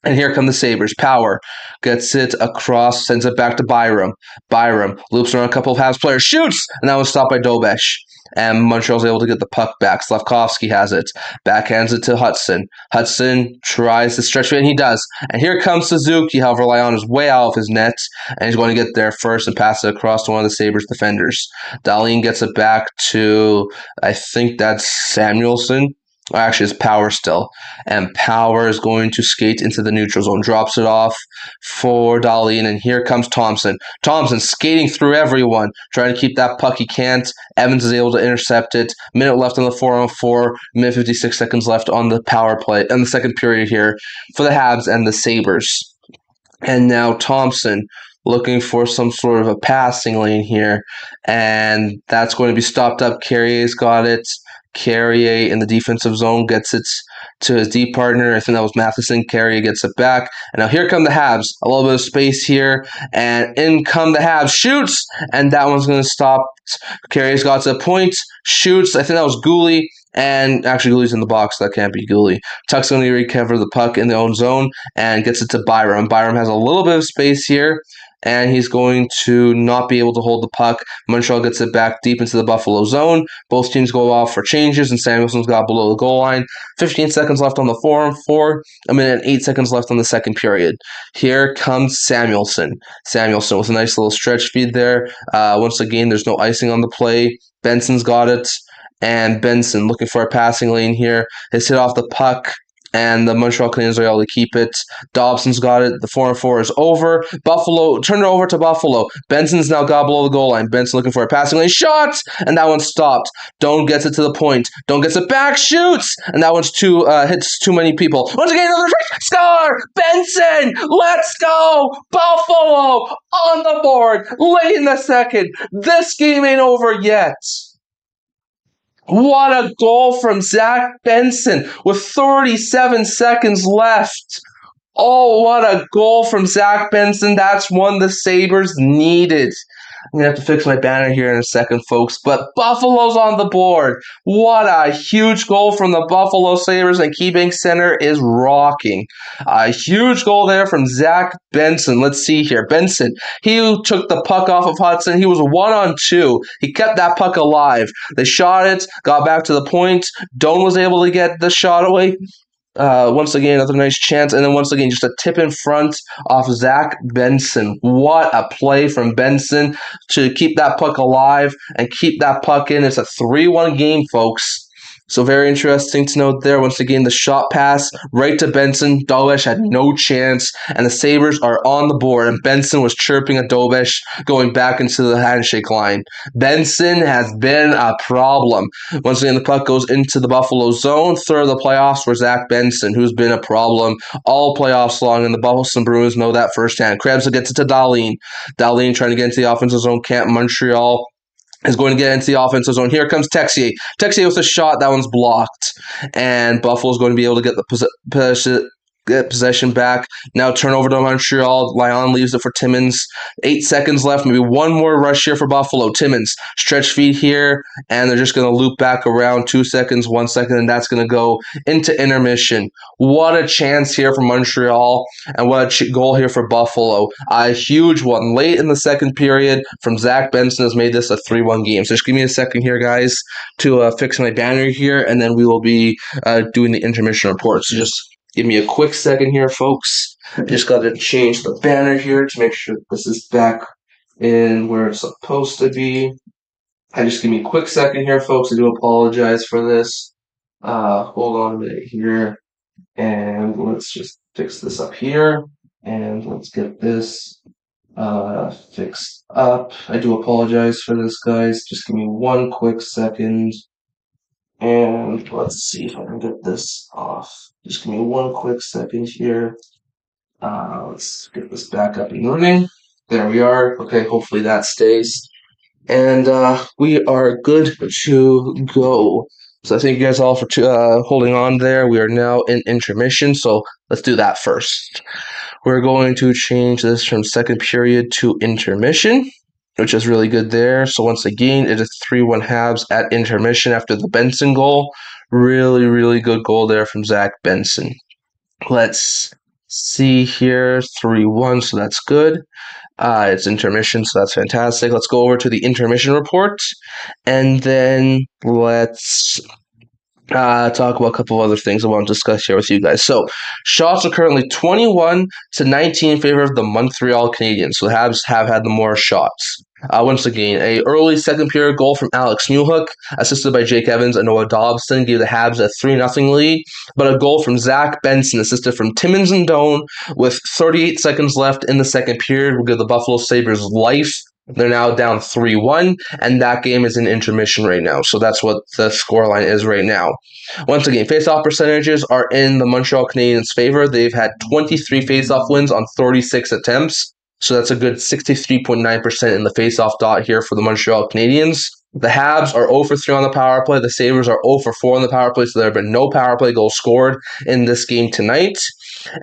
And here come the Sabres. Power gets it across, sends it back to Byram. Byram loops around a couple of Habs players, shoots, and that was stopped by Dobesh. And Montreal's able to get the puck back. Slavkovsky has it. Backhands it to Hudson. Hudson tries to stretch it, and he does. And here comes Suzuki. However, Lyon is way out of his net, and he's going to get there first and pass it across to one of the Sabres defenders. Dahlin gets it back to, I think that's Samuelson. Actually, it's Power still. And Power is going to skate into the neutral zone. Drops it off for Dahlin. And here comes Thompson. Thompson skating through everyone. Trying to keep that puck. He can't. Evans is able to intercept it. Minute left on the 4-on-4. Minute 56 seconds left on the power play. And the second period here for the Habs and the Sabres. And now Thompson looking for some sort of a passing lane here. And that's going to be stopped up. Carrier's got it. Carrier in the defensive zone gets it to his D partner. I think that was Matheson. Carrier gets it back. And now here come the Habs. A little bit of space here. And in come the Habs. Shoots! And that one's going to stop. Carrier's got to a point. Shoots. I think that was Gooley. And actually, Gooley's in the box. So that can't be Gooley. Tuck's going to recover the puck in their own zone and gets it to Byram. Byram has a little bit of space here, and he's going to not be able to hold the puck. Montreal gets it back deep into the Buffalo zone. Both teams go off for changes, and Samuelson's got below the goal line. 15 seconds left on the 4-on-4. A minute and 8 seconds left on the second period. Here comes Samuelson. Samuelson with a nice little stretch feed there. Once again, there's no icing on the play. Benson's got it. And Benson looking for a passing lane here. Has hit off the puck, and the Montreal Canadiens are able to keep it. Dobson's got it. The 4-on-4 is over. Buffalo, turn it over to Buffalo. Benson's now got below the goal line. Benson looking for a passing lane. Shot! And that one stopped. Doan gets it to the point. Doan gets it back. Shoots! And that one's hits too many people. Once again, another score! Benson! Let's go! Buffalo on the board late in the second. This game ain't over yet. What a goal from Zach Benson with 37 seconds left. Oh, what a goal from Zach Benson. That's one the Sabres needed. I'm going to have to fix my banner here in a second, folks. But Buffalo's on the board. What a huge goal from the Buffalo Sabres, and KeyBank Center is rocking. A huge goal there from Zach Benson. Let's see here. Benson, he took the puck off of Hudson. He was 1-on-2. He kept that puck alive. They shot it, got back to the point. Doan was able to get the shot away. Once again, another nice chance, and then once again, just a tip in front off Zach Benson. What a play from Benson to keep that puck alive and keep that puck in. It's a 3-1 game, folks. So very interesting to note there. Once again, the shot pass right to Benson. Dobesh had no chance, and the Sabres are on the board, and Benson was chirping at Dobesh going back into the handshake line. Benson has been a problem. Once again, the puck goes into the Buffalo zone. Third of the playoffs for Zach Benson, who's been a problem all playoffs long, and the Boston Bruins know that firsthand. Krebs gets it to Dahlin. Dahlin trying to get into the offensive zone. Can't. Montreal is going to get into the offensive zone. Here comes Texier. Texier with a shot. That one's blocked. And Buffalo's going to be able to get the possession back. Now turnover to Montreal. Lyon leaves it for Timmins. 8 seconds left. Maybe one more rush here for Buffalo. Timmins, stretch feed here. And they're just going to loop back around 2 seconds, 1 second, and that's going to go into intermission. What a chance here for Montreal, and what a goal here for Buffalo. A huge one late in the second period from Zach Benson has made this a 3-1 game. So just give me a second here, guys, to fix my banner here, and then we will be doing the intermission report. So just give me a quick second here, folks. I just got to change the banner here to make sure this is back in where it's supposed to be. Just give me a quick second here, folks. I do apologize for this. Hold on a minute here, and let's just fix this up here, and let's get this fixed up. I do apologize for this, guys. Just give me one quick second, and let's see if I can get this off. Just give me one quick second here. Let's get this back up and running. There we are. Okay, hopefully that stays. And we are good to go. So I thank you guys all for holding on there. We are now in intermission, so let's do that first. We're going to change this from second period to intermission, which is really good there. So once again, it is 3-1 Habs at intermission after the Benson goal. Really, really good goal there from Zach Benson. Let's see here, 3-1, so that's good. It's intermission, so that's fantastic. Let's go over to the intermission report, and then let's talk about a couple of other things I want to discuss here with you guys. So, shots are currently 21-19 in favor of the Montreal Canadiens. So the Habs have had the more shots. Once again, a early second period goal from Alex Newhook, assisted by Jake Evans and Noah Dobson, gave the Habs a 3-0 lead. But a goal from Zach Benson, assisted from Timmins and Doan, with 38 seconds left in the second period, will give the Buffalo Sabres life. They're now down 3-1, and that game is in intermission right now. So that's what the scoreline is right now. Once again, faceoff percentages are in the Montreal Canadiens' favor. They've had 23 faceoff wins on 36 attempts. So that's a good 63.9% in the faceoff dot here for the Montreal Canadiens. The Habs are 0 for 3 on the power play. The Sabres are 0 for 4 on the power play, so there have been no power play goals scored in this game tonight.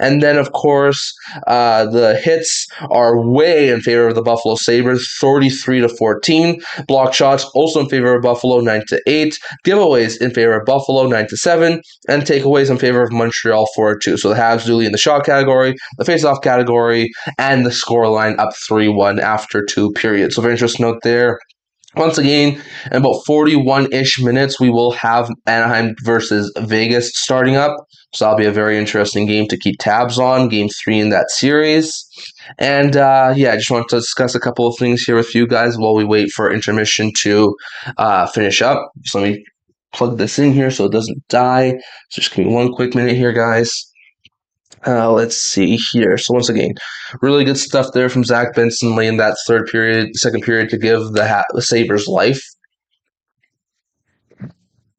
And then, of course, the hits are way in favor of the Buffalo Sabres, 43-14. Block shots also in favor of Buffalo, 9-8. Giveaways in favor of Buffalo, 9-7. And takeaways in favor of Montreal, 4-2. So the Habs do lead in the shot category, the faceoff category, and the scoreline up 3-1 after 2 periods. So very interesting note there. Once again, in about 41-ish minutes, we will have Anaheim versus Vegas starting up. So that'll be a very interesting game to keep tabs on, game 3 in that series. And I just want to discuss a couple of things here with you guys while we wait for intermission to finish up. So let me plug this in here so it doesn't die. So just give me one quick minute here, guys. Let's see here. So once again, really good stuff there from Zach Benson late in that second period to give the Sabres life.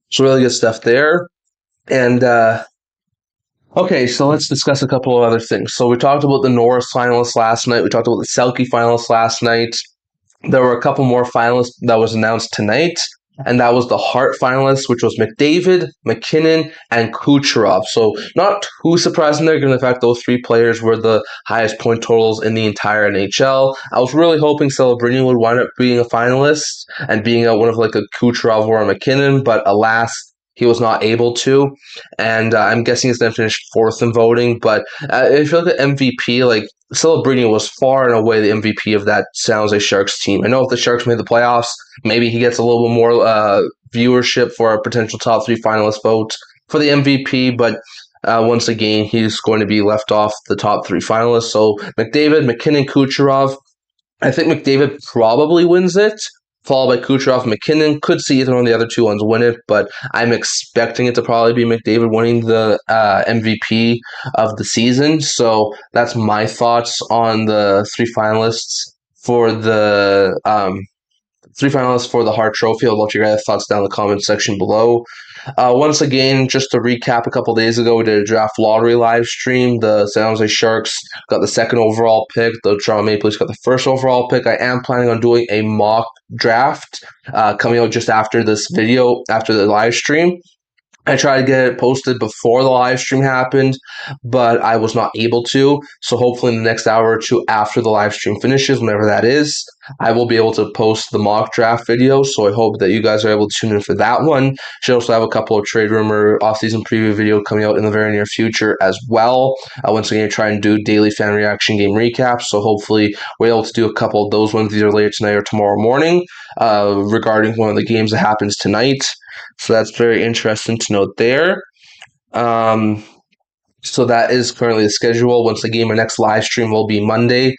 So really good stuff there. And okay, so let's discuss a couple of other things. So we talked about the Norris finalists last night. We talked about the Selke finalists last night. There were a couple more finalists that was announced tonight, and that was the Hart finalists, which was McDavid, McKinnon, and Kucherov. So not too surprising there, given the fact those 3 players were the highest point totals in the entire NHL. I was really hoping Celebrini would wind up being a finalist and being one of like a Kucherov or a McKinnon, but alas, he was not able to, and I'm guessing he's going to finish 4th in voting. But if you look at MVP, like Celebrini was far and away the MVP of that San Jose Sharks team. I know if the Sharks made the playoffs, maybe he gets a little bit more viewership for a potential top 3 finalist vote for the MVP, but once again, he's going to be left off the top 3 finalists. So McDavid, McKinnon, Kucherov. I think McDavid probably wins it, followed by Kucherov. McKinnon. Could see either one of the other 2 ones win it, but I'm expecting it to probably be McDavid winning the MVP of the season. So that's my thoughts on the 3 finalists for the 3 finalists for the Hart Trophy. I'd love to hear your thoughts down in the comment section below. Once again, just to recap, a couple days ago, we did a draft lottery live stream. The San Jose Sharks got the 2nd overall pick. The Toronto Maple Leafs got the 1st overall pick. I am planning on doing a mock draft coming out just after this video, after the live stream. I tried to get it posted before the live stream happened, but I was not able to. So hopefully in the next hour or 2 after the live stream finishes, whenever that is, I will be able to post the mock draft video. So I hope that you guys are able to tune in for that one. Should also have a couple of trade rumor off-season preview video coming out in the very near future as well. Once again, I try and do daily fan reaction game recaps. So hopefully we're able to do a couple of those ones either later tonight or tomorrow morning regarding one of the games that happens tonight. So that's very interesting to note there. So that is currently the schedule. Once again, my next live stream will be Monday,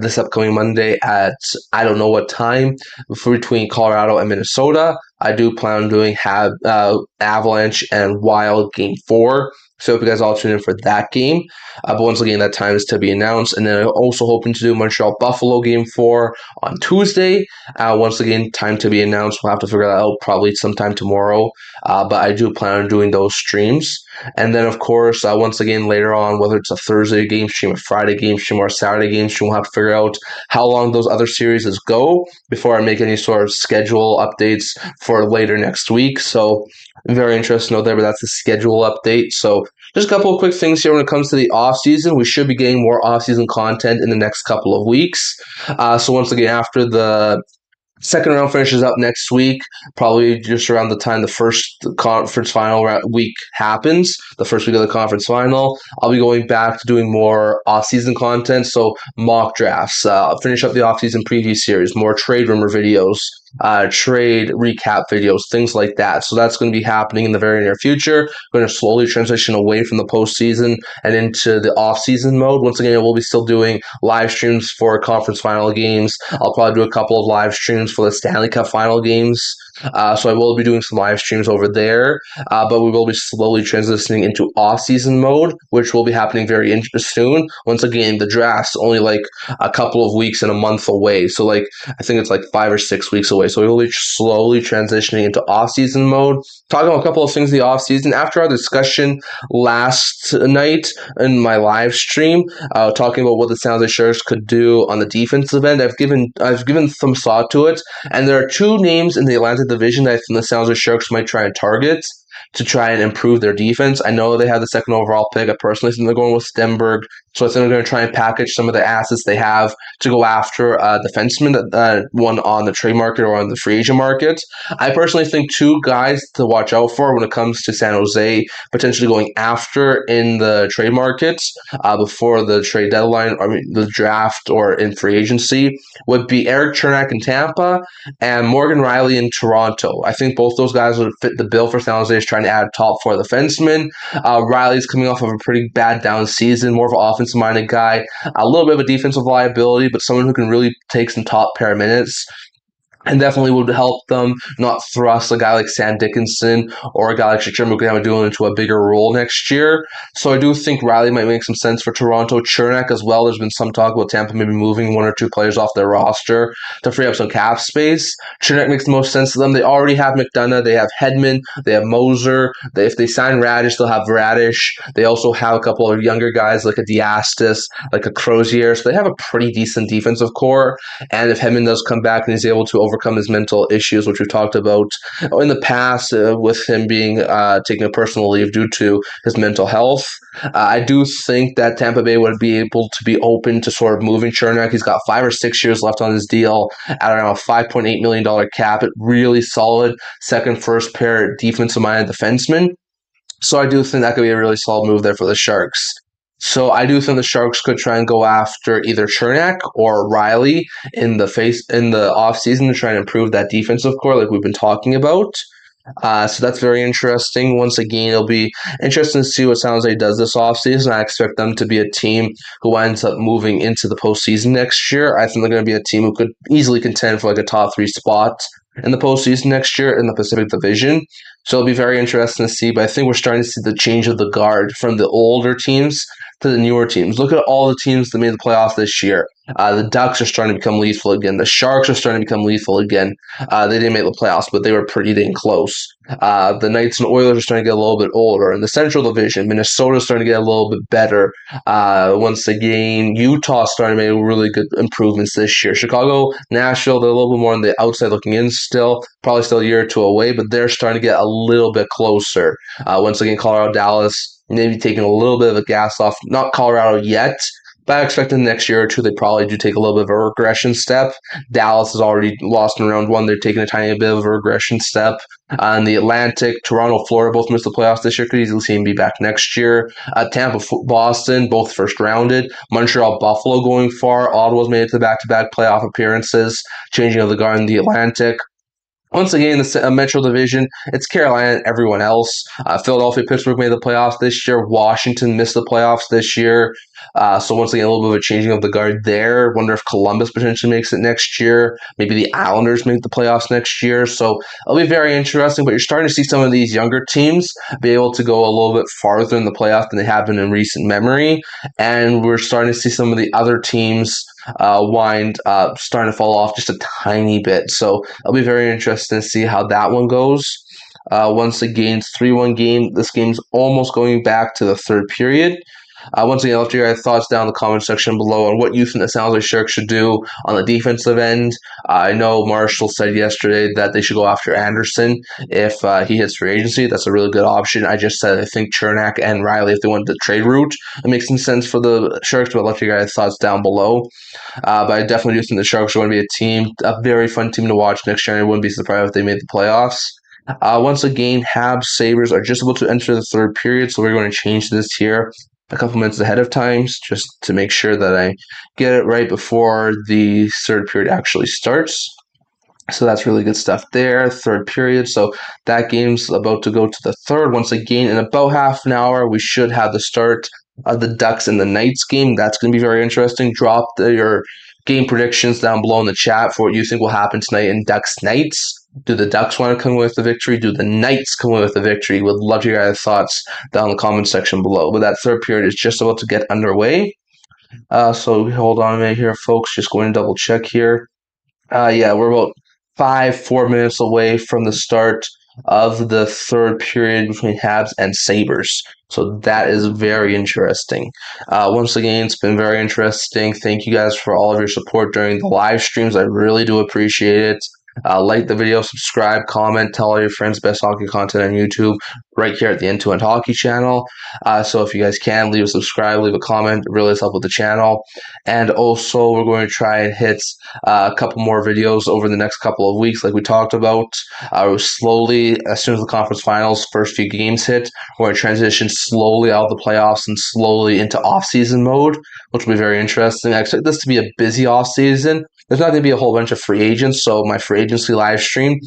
this upcoming Monday at I don't know what time, between Colorado and Minnesota. I do plan on doing Avalanche and Wild Game 4. So I hope you guys all tune in for that game. But once again, that time is to be announced. And then I'm also hoping to do Montreal Buffalo Game 4 on Tuesday. Once again, time to be announced. We'll have to figure that out probably sometime tomorrow. But I do plan on doing those streams. And then, of course, once again, later on, whether it's a Thursday game stream, a Friday game stream, or a Saturday game stream, we'll have to figure out how long those other series go before I make any sort of schedule updates for later next week. So, very interesting out there, but that's the schedule update. So, just a couple of quick things here when it comes to the off season. We should be getting more off season content in the next couple of weeks. So, once again, after the second round finishes up next week, probably just around the time the first conference final week happens, the first week of the conference final. I'll be going back to doing more off-season content, so mock drafts, finish up the off-season preview series, more trade rumor videos, trade recap videos, things like that. So that's going to be happening in the very near future. We're going to slowly transition away from the postseason and into the off-season mode. Once again, we'll be still doing live streams for conference final games. I'll probably do a couple of live streams for the Stanley Cup final games. So I will be doing some live streams over there, but we will be slowly transitioning into off-season mode, which will be happening very soon. Once again, the draft's only like a couple of weeks and a month away. So like I think it's like 5 or 6 weeks away. So we will be slowly transitioning into off-season mode. Talking about a couple of things in the off-season. After our discussion last night in my live stream, talking about what the San Jose Sharks could do on the defensive end, I've given some thought to it, and there are two names in the Atlantic Division that I think the San Jose Sharks might try and target to try and improve their defense. I know they have the second overall pick. I personally think they're going with Stenberg, so I think they're going to try and package some of the assets they have to go after a defenseman, one on the trade market or on the free agent market. I personally think two guys to watch out for when it comes to San Jose potentially going after in the trade markets before the trade deadline, the draft or in free agency, would be Eric Chernak in Tampa and Morgan Rielly in Toronto. I think both those guys would fit the bill for San Jose is trying to add top four defensemen. Rielly's coming off of a pretty bad down season, more of an offensive-minded guy, a little bit of a defensive liability, but someone who can really take some top pair minutes and definitely would help them not thrust a guy like Sam Dickinson or a guy like Shakir Mukhamadullin into a bigger role next year. So I do think Rielly might make some sense for Toronto. Chernak as well. There's been some talk about Tampa maybe moving one or two players off their roster to free up some cap space. Chernak makes the most sense to them. They already have McDonough. They have Hedman. They have Moser. If they sign Radish, they'll have Radish. They also have a couple of younger guys like a Diastis, like a Crozier. So they have a pretty decent defensive core. And if Hedman does come back and he's able to overcome his mental issues, which we've talked about in the past with him being taking a personal leave due to his mental health. I do think that Tampa Bay would be able to be open to sort of moving Chernak. He's got 5 or 6 years left on his deal at around a $5.8 million cap. Really solid second, first pair defensive-minded defenseman. So I do think that could be a really solid move there for the Sharks. So I do think the Sharks could try and go after either Chernak or Rielly in the offseason to try and improve that defensive core like we've been talking about. So that's very interesting. Once again, it'll be interesting to see what San Jose does this offseason. I expect them to be a team who ends up moving into the postseason next year. I think they're going to be a team who could easily contend for like a top 3 spot in the postseason next year in the Pacific Division. So it'll be very interesting to see. But I think we're starting to see the change of the guard from the older teams to the newer teams. Look at all the teams that made the playoffs this year. The Ducks are starting to become lethal again. The Sharks are starting to become lethal again. They didn't make the playoffs, but they were pretty dang close. The Knights and Oilers are starting to get a little bit older. In the Central Division, Minnesota's starting to get a little bit better. Once again, Utah's starting to make really good improvements this year. Chicago, Nashville, they're a little bit more on the outside looking in still. Probably still a year or two away, but they're starting to get a little bit closer. Once again, Colorado, Dallas, maybe taking a little bit of a gas off. Not Colorado yet, but I expect in the next year or two, they probably do take a little bit of a regression step. Dallas has already lost in round 1. They're taking a tiny bit of a regression step. In the Atlantic, Toronto, Florida both missed the playoffs this year. Could easily see them be back next year. Tampa, Boston, both first rounded. Montreal, Buffalo going far. Ottawa's made it to back-to-back playoff appearances. Changing of the guard in the Atlantic. Once again, the Metro Division, it's Carolina and everyone else. Philadelphia, Pittsburgh made the playoffs this year. Washington missed the playoffs this year. So once again, a little bit of a changing of the guard there. Wonder if Columbus potentially makes it next year. Maybe the Islanders make the playoffs next year. So it'll be very interesting. But you're starting to see some of these younger teams be able to go a little bit farther in the playoffs than they have been in recent memory. And we're starting to see some of the other teams wind up starting to fall off just a tiny bit. So it'll be very interesting to see how that one goes. Once again, 3-1 game. This game's almost going back to the third period. Once again, I'll let your thoughts down in the comment section below on what you think the San Jose Sharks should do on the defensive end. I know Marshall said yesterday that they should go after Anderson if he hits free agency. That's a really good option. I just said I think Chernak and Riley, if they went the trade route, it makes some sense for the Sharks, but I'll let your guys' thoughts down below. But I definitely do think the Sharks are going to be a team, a very fun team to watch next year, and I wouldn't be surprised if they made the playoffs. Once again, Habs Sabres are just about to enter the third period, so we're going to change this here a couple minutes ahead of time just to make sure that I get it right before the third period actually starts. So that's really good stuff there. Third period. So that game's about to go to the third. Once again, in about half an hour, we should have the start of the Ducks and the Knights game. That's going to be very interesting. Drop your game predictions down below in the chat for what you think will happen tonight in Ducks Knights. Do the Ducks want to come with the victory? Do the Knights come with the victory? Would love to hear your thoughts down in the comment section below. But that third period is just about to get underway. So hold on a minute here, folks. Just going to double check here. Yeah, we're about 4 minutes away from the start of the third period between Habs and Sabres. So that is very interesting. Once again, it's been very interesting. Thank you guys for all of your support during the live streams. I really do appreciate it. Like the video, subscribe, comment, tell all your friends best hockey content on YouTube right here at the End-to-End Hockey channel. So if you guys can, leave a subscribe, leave a comment. It really does help with the channel. And also, we're going to try and hit a couple more videos over the next couple of weeks like we talked about. Slowly, as soon as the conference finals, first few games hit, we're going to transition slowly out of the playoffs and slowly into off-season mode, which will be very interesting. I expect this to be a busy off-season. There's not going to be a whole bunch of free agents, so my free agency live stream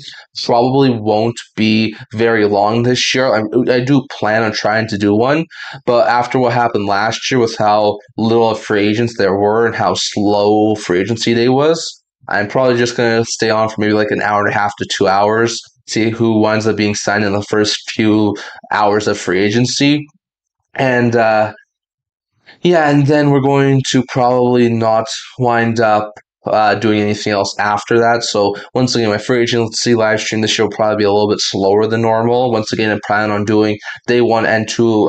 probably won't be very long this year. I do plan on trying to do one, but after what happened last year with how little of free agents there were and how slow free agency day was, I'm probably just going to stay on for maybe like an hour and a half to 2 hours, see who winds up being signed in the first few hours of free agency. And yeah, and then we're going to probably not wind up doing anything else after that. So once again, my free agency live stream this year will probably be a little bit slower than normal. Once again, I plan on doing day 1 and 2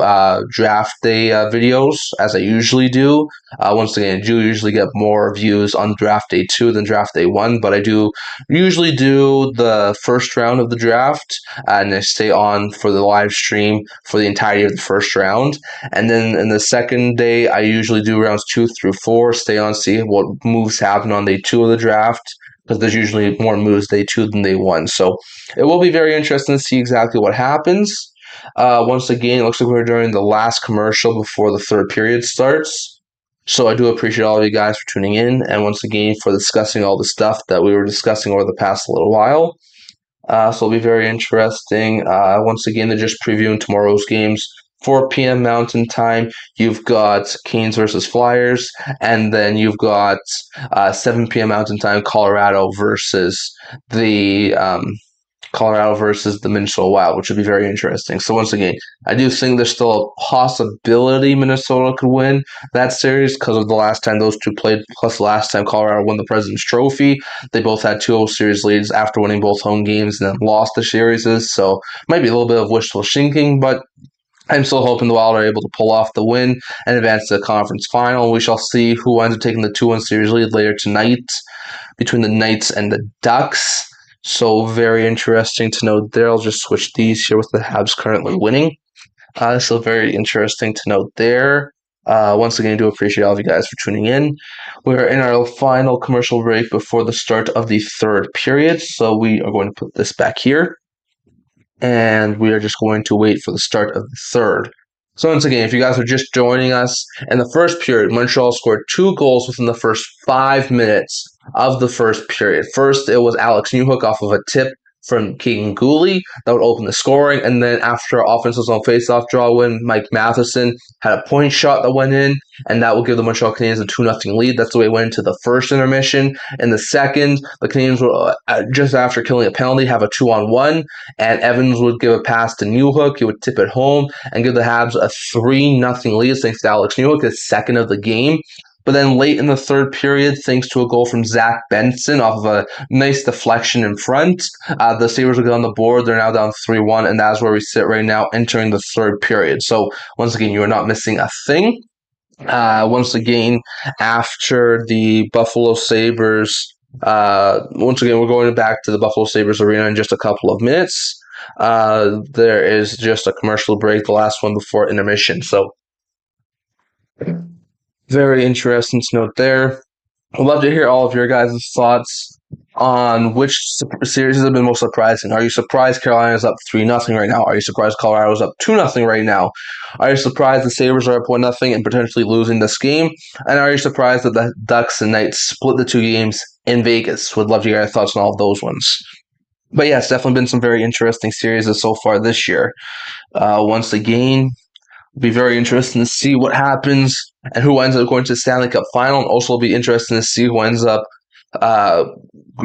draft day videos as I usually do. Once again, I do usually get more views on draft day 2 than draft day 1, but I do usually do the first round of the draft and I stay on for the live stream for the entirety of the first round. And then in the second day, I usually do rounds 2 through 4, stay on, see what moves happen on day 2 of the draft, because there's usually more moves day 2 than day 1. So it will be very interesting to see exactly what happens. Once again, it looks like we're doing the last commercial before the third period starts. So I do appreciate all of you guys for tuning in, and once again for discussing all the stuff that we were discussing over the past little while. So it'll be very interesting. Once again, they're just previewing tomorrow's games. 4 p.m. Mountain Time, you've got Canes versus Flyers, and then you've got 7 p.m. Mountain Time, Colorado versus the Minnesota Wild, which would be very interesting. So once again, I do think there's still a possibility Minnesota could win that series because of the last time those two played, plus the last time Colorado won the President's Trophy. They both had 2-0 series leads after winning both home games and then lost the series. So might be a little bit of wishful thinking, but I'm still hoping the Wild are able to pull off the win and advance to the conference final. We shall see who ends up taking the 2-1 series lead later tonight between the Knights and the Ducks. So very interesting to note there. I'll just switch these here with the Habs currently winning. So very interesting to note there. Once again, I do appreciate all of you guys for tuning in. We're in our final commercial break before the start of the third period. So we are going to put this back here. And we are just going to wait for the start of the third. So once again, if you guys are just joining us, in the first period, Montreal scored 2 goals within the first 5 minutes of the first period. First, it was Alex Newhook off of a tip from Keegan Gooley. That would open the scoring. And then after offensive zone faceoff draw win, Mike Matheson had a point shot that went in, and that will give the Montreal Canadiens a 2-0 lead. That's the way it went into the first intermission. In the second, the Canadiens will, just after killing a penalty, have a 2-on-1, and Evans would give a pass to Newhook. He would tip it home and give the Habs a 3-0 lead thanks to Alex Newhook, his second of the game. But then late in the third period, thanks to a goal from Zach Benson off of a nice deflection in front, the Sabres will get on the board. They're now down 3-1, and that's where we sit right now entering the third period. So once again, you are not missing a thing. Once again, after the Buffalo Sabres, once again, we're going back to the Buffalo Sabres arena in just a couple of minutes. There is just a commercial break, the last one before intermission. So very interesting to note there. I'd love to hear all of your guys' thoughts on which series has been most surprising. Are you surprised Carolina's up 3-0 right now? Are you surprised Colorado's up 2-0 right now? Are you surprised the Sabres are up 1-0 and potentially losing this game? And are you surprised that the Ducks and Knights split the two games in Vegas? Would love to hear your thoughts on all of those ones. But yeah, it's definitely been some very interesting series so far this year. Once again, it'll be very interesting to see what happens and who ends up going to the Stanley Cup final. And also it'll be interesting to see who ends up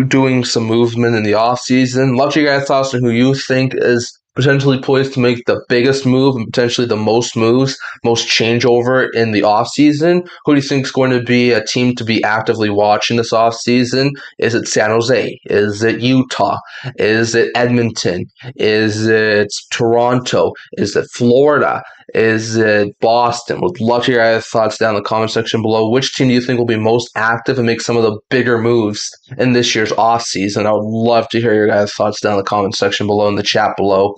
doing some movement in the offseason. Love to hear your guys' thoughts on who you think is potentially poised to make the biggest move and potentially the most moves, most changeover in the offseason. Who do you think is going to be a team to be actively watching this offseason? Is it San Jose? Is it Utah? Is it Edmonton? Is it Toronto? Is it Florida? Is it Boston? Would love to hear your thoughts down in the comment section below. Which team do you think will be most active and make some of the bigger moves in this year's offseason? I would love to hear your guys' thoughts down in the comment section below, in the chat below.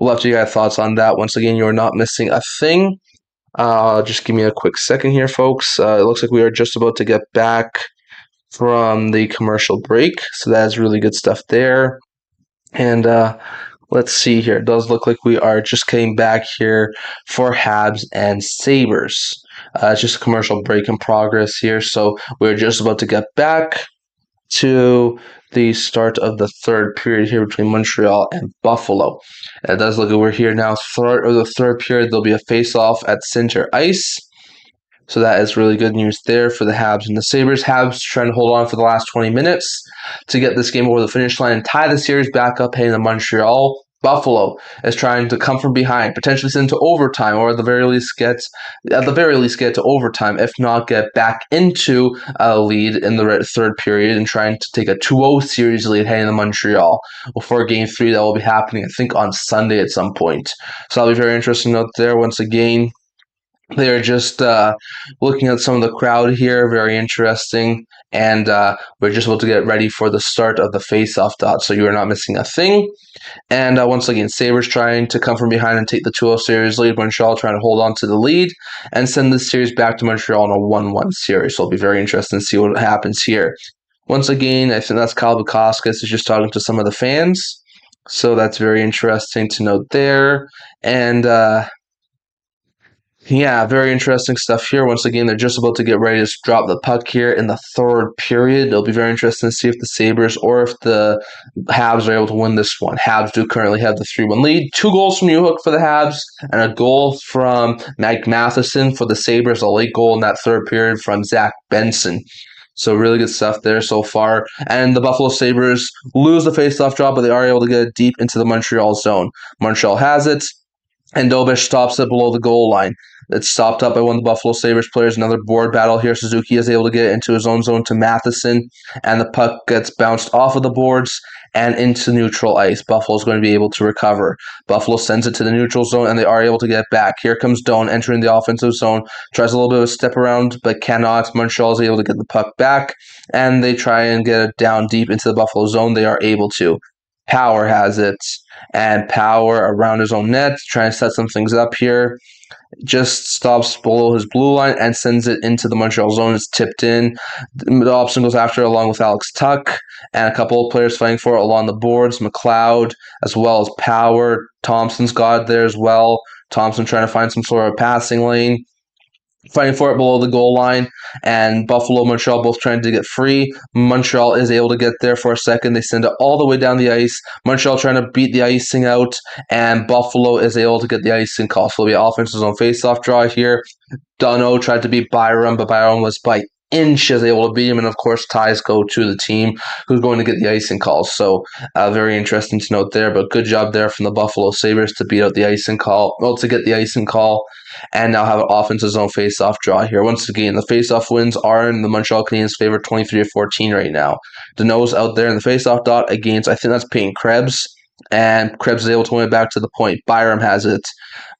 Love to hear your thoughts on that. Once again, you are not missing a thing. Just give me a quick second here, folks. It looks like we are just about to get back from the commercial break, so that is really good stuff there. And let's see here. It does look like we are just getting back here for Habs and Sabres. It's just a commercial break in progress here, so we're just about to get back to the start of the third period here between Montreal and Buffalo. And it does look like we're here now. The third period, there'll be a face-off at center ice. So that is really good news there for the Habs and the Sabres. Habs trying to hold on for the last 20 minutes to get this game over the finish line and tie the series back up heading to Montreal. Buffalo is trying to come from behind, potentially send to overtime, or at the very least get to overtime, if not get back into a lead in the third period and trying to take a 2-0 series lead heading to Montreal before Game 3 that will be happening, I think, on Sunday at some point. So that'll be very interesting to note there. Once again, they're just looking at some of the crowd here, very interesting, and we're just about to get ready for the start of the face-off dot, so you are not missing a thing. And once again, Sabres trying to come from behind and take the 2-0 series lead. Montreal trying to hold on to the lead and send this series back to Montreal in a 1-1 series. So it'll be very interesting to see what happens here. Once again, I think that's Kyle Bukauskas is just talking to some of the fans. So that's very interesting to note there. And yeah, very interesting stuff here. Once again, they're just about to get ready to drop the puck here in the third period. It'll be very interesting to see if the Sabres or if the Habs are able to win this one. Habs do currently have the 3-1 lead. 2 goals from Newhook for the Habs and a goal from Mike Matheson for the Sabres. A late goal in that third period from Zach Benson. So really good stuff there so far. And the Buffalo Sabres lose the faceoff draw, but they are able to get it deep into the Montreal zone. Montreal has it, and Dobish stops it below the goal line. It's stopped up by one of the Buffalo Sabres players. Another board battle here. Suzuki is able to get it into his own zone to Matheson, and the puck gets bounced off of the boards and into neutral ice. Buffalo is going to be able to recover. Buffalo sends it to the neutral zone, and they are able to get it back. Here comes Doan entering the offensive zone. Tries a little bit of a step around, but cannot. Montreal is able to get the puck back, and they try and get it down deep into the Buffalo zone. They are able to. Power has it, and Power around his own net, trying to set some things up here. Just stops below his blue line and sends it into the Montreal zone. It's tipped in. Dobson goes after it along with Alex Tuck and a couple of players fighting for it along the boards. McLeod as well as Power. Thompson's got it there as well. Thompson trying to find some sort of passing lane. fighting for it below the goal line, and Buffalo, Montreal both trying to get free. Montreal is able to get there for a second. They send it all the way down the ice. Montreal trying to beat the icing out, and Buffalo is able to get the icing call. So it'll be offense's own face-off draw here. Dunno tried to beat Byram, but Byram was by inches able to beat him, and of course ties go to the team who's going to get the icing calls. So very interesting to note there, but good job there from the Buffalo Sabres to beat out the icing call, well, to get the icing call, and now have an offense's own face-off draw here. Once again, the face-off wins are in the Montreal Canadiens' favor, 23-14 right now. Deneau's out there in the face-off dot against, I think that's Peyton Krebs, and Krebs is able to win it back to the point. Byram has it.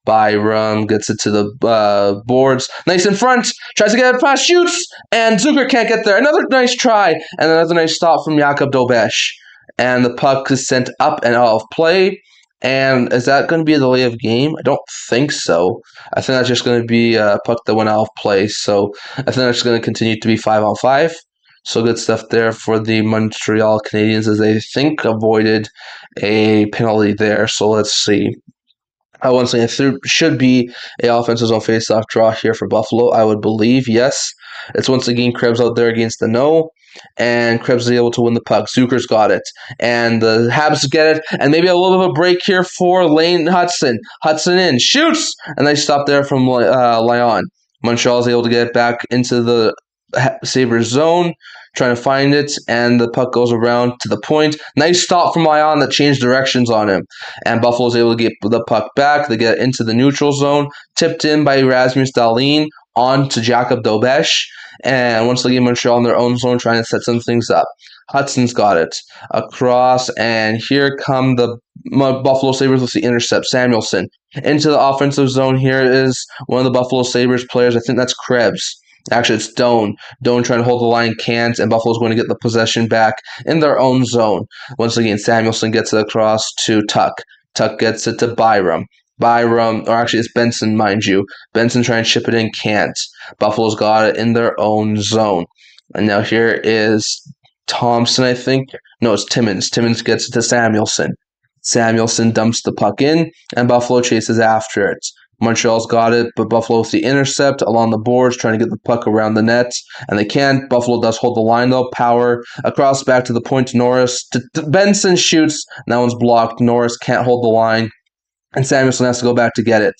Byram gets it to the boards. Nice in front. Tries to get it past, shoots, and Zucker can't get there. Another nice try, and another nice stop from Jakub Dobesh. And the puck is sent up and out of play. And is that going to be a delay of game? I don't think so. I think that's just going to be a puck that went out of play. So I think that's going to continue to be 5-on-5. So good stuff there for the Montreal Canadiens as they think avoided a penalty there. So let's see. Once again, there should be a offensive zone face-off draw here for Buffalo, I would believe. Yes, it's once again Krebs out there against the no, and Krebs is able to win the puck. Zucker's got it, and the Habs get it, and maybe a little bit of a break here for Lane Hudson. Hudson in, shoots, and they stop there from Lyon. Montreal is able to get it back into the Sabres zone, trying to find it, and the puck goes around to the point. Nice stop from Lyon that changed directions on him. And Buffalo's able to get the puck back. They get into the neutral zone, tipped in by Rasmus Dahlin on to Jakub Dobesh. And once again, Montreal in their own zone trying to set some things up. Hudson's got it across, and here come the Buffalo Sabres with the intercept. Samuelson into the offensive zone. Here is one of the Buffalo Sabres players. I think that's Krebs. Actually, it's Doan. Doan trying to hold the line, can't, and Buffalo's going to get the possession back in their own zone. Once again, Samuelson gets it across to Tuck. Tuck gets it to Byram. Byram, or actually it's Benson, mind you. Benson trying to chip it in, can't. Buffalo's got it in their own zone. And now here is Thompson, I think. No, it's Timmins. Timmins gets it to Samuelson. Samuelson dumps the puck in, and Buffalo chases after it. Montreal's got it, but Buffalo with the intercept along the boards, trying to get the puck around the net, and they can't. Buffalo does hold the line, though. Power across back to the point to Norris. Benson shoots. That one's blocked. Norris can't hold the line, and Samuelson has to go back to get it.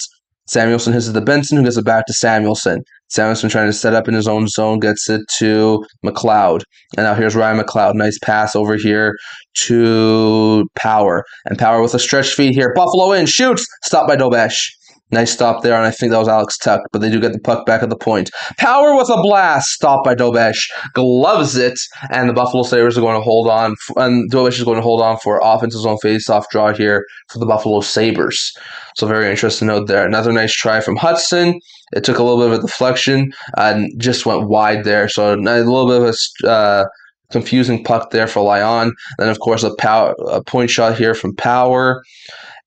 Samuelson hits it to Benson, who gets it back to Samuelson. Samuelson trying to set up in his own zone, gets it to McLeod. And now here's Ryan McLeod. Nice pass over here to Power. And Power with a stretch feed here. Buffalo in, shoots. Stopped by Dobesh. Nice stop there, and I think that was Alex Tuck, but they do get the puck back at the point. Power with a blast, stopped by Dobesh, gloves it, and the Buffalo Sabres are going to hold on, and Dobesh is going to hold on for offensive zone face-off draw here for the Buffalo Sabres. So very interesting note there. Another nice try from Hudson. It took a little bit of a deflection and just went wide there, so a little bit of a confusing puck there for Lyon. Then, of course, a point shot here from Power.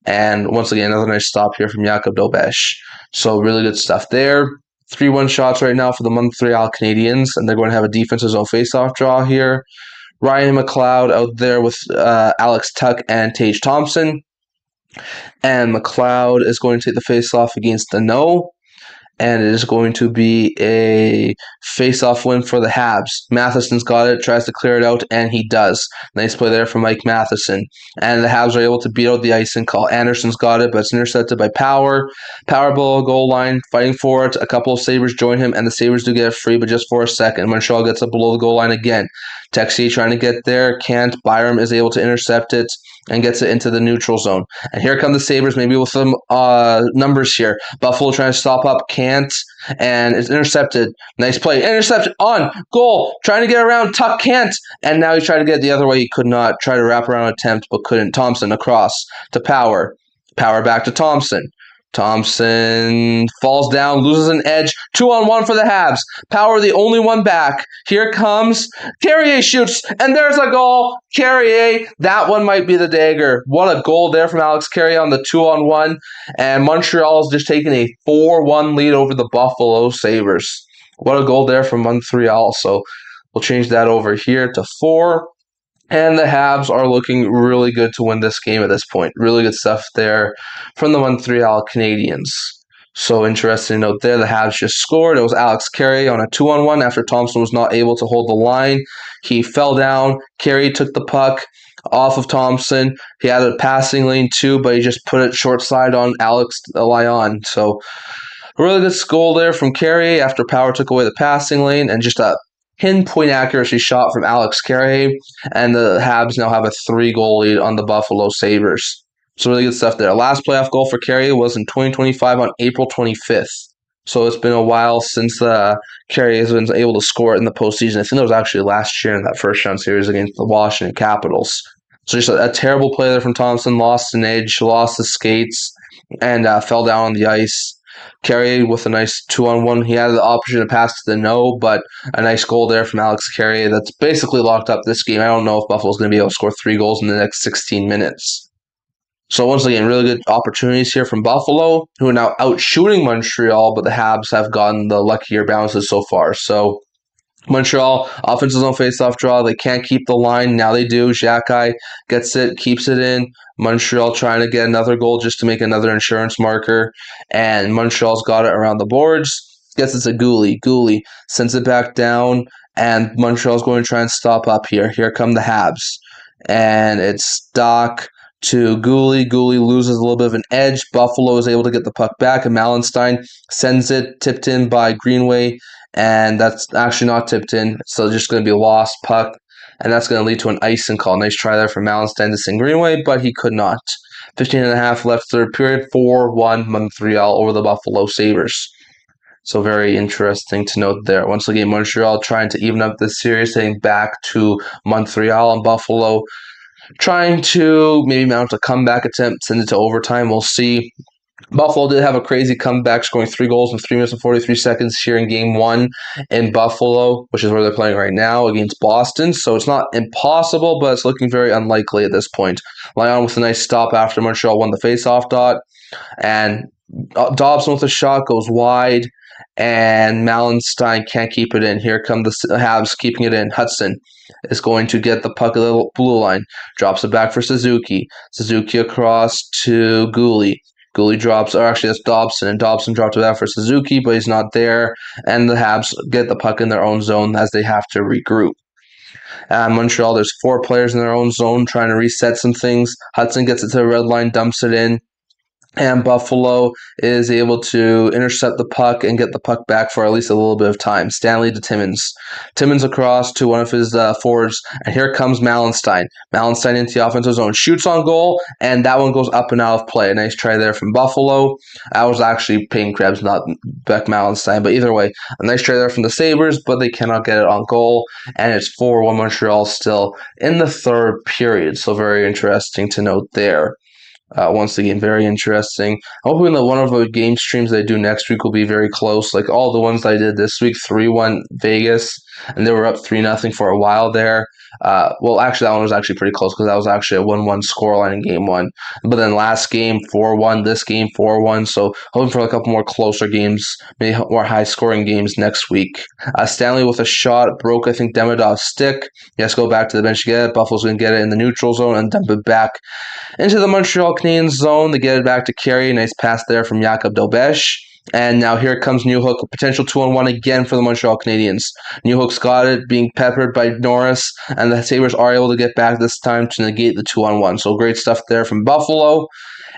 And once again, another nice stop here from Jakub Dobesh. So really good stuff there. 3-1 shots right now for the Montreal Canadiens, and they're going to have a defensive zone face-off draw here. Ryan McLeod out there with Alex Tuck and Tage Thompson. And McLeod is going to take the face-off against the no. And it is going to be a face-off win for the Habs. Matheson's got it, tries to clear it out, and he does. Nice play there from Mike Matheson. And the Habs are able to beat out the icing call. Anderson's got it, but it's intercepted by Power. Power below goal line, fighting for it. A couple of Sabres join him, and the Sabres do get it free, but just for a second. Montreal gets it below the goal line again. Texier trying to get there, can't. Byram is able to intercept it and gets it into the neutral zone. And here come the Sabres, maybe with some numbers here. Buffalo trying to stop up, can't, and it's intercepted. Nice play. Intercepted on goal. Trying to get around, Tuck can't, and now he's trying to get it the other way. He could not. Try to wrap around attempt, but couldn't. Thompson across to Power. Power back to Thompson. Thompson falls down, loses an edge. 2-on-1 for the Habs. Power the only one back. Here comes Carrier, shoots, and there's a goal. Carrier, that one might be the dagger. What a goal there from Alex Carrier on the 2-on-1. And Montreal is just taking a 4-1 lead over the Buffalo Sabres. What a goal there from Montreal. So we'll change that over here to 4. And the Habs are looking really good to win this game at this point. Really good stuff there from the Montreal Canadiens. So interesting note there. The Habs just scored. It was Alex Carey on a 2-on-1 after Thompson was not able to hold the line. He fell down. Carey took the puck off of Thompson. He had a passing lane too, but he just put it short side on Alex Lyon. So a really good goal there from Carey after Power took away the passing lane, and just a pinpoint accuracy shot from Alex Carey. And the Habs now have a 3-goal lead on the Buffalo Sabres. So really good stuff there. Last playoff goal for Carey was in 2025 on April 25th. So it's been a while since Carey has been able to score it in the postseason. I think it was actually last year in that first round series against the Washington Capitals. So just a terrible play there from Thompson. Lost an edge, lost his skates, and fell down on the ice. Carey with a nice 2-on-1. He had the option to pass to the no, but a nice goal there from Alex Carey that's basically locked up this game. I don't know if Buffalo's going to be able to score 3 goals in the next 16 minutes. So once again, really good opportunities here from Buffalo, who are now out shooting Montreal, but the Habs have gotten the luckier bounces so far. So Montreal, offensive zone faceoff draw. They can't keep the line. Now they do. Xhekaj gets it, keeps it in. Montreal trying to get another goal just to make another insurance marker. And Montreal's got it around the boards. Gets it to Gouli. Gouli sends it back down. And Montreal's going to try and stop up here. Here come the Habs. And it's Doc to Gouli. Gouli loses a little bit of an edge. Buffalo is able to get the puck back. And Malenstein sends it, tipped in by Greenway. And that's actually not tipped in. So just going to be a lost puck. And that's going to lead to an icing call. Nice try there from Malenstein to send Greenway, but he could not. 15 and a half left third period. 4-1 Montreal over the Buffalo Sabres. So very interesting to note there. Once again, Montreal trying to even up this series, heading back to Montreal, and Buffalo trying to maybe mount a comeback attempt, send it to overtime. We'll see. Buffalo did have a crazy comeback, scoring 3 goals in 3 minutes and 43 seconds here in Game 1 in Buffalo, which is where they're playing right now, against Boston. So it's not impossible, but it's looking very unlikely at this point. Lyon with a nice stop after Montreal won the faceoff dot. And Dobson with a shot goes wide, and Malenstein can't keep it in. Here come the Habs keeping it in. Hudson is going to get the puck at the blue line, drops it back for Suzuki. Suzuki across to Gouli. Gouli drops, or actually that's Dobson, and Dobson dropped it back for Suzuki, but he's not there, and the Habs get the puck in their own zone as they have to regroup. Montreal, there's 4 players in their own zone trying to reset some things. Hudson gets it to the red line, dumps it in. And Buffalo is able to intercept the puck and get the puck back for at least a little bit of time. Stanley to Timmins. Timmins across to one of his forwards. And here comes Malenstein. Malenstein into the offensive zone. Shoots on goal, and that one goes up and out of play. A nice try there from Buffalo. I was actually Payne Krebs, not Beck Malenstein. But either way, a nice try there from the Sabres, but they cannot get it on goal. And it's 4-1 Montreal still in the third period. So very interesting to note there. Once again, very interesting. I'm hoping that one of the game streams that I do next week will be very close. Like all the ones I did this week, 3-1 Vegas, and they were up 3-0 for a while there. Well, actually, that one was actually pretty close because that was actually a 1-1 scoreline in Game 1. But then last game, 4-1. This game, 4-1. So hoping for a couple more closer games, maybe more high-scoring games next week. Stanley with a shot broke, I think, Demidov's stick. He has to go back to the bench to get it. Buffalo's going to get it in the neutral zone and dump it back into the Montreal Canadiens zone. They get it back to Carey. Nice pass there from Jakub Dobesh. And now here comes Newhook, a potential 2-on-1 again for the Montreal Canadiens. Newhook's got it, being peppered by Norris, and the Sabres are able to get back this time to negate the 2-on-1. So great stuff there from Buffalo.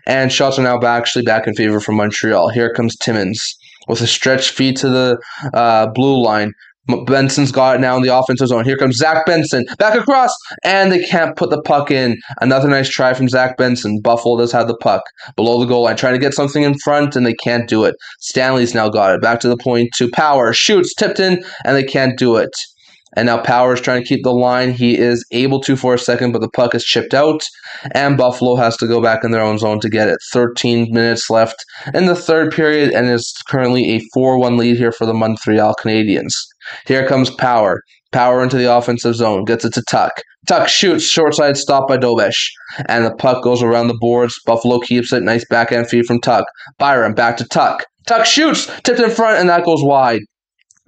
And shots are now actually back in favor for Montreal. Here comes Timmins with a stretched feed to the blue line. Benson's got it now in the offensive zone. Here comes Zach Benson. Back across, and they can't put the puck in. Another nice try from Zach Benson. Buffalo does have the puck below the goal line, trying to get something in front, and they can't do it. Stanley's now got it. Back to the point to Power. Shoots, tipped in, and they can't do it. And now Power is trying to keep the line. He is able to for a second, but the puck is chipped out, and Buffalo has to go back in their own zone to get it. 13 minutes left in the third period, and it's currently a 4-1 lead here for the Montreal Canadiens. Here comes Power. Power into the offensive zone. Gets it to Tuck. Tuck shoots. Short side stop by Dobesh. And the puck goes around the boards. Buffalo keeps it. Nice backhand feed from Tuck. Byram back to Tuck. Tuck shoots. Tipped in front, and that goes wide.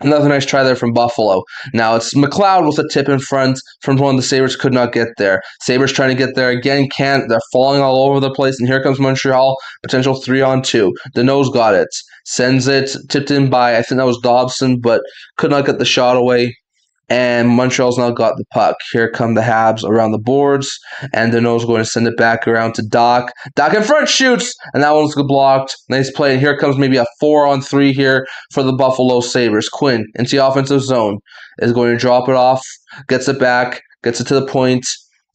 Another nice try there from Buffalo. Now it's McLeod with a tip in front from one of the Sabres, could not get there. Sabres trying to get there again, can't. They're falling all over the place, and here comes Montreal. Potential 3-on-2. Deneau's got it. Sends it, tipped in by, I think that was Dobson, but could not get the shot away. And Montreal's now got the puck. Here come the Habs around the boards, and Deneau's going to send it back around to Doc. Doc in front shoots, and that one's blocked. Nice play. And here comes maybe a 4-on-3 here for the Buffalo Sabres. Quinn into the offensive zone is going to drop it off, gets it back, gets it to the point.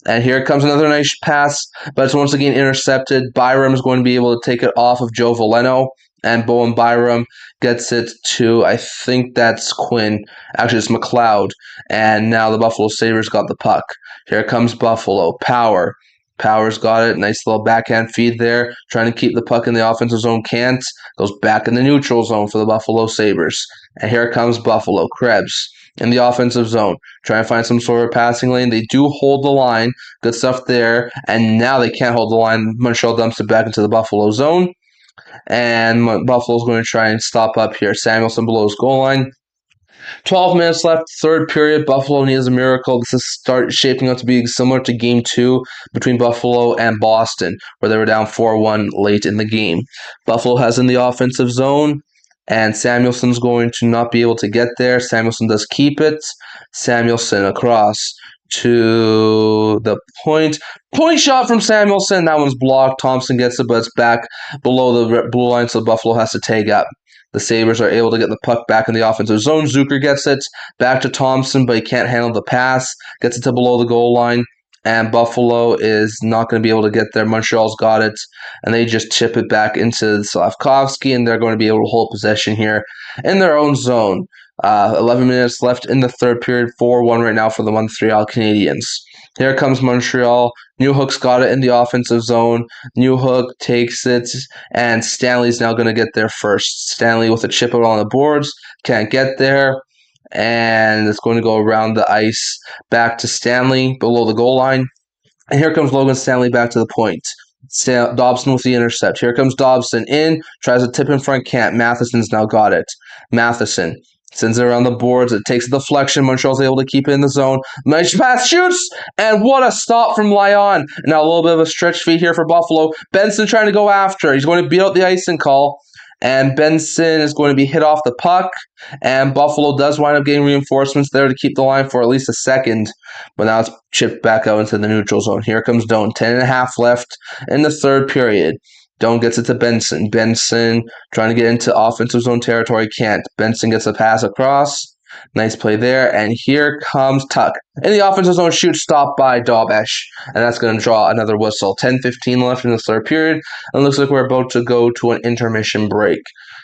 And here comes another nice pass, but it's once again intercepted. Byram is going to be able to take it off of Joe Veleno, and Bowen Byram gets it to, I think that's Quinn. Actually, it's McLeod. And now the Buffalo Sabres got the puck. Here comes Buffalo. Power. Power's got it. Nice little backhand feed there. Trying to keep the puck in the offensive zone. Can't. Goes back in the neutral zone for the Buffalo Sabres. And here comes Buffalo. Krebs in the offensive zone. Trying to find some sort of passing lane. They do hold the line. Good stuff there. And now they can't hold the line. Montreal dumps it back into the Buffalo zone. And Buffalo's going to try and stop up here. Samuelson below his goal line. 12 minutes left, third period. Buffalo needs a miracle. This is shaping up to be similar to Game 2 between Buffalo and Boston, where they were down 4-1 late in the game. Buffalo has in the offensive zone, and Samuelson's going to not be able to get there. Samuelson does keep it. Samuelson across to the point. Point shot from Samuelson. That one's blocked. Thompson gets it, but it's back below the blue line, so Buffalo has to take up. The Sabres are able to get the puck back in the offensive zone. Zucker gets it back to Thompson, but he can't handle the pass. Gets it to below the goal line, and Buffalo is not going to be able to get there. Montreal's got it, and they just chip it back into Slavkovsky, and they're going to be able to hold possession here in their own zone. 11 minutes left in the third period, 4-1 right now for the Montreal Canadiens. Here comes Montreal. Newhook's got it in the offensive zone. Newhook takes it, and Stanley's now going to get there first. Stanley with a chip out on the boards, can't get there, and it's going to go around the ice back to Stanley below the goal line. And here comes Logan Stanley back to the point. Dobson with the intercept. Here comes Dobson in, tries a tip in front, can't. Matheson's now got it. Matheson sends it around the boards. It takes a deflection. Montreal's able to keep it in the zone. Nice pass, shoots, and what a stop from Lyon. Now a little bit of a stretch feed here for Buffalo. Benson trying to go after. He's going to beat out the icing call, and Benson is going to be hit off the puck, and Buffalo does wind up getting reinforcements there to keep the line for at least a second, but now it's chipped back out into the neutral zone. Here comes Doan. 10.5 left in the third period. Doan gets it to Benson. Benson trying to get into offensive zone territory. Can't. Benson gets a pass across. Nice play there. And here comes Tuck. In the offensive zone, shoot stopped by Dobesh. And that's going to draw another whistle. 10:15 left in the third period. And it looks like we're about to go to an intermission break.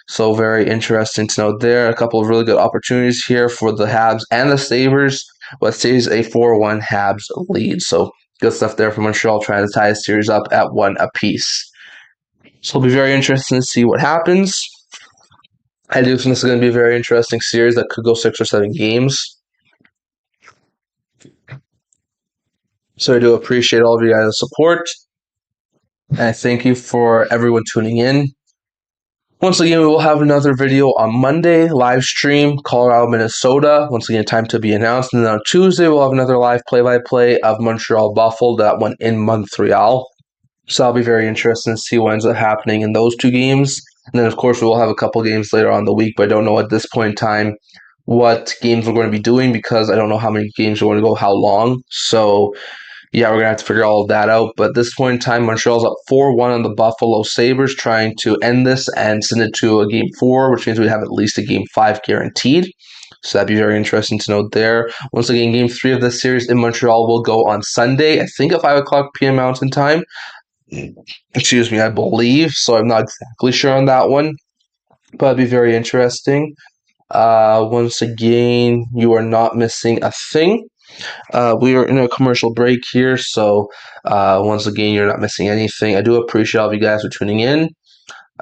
So very interesting to note there. A couple of really good opportunities here for the Habs and the Sabres. What stays a 4-1 Habs lead. So good stuff there for Montreal trying to tie the series up at 1 apiece. So it'll be very interesting to see what happens. I do think this is going to be a very interesting series that could go 6 or 7 games. So I do appreciate all of you guys' support. And I thank you for everyone tuning in. Once again, we will have another video on Monday, live stream, Colorado, Minnesota. Once again, time to be announced. And then on Tuesday, we'll have another live play-by-play of Montreal Buffalo, that one in Montreal. So that'll be very interesting to see what ends up happening in those 2 games. And then, of course, we will have a couple games later on in the week, but I don't know at this point in time what games we're going to be doing because I don't know how many games are going to go how long. So, yeah, we're going to have to figure all of that out. But at this point in time, Montreal's up 4-1 on the Buffalo Sabres, trying to end this and send it to a Game 4, which means we have at least a Game 5 guaranteed. So that'd be very interesting to note there. Once again, Game 3 of this series in Montreal will go on Sunday, I think at 5 o'clock p.m. Mountain Time. Excuse me, I believe. So I'm not exactly sure on that one. But it'd be very interesting. Once again, you are not missing a thing. We are in a commercial break here, so once again, you're not missing anything. I do appreciate all of you guys for tuning in.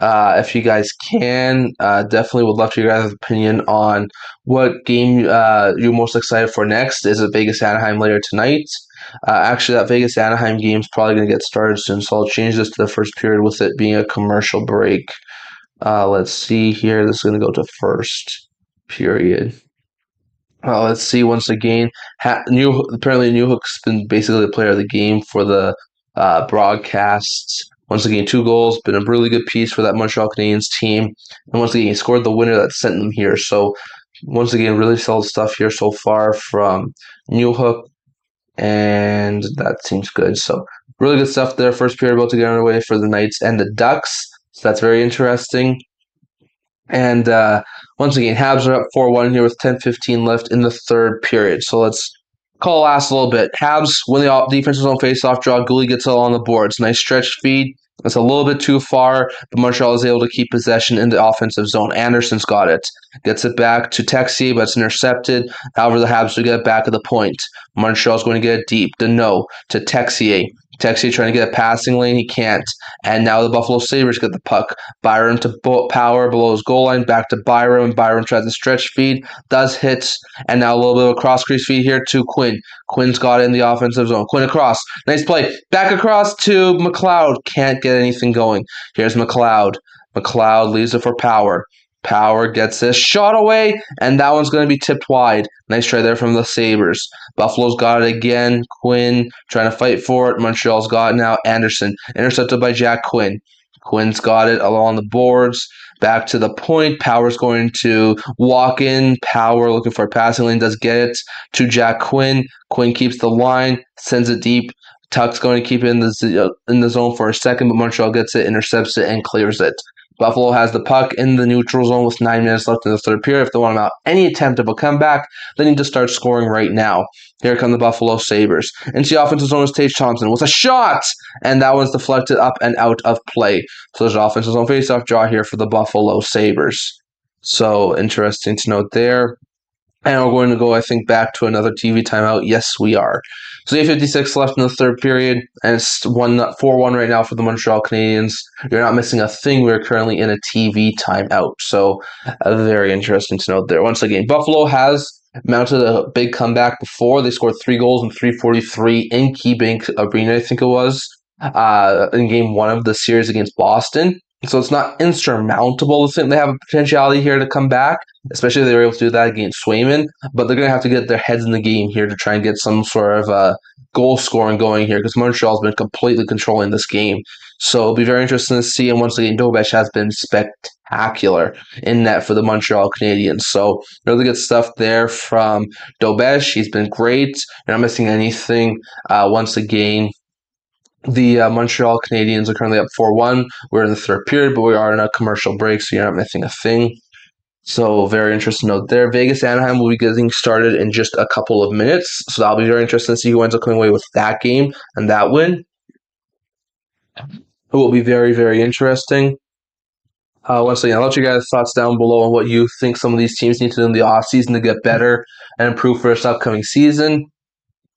If you guys can, definitely would love to hear your guys' opinion on what game you're most excited for next. Is it Vegas-Anaheim later tonight? Actually, that Vegas-Anaheim game is probably going to get started soon, so I'll change this to the first period with it being a commercial break. Let's see here. This is going to go to first. period. Let's see once again. Apparently Newhook's been basically the player of the game for the broadcasts. Once again, 2 goals, been a really good piece for that Montreal Canadiens team. And once again, he scored the winner that sent them here. So once again, really solid stuff here so far from Newhook, and that seems good. So really good stuff there. First period about to get underway for the Knights and the Ducks. So that's very interesting. And once again, Habs are up 4-1 here with 10:15 left in the third period. So let's call last a little bit. Habs win the defensive zone faceoff draw. Gooley gets it all on the boards. Nice stretch feed. It's a little bit too far, but Montreal is able to keep possession in the offensive zone. Anderson's got it. Gets it back to Texier, but it's intercepted. However, the Habs will get it back at the point. Montreal's going to get it deep. Deneau to Texier. Texier trying to get a passing lane. He can't. And now the Buffalo Sabres get the puck. Byram to power below his goal line. Back to Byram. Byram tries to stretch feed. Does hit. And now a little bit of a cross crease feed here to Quinn. Quinn's got it in the offensive zone. Quinn across. Nice play. Back across to McLeod. Can't get anything going. Here's McLeod. McLeod leaves it for Power. Power gets this shot away, and that one's going to be tipped wide. Nice try there from the Sabres. Buffalo's got it again. Quinn trying to fight for it. Montreal's got it now. Anderson intercepted by Jack Quinn. Quinn's got it along the boards. Back to the point. Power's going to walk in. Power looking for a passing lane. Does get it to Jack Quinn. Quinn keeps the line. Sends it deep. Tuck's going to keep it in the zone for a second, but Montreal gets it, intercepts it, and clears it. Buffalo has the puck in the neutral zone with 9 minutes left in the third period. If they want to mount any attempt of a comeback, they need to start scoring right now. Here come the Buffalo Sabres. Into the offensive zone is Tage Thompson with a shot, and that one's deflected up and out of play. So there's an offensive zone faceoff draw here for the Buffalo Sabres. So interesting to note there. And we're going to go, I think, back to another TV timeout. Yes, we are. So 8:56 left in the third period, and it's 4-1 right now for the Montreal Canadiens. You're not missing a thing. We're currently in a TV timeout. So very interesting to note there. Once again, Buffalo has mounted a big comeback before. They scored 3 goals in 3:43 in KeyBank Arena, I think it was, in Game 1 of the series against Boston. So it's not insurmountable to think they have a potentiality here to come back, especially if they were able to do that against Swayman. But they're going to have to get their heads in the game here to try and get some sort of goal scoring going here, because Montreal's been completely controlling this game. So it'll be very interesting to see. And once again, Dobeš has been spectacular in net for the Montreal Canadiens. So really good stuff there from Dobeš. He's been great. You're not missing anything. Once again, the Montreal Canadiens are currently up 4-1. We're in the third period, but we are in a commercial break, so you're not missing a thing. So very interesting note there. Vegas Anaheim will be getting started in just a couple of minutes, so that'll be very interesting to see who ends up coming away with that game and that win. It will be very, very interesting. Once again, I'll let you guys' thoughts down below on what you think some of these teams need to do in the offseason to get better and improve for this upcoming season.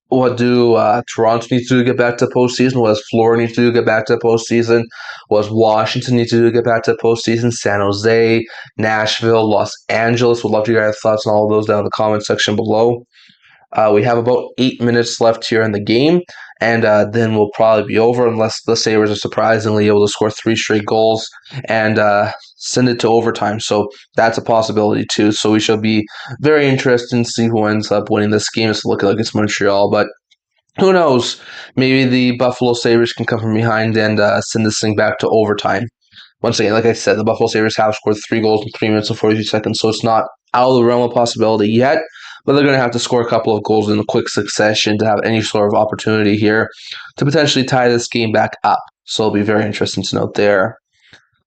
What do Toronto need to do to get back to postseason? What does Florida need to do to get back to postseason? What does Washington need to do to get back to postseason? San Jose, Nashville, Los Angeles. Would love to hear your thoughts on all of those down in the comment section below. We have about 8 minutes left here in the game, and then we'll probably be over unless the Sabres are surprisingly able to score 3 straight goals and send it to overtime. So that's a possibility too. So we shall be very interested to see who ends up winning this game. It's looking like it's Montreal, but who knows? Maybe the Buffalo Sabres can come from behind and send this thing back to overtime. Once again, like I said, the Buffalo Sabres have scored 3 goals in 3 minutes and 42 seconds, so it's not out of the realm of possibility yet. But they're going to have to score a couple of goals in a quick succession to have any sort of opportunity here to potentially tie this game back up. So it'll be very interesting to note there.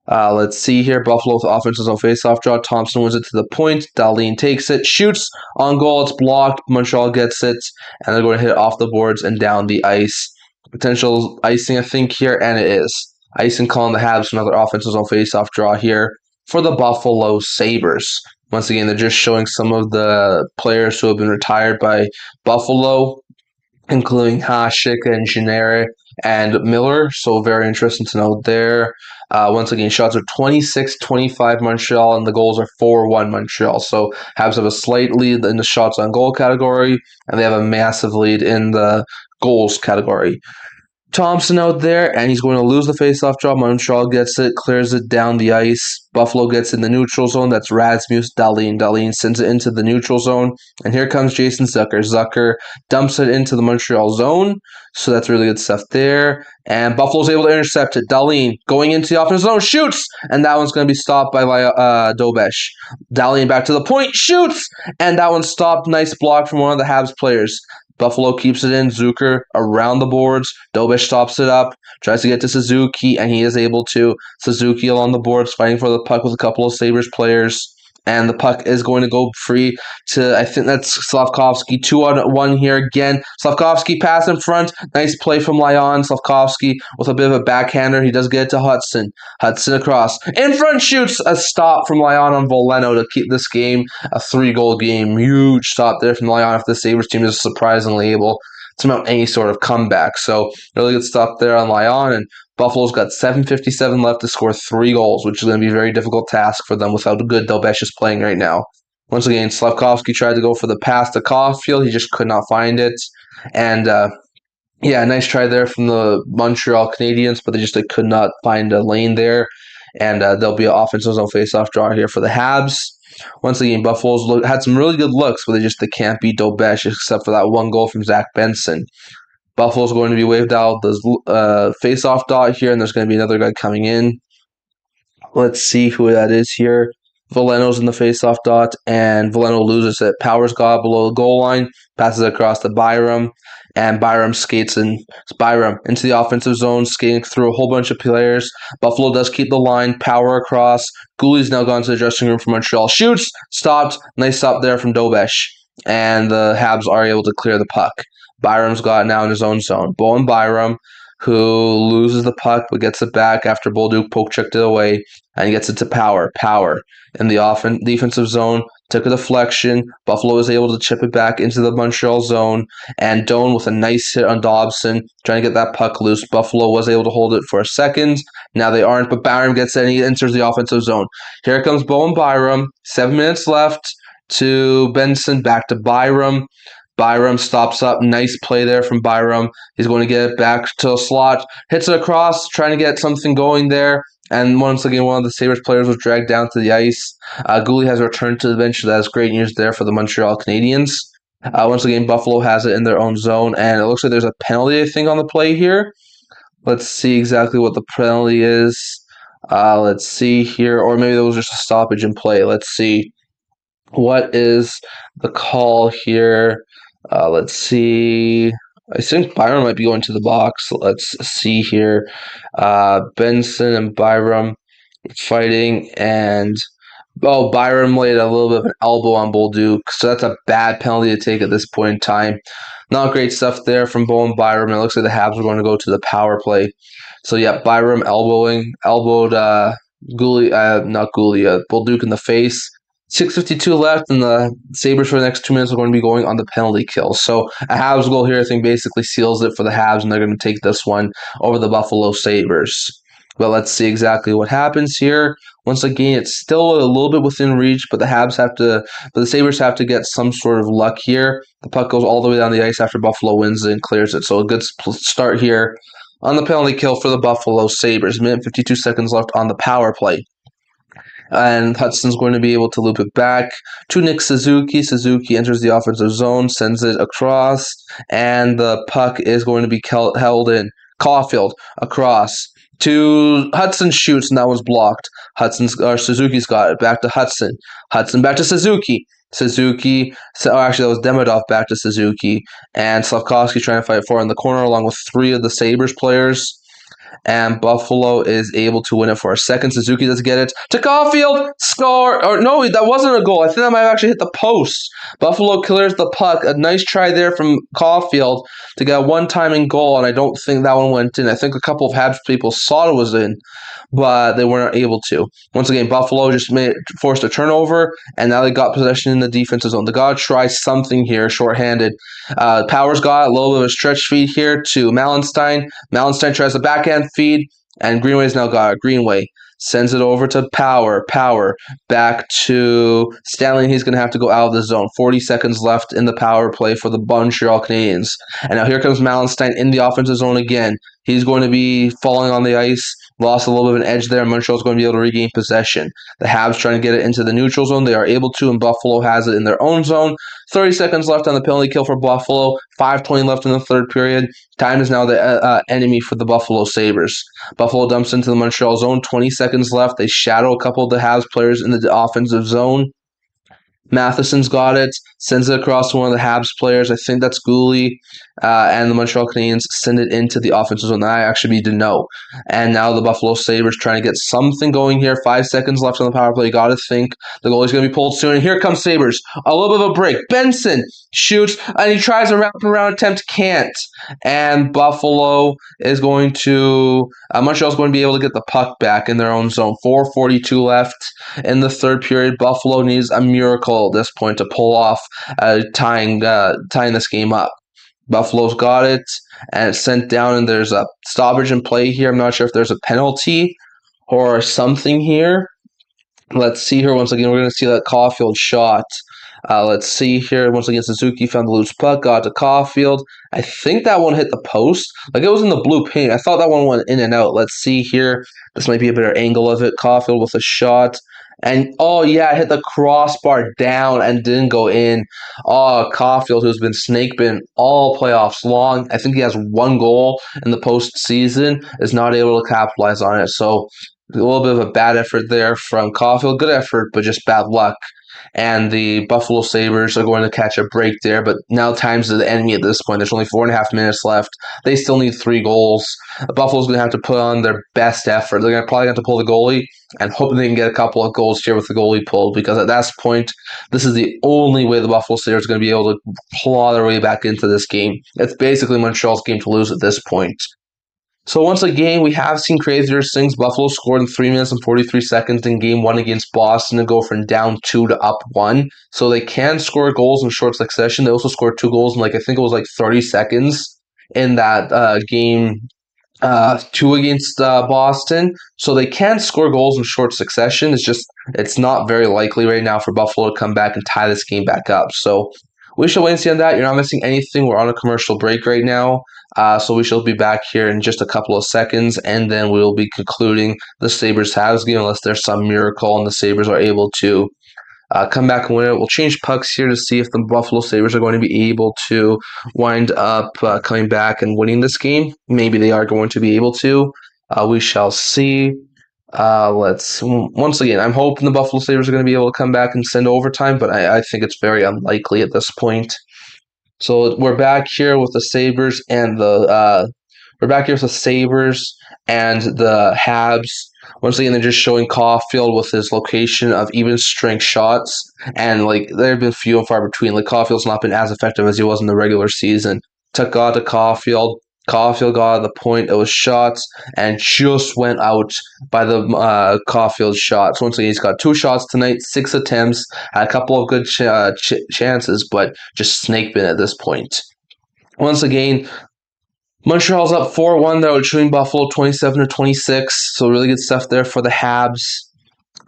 Let's see here. Buffalo with offenses on faceoff draw. Thompson wins it to the point. Dahlin takes it, shoots on goal. It's blocked. Montreal gets it, and they're going to hit it off the boards and down the ice. Potential icing, I think, here, and it is. Icing calling the Habs another offenses on faceoff draw here for the Buffalo Sabres. Once again, they're just showing some of the players who have been retired by Buffalo, including Hasek and Genere and Miller. So very interesting to note there. Once again, shots are 26-25 Montreal, and the goals are 4-1 Montreal. So Habs have a slight lead in the shots on goal category, and they have a massive lead in the goals category. Thompson out there, and he's going to lose the faceoff draw. Montreal gets it, clears it down the ice. Buffalo gets in the neutral zone. That's Rasmus Dahlin. Dahlin sends it into the neutral zone, and here comes Jason Zucker. Zucker dumps it into the Montreal zone, so that's really good stuff there. And Buffalo's able to intercept it. Dahlin going into the offensive zone, shoots, and that one's going to be stopped by Dobesh. Dahlin back to the point, shoots, and that one's stopped. Nice block from one of the Habs players. Buffalo keeps it in. Zucker around the boards. Dobesh stops it up, tries to get to Suzuki, and he is able to. Suzuki along the boards, fighting for the puck with a couple of Sabres players. And the puck is going to go free to, I think that's Slavkovsky. 2-on-1 here again. Slavkovsky pass in front. Nice play from Lyon. Slavkovsky with a bit of a backhander. He does get it to Hudson. Hudson across. In front shoots. A stop from Lyon on Voleno to keep this game a 3-goal game. Huge stop there from Lyon if the Sabres team is surprisingly able to mount any sort of comeback. So really good stuff there on Lyon, and Buffalo's got 7:57 left to score 3 goals, which is going to be a very difficult task for them with how good Dobesh is playing right now. Once again, Slavkovsky tried to go for the pass to Caulfield. He just could not find it. And nice try there from the Montreal Canadiens, but they could not find a lane there. And there'll be an offensive zone faceoff draw here for the Habs. Once again, Buffalo's had some really good looks, but they can't beat Dobesh except for that one goal from Zach Benson. Buffalo's going to be waved out the face-off dot here, and there's going to be another guy coming in. Let's see who that is here. Voleno's in the face-off dot, and Voleno loses it. Powers got below the goal line, passes it across to Byram, and Byram skates into the offensive zone, skating through a whole bunch of players. Buffalo does keep the line, Power across. Gouli's now gone to the dressing room for Montreal. Shoots, stopped, nice stop there from Dobesh, and the Habs are able to clear the puck. Byram's got it now in his own zone. Bowen Byram, who loses the puck but gets it back after Bolduc poke-checked it away, and he gets it to Power. Power in the defensive zone, took a deflection. Buffalo was able to chip it back into the Montreal zone, and Doan with a nice hit on Dobson, trying to get that puck loose. Buffalo was able to hold it for a second. Now they aren't, but Byram gets it, and he enters the offensive zone. Here comes Bowen Byram. 7 minutes left to Benson, back to Byram. Byram stops up. Nice play there from Byram. He's going to get it back to a slot. Hits it across, trying to get something going there. And once again, one of the Sabres players was dragged down to the ice. Gouli has returned to the bench. So that's great news there for the Montreal Canadiens. Once again, Buffalo has it in their own zone. And it looks like there's a penalty, I think, on the play here. Let's see exactly what the penalty is. Let's see here. Or maybe there was just a stoppage in play. Let's see. What is the call here? Let's see. I think Byram might be going to the box. Let's see here. Benson and Byram fighting, and Byram laid a little bit of an elbow on Bolduc, so that's a bad penalty to take at this point in time. Not great stuff there from Bowen Byram. It looks like the Habs are going to go to the power play. So yeah, Byram elbowed Bolduc in the face. 6:52 left, and the Sabres for the next 2 minutes are going to be going on the penalty kill. So a Habs goal here, I think, basically seals it for the Habs, and they're going to take this one over the Buffalo Sabres. But let's see exactly what happens here. Once again, it's still a little bit within reach, but the Sabres have to get some sort of luck here. The puck goes all the way down the ice after Buffalo wins it and clears it. So a good start here on the penalty kill for the Buffalo Sabres. 52 seconds left on the power play. And Hudson's going to be able to loop it back to Nick Suzuki. Suzuki enters the offensive zone, sends it across, and the puck is going to be held in. Caulfield across to Hudson, shoots, and that was blocked. Suzuki's got it. Back to Hudson. Hudson back to Suzuki. Actually, that was Demidov back to Suzuki. And Slavkovsky trying to fight for it in the corner along with 3 of the Sabres players. And Buffalo is able to win it for a second. Suzuki does get it to Caulfield. Score. Or no, that wasn't a goal. I think that might have actually hit the post. Buffalo clears the puck. A nice try there from Caulfield to get a one-timing goal, and I don't think that one went in. I think a couple of Habs people saw it was in, but they weren't able to. Once again, Buffalo just forced a turnover, and now they got possession in the defensive zone. They got to try something here, shorthanded. Powers got a little bit of a stretch feed here to Malenstein. Malenstein tries the backhand feed, and Greenway's now got it. Greenway sends it over to Power. Power back to Stanley. He's going to have to go out of the zone. 40 seconds left in the power play for the Montreal Canadiens. And now here comes Malenstein in the offensive zone again. He's going to be falling on the ice. Lost a little bit of an edge there. Montreal's going to be able to regain possession. The Habs trying to get it into the neutral zone. They are able to, and Buffalo has it in their own zone. 30 seconds left on the penalty kill for Buffalo. 5:20 left in the third period. Time is now the enemy for the Buffalo Sabres. Buffalo dumps into the Montreal zone. 20 seconds left. They shadow a couple of the Habs players in the offensive zone. Matheson's got it, sends it across to one of the Habs players. I think that's Gooley, and the Montreal Canadiens send it into the offensive zone. I actually need to know. And now the Buffalo Sabres trying to get something going here. 5 seconds left on the power play. Got to think the goalie's going to be pulled soon. And here comes Sabres. A little bit of a break. Benson shoots, and he tries a wraparound attempt. Can't. And Buffalo is going to Montreal's going to be able to get the puck back in their own zone. 4:42 left in the third period. Buffalo needs a miracle at this point to pull off tying this game up. Buffalo's got it, and it's sent down, and there's a stoppage in play here. I'm not sure if there's a penalty or something here. Let's see here. Once again, we're going to see that Caulfield shot. Let's see here. Once again, Suzuki found the loose puck, got to Caulfield. I think that one hit the post. Like, it was in the blue paint. I thought that one went in and out. Let's see here. This might be a better angle of it. Caulfield with a shot. And, oh, yeah, it hit the crossbar down and didn't go in. Oh, Caulfield, who's been snake bitten all playoffs long. I think he has one goal in the postseason, is not able to capitalize on it. So, a little bit of a bad effort there from Caulfield. Good effort, but just bad luck. And the Buffalo Sabres are going to catch a break there, but now time's the enemy at this point. There's only 4.5 minutes left. They still need 3 goals. Buffalo's going to have to put on their best effort. They're going to probably have to pull the goalie and hope they can get a couple of goals here with the goalie pulled, because at that point, this is the only way the Buffalo Sabres are going to be able to claw their way back into this game. It's basically Montreal's game to lose at this point. So once again, we have seen crazier things. Buffalo scored in 3 minutes and 43 seconds in Game 1 against Boston to go from down 2 to up 1. So they can score goals in short succession. They also scored 2 goals in, I think it was 30 seconds in that Game 2 against Boston. So they can score goals in short succession. It's not very likely right now for Buffalo to come back and tie this game back up. So we shall wait and see on that. You're not missing anything. We're on a commercial break right now. So we shall be back here in just a couple of seconds, and then we'll be concluding the Sabres Habs game unless there's some miracle and the Sabres are able to come back and win it. We'll change pucks here to see if the Buffalo Sabres are going to be able to wind up coming back and winning this game. Maybe they are going to be able to. We shall see. Once again, I'm hoping the Buffalo Sabres are going to be able to come back and send overtime, but I think it's very unlikely at this point. So we're back here with the Sabres and the Habs. Once again, they're just showing Caulfield with his location of even strength shots, and there have been few and far between. Caulfield's not been as effective as he was in the regular season. Got to Caulfield. Caulfield got the point. It was shots and just went out by the Caulfield shots. Once again, he's got 2 shots tonight, 6 attempts, had a couple of good chances, but just snake bitten at this point. Once again, Montreal's up 4-1. They're shooting Buffalo 27-26. So really good stuff there for the Habs.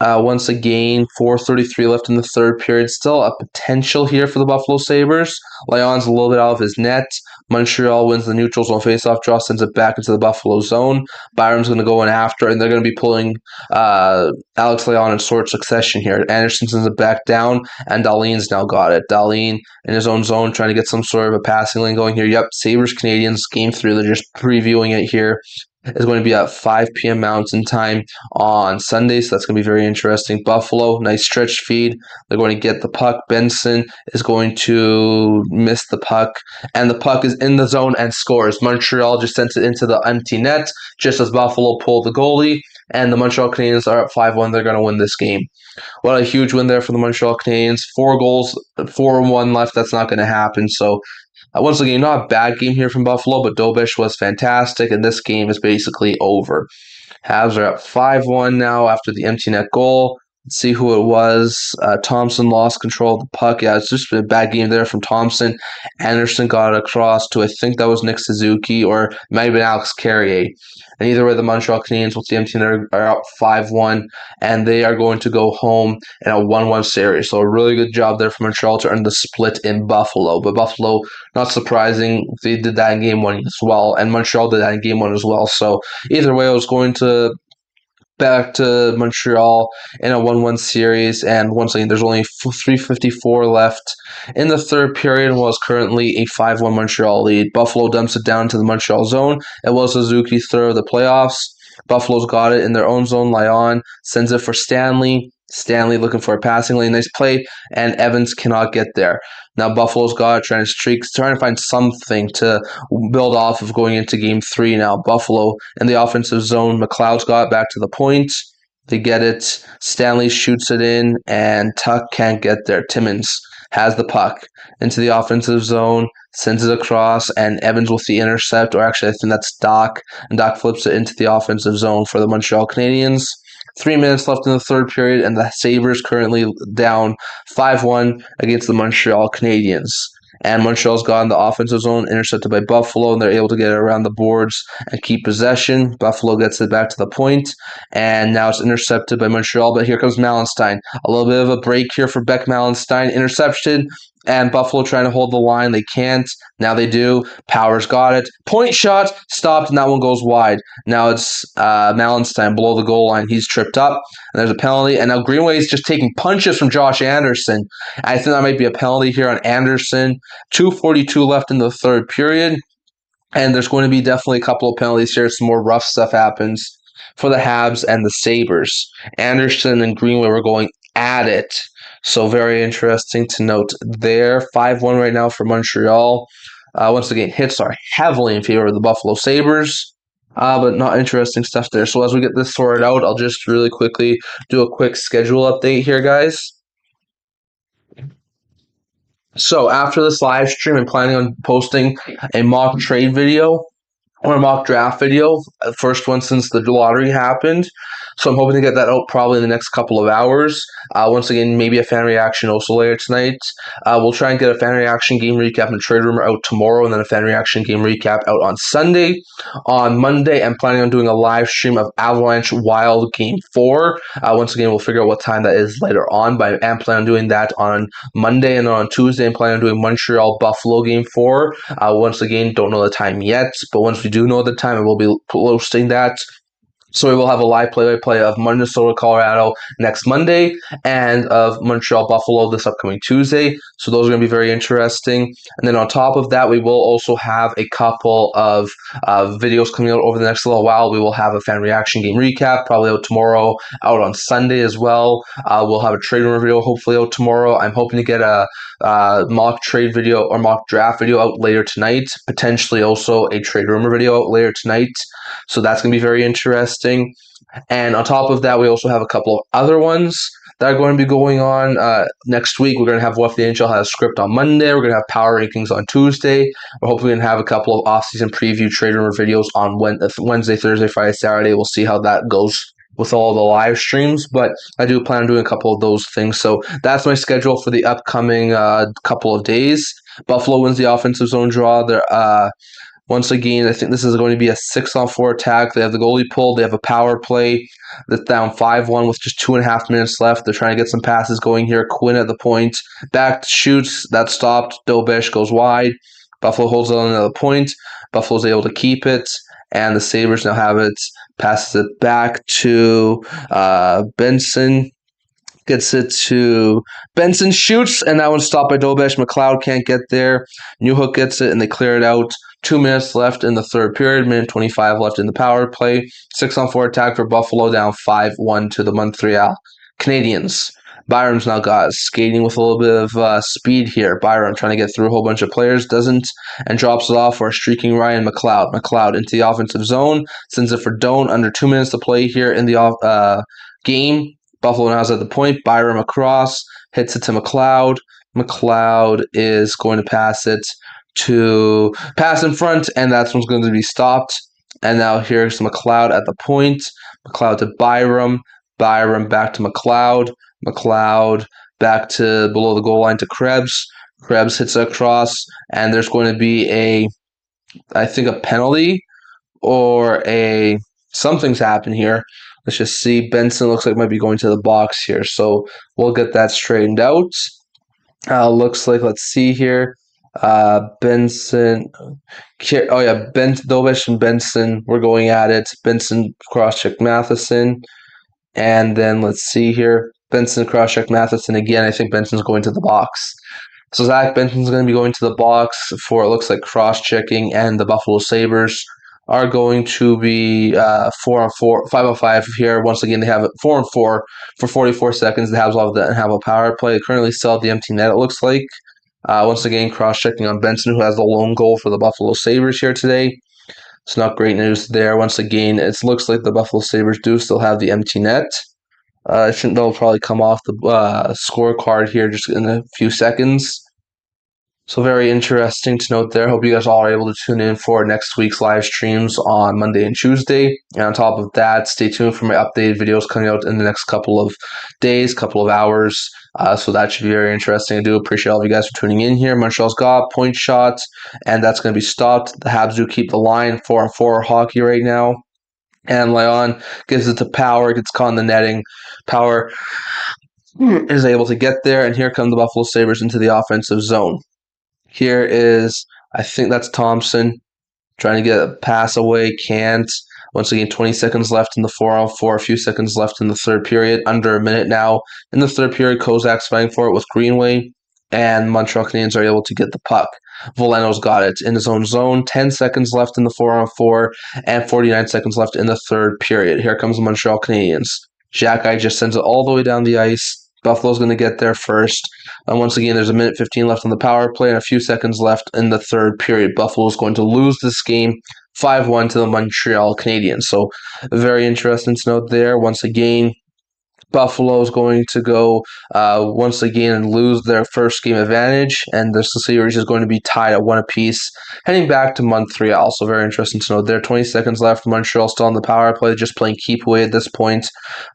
Once again, 4:33 left in the third period. Still a potential here for the Buffalo Sabres. Lyon's a little bit out of his net. Montreal wins the neutral zone faceoff draw, sends it back into the Buffalo zone. Byram's going to go in after, and they're going to be pulling Alex Lyon in short succession here. Anderson sends it back down, and Dahlin's now got it. Dahlin in his own zone trying to get some sort of a passing lane going here. Yep, Sabres Canadiens Game 3. They're just previewing it here. Is going to be at 5 p.m. Mountain Time on Sunday, so that's going to be very interesting. Buffalo, nice stretch feed. They're going to get the puck. Benson is going to miss the puck, and the puck is in the zone and scores. Montreal just sends it into the empty net, just as Buffalo pulled the goalie, and the Montreal Canadiens are up 5-1. They're going to win this game. What a huge win there for the Montreal Canadiens. 4 goals, 4-1 left. That's not going to happen, so once again, not a bad game here from Buffalo, but Dobish was fantastic, and this game is basically over. Habs are up 5-1 now after the empty net goal. see who it was. Thompson lost control of the puck. Yeah, it's just a bad game there from Thompson. Anderson got it across to, I think that was Nick Suzuki, or it might have been Alex Carrier. And either way, the Montreal Canadiens with the empty net are up 5-1, and they are going to go home in a 1-1 series. So a really good job there for Montreal to earn the split in Buffalo. But Buffalo, not surprising, they did that in game one as well, and Montreal did that in game one as well. So either way, I was going to back to Montreal in a 1-1 series, and once again, there's only 3:54 left in the third period, and was currently a 5-1 Montreal lead. Buffalo dumps it down to the Montreal zone. It was Suzuki's third of the playoffs. Buffalo's got it in their own zone. Lyon sends it for Stanley. Stanley looking for a passing lane. Nice play, and Evans cannot get there. Now Buffalo's got it, trying to find something to build off of going into game three now. Buffalo in the offensive zone. McLeod's got it back to the point. They get it. Stanley shoots it in, and Tuck can't get there. Timmins has the puck into the offensive zone, sends it across, and Evans with the intercept, or actually I think that's Doc, and Doc flips it into the offensive zone for the Montreal Canadiens. 3 minutes left in the third period, and the Sabres currently down 5-1 against the Montreal Canadiens. And Montreal's got in the offensive zone, intercepted by Buffalo, and they're able to get it around the boards and keep possession. Buffalo gets it back to the point, and now it's intercepted by Montreal, but here comes Malenstein. A little bit of a break here for Beck Malenstein. Interception, and Buffalo trying to hold the line. They can't. Now they do. Powers got it. Point shot, stopped, and that one goes wide. Now it's Malenstein below the goal line. He's tripped up, and there's a penalty. And now Greenway is just taking punches from Josh Anderson. I think that might be a penalty here on Anderson. 2:42 left in the third period, and there's going to be definitely a couple of penalties here. Some more rough stuff happens for the Habs and the Sabres. Anderson and Greenway were going at it. So very interesting to note there. 5-1 right now for Montreal. Once again, hits are heavily in favor of the Buffalo Sabres. But not interesting stuff there. So as we get this sorted out, I'll just really quickly do a quick schedule update here, guys. So after this live stream, I'm planning on posting a mock trade video or a mock draft video, first one since the lottery happened. So I'm hoping to get that out probably in the next couple of hours. Once again, maybe a fan reaction also later tonight. We'll try and get a fan reaction game recap and trade rumor out tomorrow, and then a fan reaction game recap out on Sunday. On Monday, I'm planning on doing a live stream of Avalanche Wild Game 4. Once again, we'll figure out what time that is later on, but I am planning on doing that on Monday, and on Tuesday, I'm planning on doing Montreal Buffalo Game 4. Once again, don't know the time yet, but once we do know the time, I will be posting that. So we will have a live play-by-play of Minnesota, Colorado next Monday, and of Montreal, Buffalo this upcoming Tuesday. So those are going to be very interesting. And then on top of that, we will also have a couple of videos coming out over the next little while. We will have a fan reaction game recap, probably out tomorrow, out on Sunday as well. We'll have a trade rumor video hopefully out tomorrow. I'm hoping to get a mock trade video or mock draft video out later tonight, potentially also a trade rumor video out later tonight. So that's going to be very interesting. And on top of that, we also have a couple of other ones that are going to be going on next week. We're going to have What If the NHL Has a Script on Monday. We're going to have Power Rankings on Tuesday. We're hopefully going to have a couple of off-season preview trade rumor videos on Wednesday, Thursday, Friday, Saturday. We'll see how that goes with all the live streams, but I do plan on doing a couple of those things. So that's my schedule for the upcoming couple of days. Buffalo wins the offensive zone draw. They're once again, I think this is going to be a 6-on-4 attack. They have the goalie pulled. They have a power play that's down 5-1 with just 2.5 minutes left. They're trying to get some passes going here. Quinn at the point. Back shoots. That stopped. Dobish goes wide. Buffalo holds it on the point. Buffalo's able to keep it. And the Sabres now have it. Passes it back to Benson. Gets it to Benson, shoots, and that one's stopped by Dobish. McLeod can't get there. Newhook gets it, and they clear it out. 2 minutes left in the third period, minute 25 left in the power play. 6-on-4 attack for Buffalo, down 5-1 to the Montreal Canadiens. Byram's now got skating with a little bit of speed here. Byram trying to get through a whole bunch of players, doesn't, and drops it off for a streaking Ryan McLeod. McLeod into the offensive zone, sends it for Doan. Under 2 minutes to play here in the game. Buffalo now is at the point. Byram across, hits it to McLeod. McLeod is going to pass in front, and that's one's going to be stopped. And now here's McLeod at the point. McLeod to Byram. Byram back to McLeod. McLeod back to below the goal line to Krebs. Krebs hits across, and there's going to be I think, a penalty or something's happened here. Let's just see. Benson looks like might be going to the box here, so we'll get that straightened out. Looks like, let's see here. Benson. Oh yeah, Dobish and Benson were going at it. Benson cross-check Matheson. And then let's see here. Benson cross-check Matheson again. I think Benson's going to the box. So Zach Benson's going to be going to the box for, it looks like, cross-checking, and the Buffalo Sabres are going to be 4-on-4, 5-on-5 here. Once again, they have it 4-on-4 for 44 seconds. The Habs will have a power play. They currently still have the empty net, it looks like. Once again, cross-checking on Benson, who has the lone goal for the Buffalo Sabres here today. It's not great news there. Once again, it looks like the Buffalo Sabres do still have the empty net. They'll probably come off the scorecard here just in a few seconds. So very interesting to note there. Hope you guys all are able to tune in for next week's live streams on Monday and Tuesday. And on top of that, stay tuned for my updated videos coming out in the next couple of days, couple of hours. So that should be very interesting. I do appreciate all of you guys for tuning in here. Montreal's got point shots, and that's going to be stopped. The Habs do keep the line 4-on-4 hockey right now. And Leon gives it to Power, gets caught in the netting. Power is able to get there, and here come the Buffalo Sabres into the offensive zone. Here is, I think that's Thompson, trying to get a pass away, can't. Once again, 20 seconds left in the 4-on-4, a few seconds left in the third period, under a minute now. In the third period, Kozak's fighting for it with Greenway, and Montreal Canadiens are able to get the puck. Veleno's got it in his own zone, 10 seconds left in the 4-on-4, and 49 seconds left in the third period. Here comes the Montreal Canadiens. Xhekaj just sends it all the way down the ice. Buffalo's going to get there first. And once again, there's a minute 15 left on the power play and a few seconds left in the third period. Buffalo's going to lose this game 5-1 to the Montreal Canadiens. So very interesting to note there. Once again, Buffalo is going to go once again and lose their first game advantage, and the series is going to be tied at 1 apiece, heading back to Montreal. So very interesting to note there. 20 seconds left. Montreal still on the power play, just playing keep away at this point.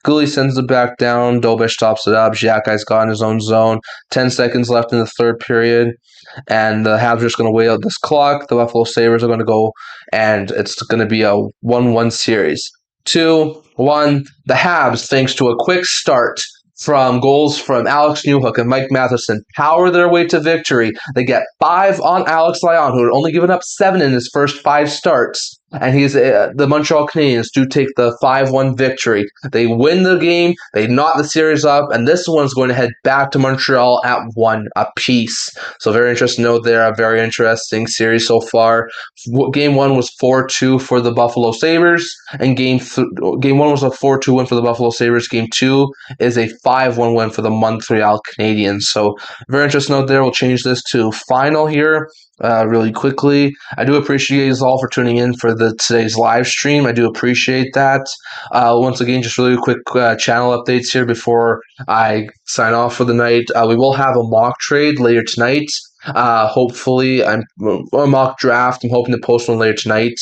Gully sends it back down. Dobish tops it up. Xhekaj's got in his own zone. 10 seconds left in the third period, and the Habs are just going to wait out this clock. The Buffalo Sabres are going to go, and it's going to be a 1-1 series. 2-1, the Habs, thanks to a quick start from goals from Alex Newhook and Mike Matheson, power their way to victory. They get 5 on Alex Lyon, who had only given up 7 in his first 5 starts. And the Montreal Canadiens do take the 5-1 victory. They win the game, they knot the series up, and this one's going to head back to Montreal at 1 apiece. So very interesting note there, a very interesting series so far. Game 1 was 4-2 for the Buffalo Sabres, and Game 1 was a 4-2 win for the Buffalo Sabres. Game 2 is a 5-1 win for the Montreal Canadiens. So very interesting note there. We'll change this to final here. Really quickly, I do appreciate you all for tuning in for today's live stream. I do appreciate that. Once again, just really quick channel updates here before I sign off for the night. We will have a mock trade later tonight. Hopefully, a mock draft. I'm hoping to post one later tonight.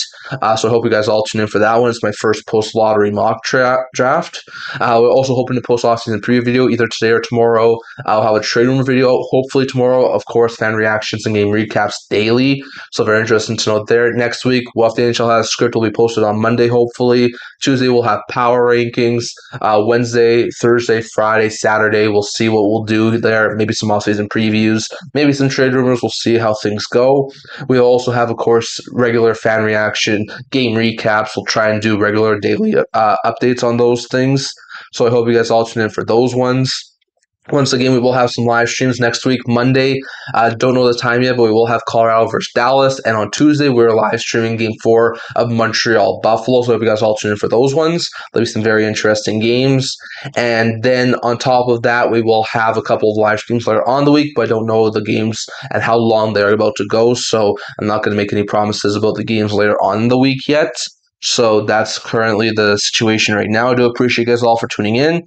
So I hope you guys all tune in for that one. It's my first post-lottery mock draft. We're also hoping to post off-season preview video either today or tomorrow. I'll have a trade room video hopefully tomorrow. Of course, fan reactions and game recaps daily. So very interesting to note there. Next week, we'll have the NHL has script will be posted on Monday, hopefully. Tuesday, we'll have power rankings. Wednesday, Thursday, Friday, Saturday, we'll see what we'll do there. Maybe some off-season previews. Maybe some trade rumors. We'll see how things go. We'll also have, of course, regular fan reaction, game recaps. We'll try and do regular daily updates on those things. So I hope you guys all tune in for those ones. Once again, we will have some live streams next week, Monday. Don't know the time yet, but we will have Colorado versus Dallas. And on Tuesday, we're live streaming Game 4 of Montreal Buffalo. So I hope you guys all tune in for those ones. There'll be some very interesting games. And then on top of that, we will have a couple of live streams later on the week, but I don't know the games and how long they're about to go. So I'm not going to make any promises about the games later on in the week yet. So that's currently the situation right now. I do appreciate you guys all for tuning in.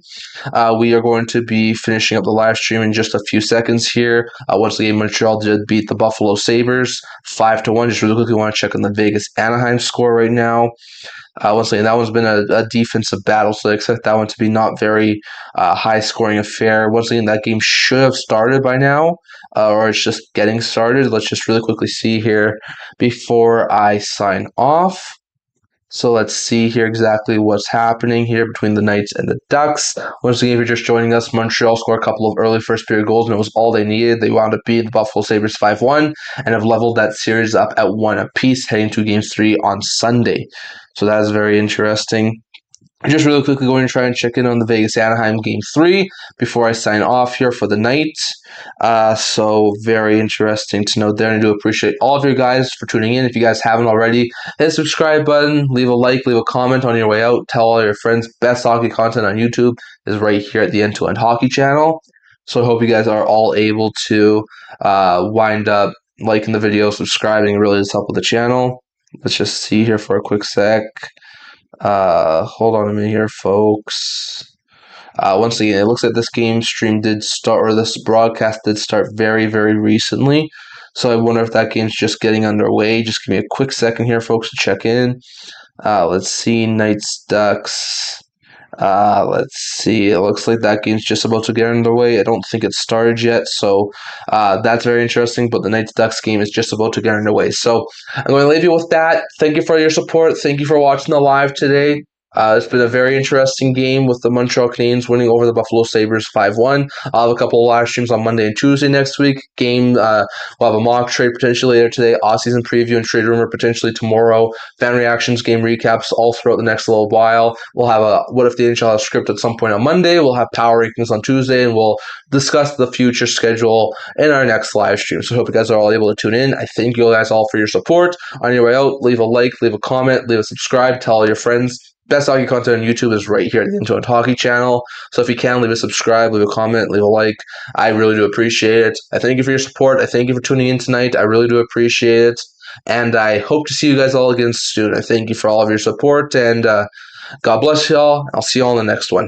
We are going to be finishing up the live stream in just a few seconds here. Once again, Montreal did beat the Buffalo Sabres 5-1. Just really quickly want to check on the Vegas Anaheim score right now. Once again, that one's been a defensive battle, so I expect that one to be not very high scoring affair. Once again, that game should have started by now, or it's just getting started. Let's just really quickly see here before I sign off. So let's see here exactly what's happening here between the Knights and the Ducks. Once again, if you're just joining us, Montreal scored a couple of early first period goals, and it was all they needed. They wound up beating the Buffalo Sabres 5-1 and have leveled that series up at 1 apiece, heading to Game 3 on Sunday. So that is very interesting. Just really quickly going to try and check in on the Vegas Anaheim Game 3 before I sign off here for the night. So very interesting to note there, and I do appreciate all of you guys for tuning in. If you guys haven't already, hit the subscribe button, leave a like, leave a comment on your way out, tell all your friends. Best hockey content on YouTube is right here at the End to End Hockey channel. So I hope you guys are all able to wind up liking the video, subscribing. It really does help with the channel. Let's just see here for a quick sec. Hold on a minute here, folks. Once again, it looks like this game stream did start, or this broadcast did start very, very recently. So I wonder if that game's just getting underway. Just give me a quick second here, folks, to check in. Let's see, Knights, Ducks. Let's see. It looks like that game's just about to get underway. I don't think it's started yet, so that's very interesting. But the Knights Ducks game is just about to get underway. So I'm going to leave you with that. Thank you for your support. Thank you for watching the live today. It's been a very interesting game with the Montreal Canadiens winning over the Buffalo Sabres 5-1. I'll have a couple of live streams on Monday and Tuesday next week. We'll have a mock trade potentially later today, off-season preview and trade rumor potentially tomorrow. Fan reactions, game recaps all throughout the next little while. We'll have a What If the NHL has script at some point on Monday. We'll have power rankings on Tuesday, and we'll discuss the future schedule in our next live stream. So I hope you guys are all able to tune in. I thank you guys all for your support. On your way out, leave a like, leave a comment, leave a subscribe, tell all your friends. Best hockey content on YouTube is right here at the End to End Hockey channel. So if you can, leave a subscribe, leave a comment, leave a like. I really do appreciate it. I thank you for your support. I thank you for tuning in tonight. I really do appreciate it. And I hope to see you guys all again soon. I thank you for all of your support. And God bless y'all. I'll see you all in the next one.